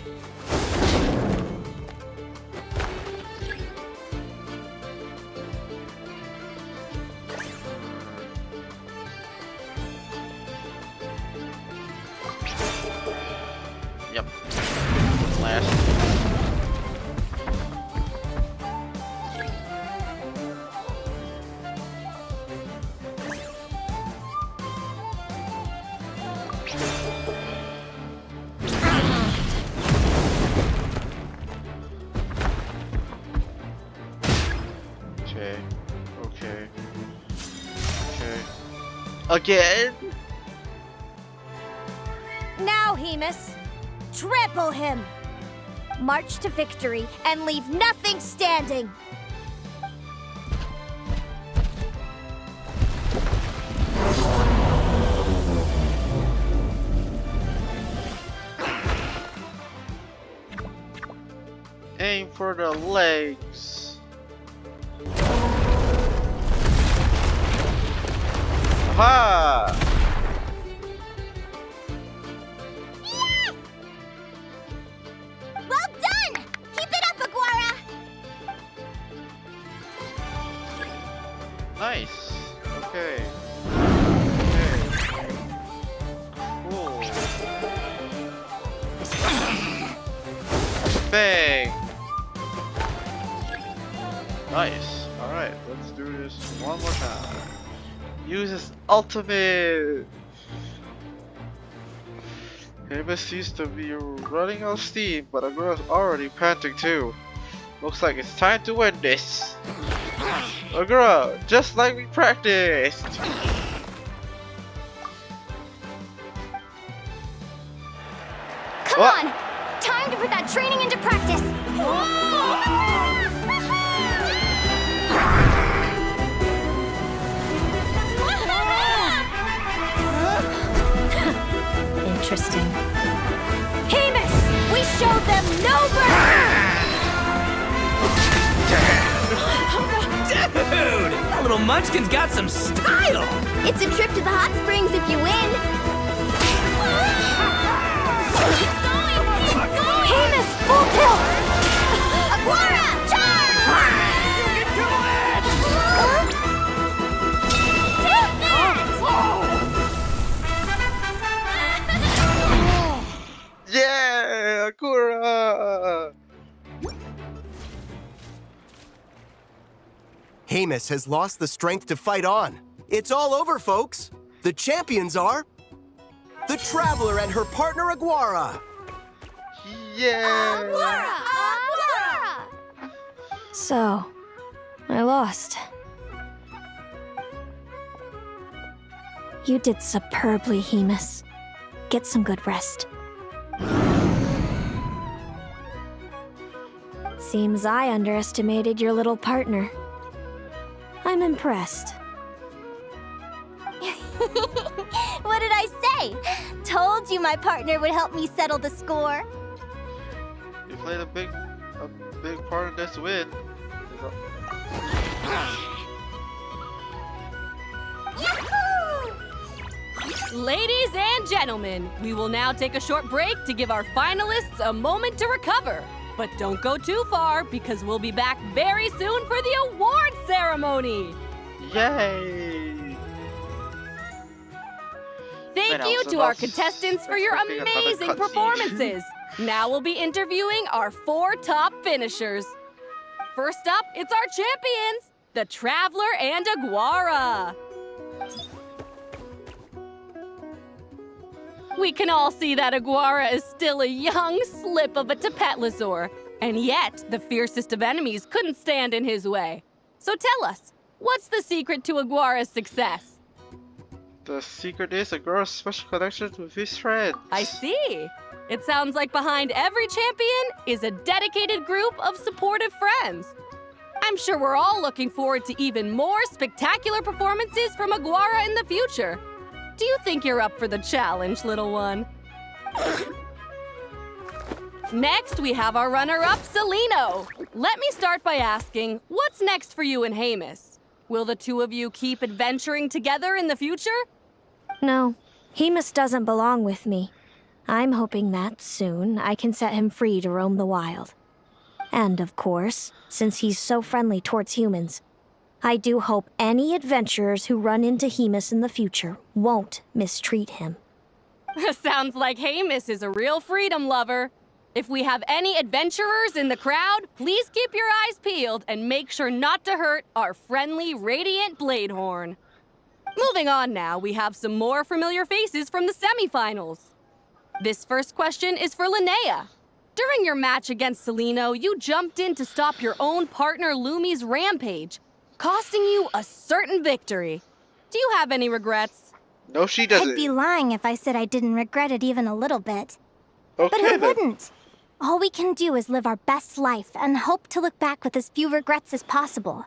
Yep. Last. Okay. Again? Now, Hemus, trample him. March to victory and leave nothing standing. Aim for the legs. Aha! Yes! Well done! Keep it up, Aguara! Nice. Okay. Cool. Bang! Nice. Alright, let's do this one more time. Use his ultimate! Hemus seems to be running out of steam, but Agura's already panting too. Looks like it's time to win this! Agura, just like we practiced! Come on! Time to put that training into practice! Interesting. Hemus! We showed them no mercy! Dude! That little munchkin's got some style! It's a trip to the hot springs if you win. Hemus, full tilt! Aguara, charge! Yeah! Agura! Hemus has lost the strength to fight on. It's all over, folks. The champions are the Traveler and her partner Aguara. Yeah! Aguara! So, I lost. You did superbly, Hemus. Get some good rest. Seems I underestimated your little partner. I'm impressed. What did I say? Told you my partner would help me settle the score. You played a big part in this win. Ladies and gentlemen, we will now take a short break to give our finalists a moment to recover. But don't go too far because we'll be back very soon for the award ceremony. Yay! Thank you to our contestants for your amazing performances. Now we'll be interviewing our 4 top finishers. First up, it's our champions, the Traveler and Aguara. We can all see that Aguara is still a young slip of a Tapetlosaur, and yet the fiercest of enemies couldn't stand in his way. So tell us, what's the secret to Aguara's success? The secret is Aguara's special connection with his friends. I see. It sounds like behind every champion is a dedicated group of supportive friends. I'm sure we're all looking forward to even more spectacular performances from Aguara in the future. Do you think you're up for the challenge, little one? Next, we have our runner-up, Celino. Let me start by asking, what's next for you and Hamus? Will the two of you keep adventuring together in the future? No, Hemus doesn't belong with me. I'm hoping that soon I can set him free to roam the wild. And of course, since he's so friendly towards humans, I do hope any adventurers who run into Hemus in the future won't mistreat him. Sounds like Hamus is a real freedom lover. If we have any adventurers in the crowd, please keep your eyes peeled and make sure not to hurt our friendly, radiant Bladehorn. Moving on now, we have some more familiar faces from the semifinals. This first question is for Linnea. During your match against Celino, you jumped in to stop your own partner Lumi's rampage, costing you a certain victory. Do you have any regrets? No, she doesn't. I'd be lying if I said I didn't regret it even a little bit. Okay, but who then. wouldn't? All we can do is live our best life and hope to look back with as few regrets as possible.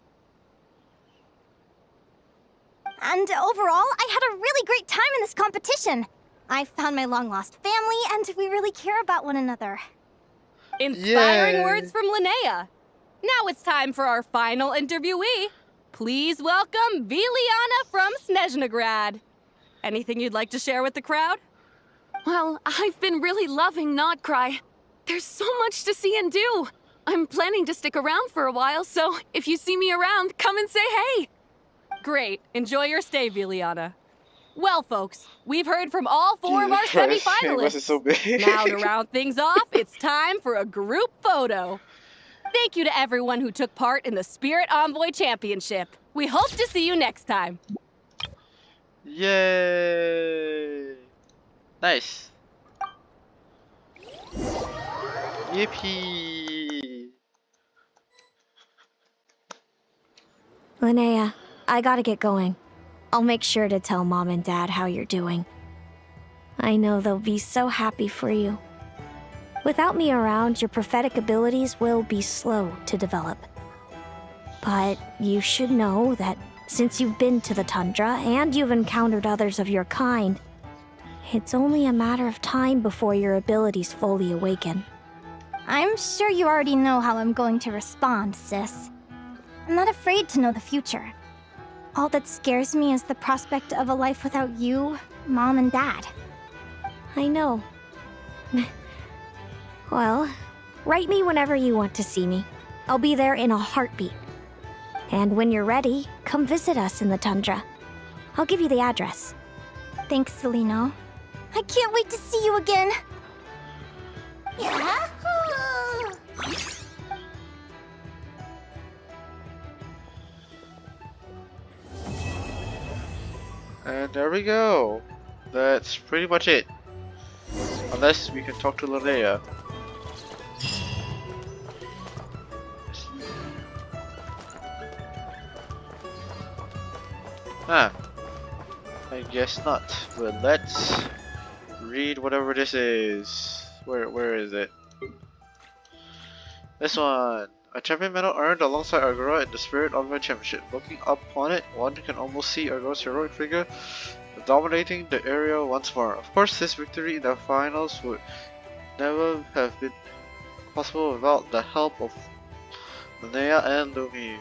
And overall, I had a really great time in this competition. I found my long-lost family, and we really care about one another. Inspiring Yay. words from Linnea. Now it's time for our final interviewee. Please welcome Viliana from Snezhnegrad. Anything you'd like to share with the crowd? Well, I've been really loving Notcry. There's so much to see and do. I'm planning to stick around for a while, so if you see me around, come and say hey. Great. Enjoy your stay, Viliana. Well, folks, we've heard from all 4 of our semi-finalists. So big. Now to round things off, it's time for a group photo. Thank you to everyone who took part in the Spirit Envoy Championship. We hope to see you next time. Yay! Nice. Yippee! Linnea, I gotta get going. I'll make sure to tell Mom and Dad how you're doing. I know they'll be so happy for you. Without me around, your prophetic abilities will be slow to develop. But you should know that since you've been to the tundra and you've encountered others of your kind, it's only a matter of time before your abilities fully awaken. I'm sure you already know how I'm going to respond, sis. I'm not afraid to know the future. All that scares me is the prospect of a life without you, Mom, and Dad. I know. Well, write me whenever you want to see me. I'll be there in a heartbeat. And when you're ready, come visit us in the tundra. I'll give you the address. Thanks, Celino. I can't wait to see you again. Yahoo! And there we go. That's pretty much it. Unless we can talk to Linnea. Ah, I guess not. But let's read whatever this is. Where is it? This one. A champion medal earned alongside Argora in the Spirit Envoy Championship. Looking up on it, one can almost see Argora's heroic figure dominating the area once more. Of course, this victory in the finals would never have been possible without the help of Linnea and Lumi. ...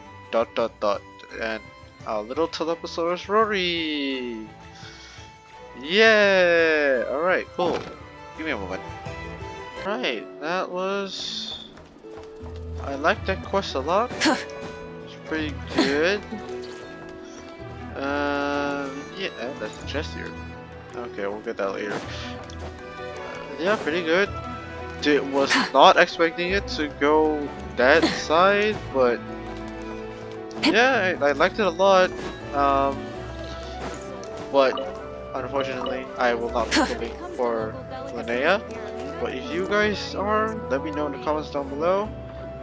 And our little Teleposaurus Rory. Yeah. All right. Cool. Give me a moment. Right. That was. I like that quest a lot. It's pretty good. Yeah, that's the chest here. Okay, we'll get that later. Yeah, pretty good. Was not expecting it to go that side, but yeah, I liked it a lot. But unfortunately, I will not be looking for Linnea. But if you guys are, let me know in the comments down below.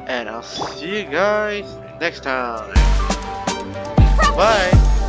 And I'll see you guys next time. Bye!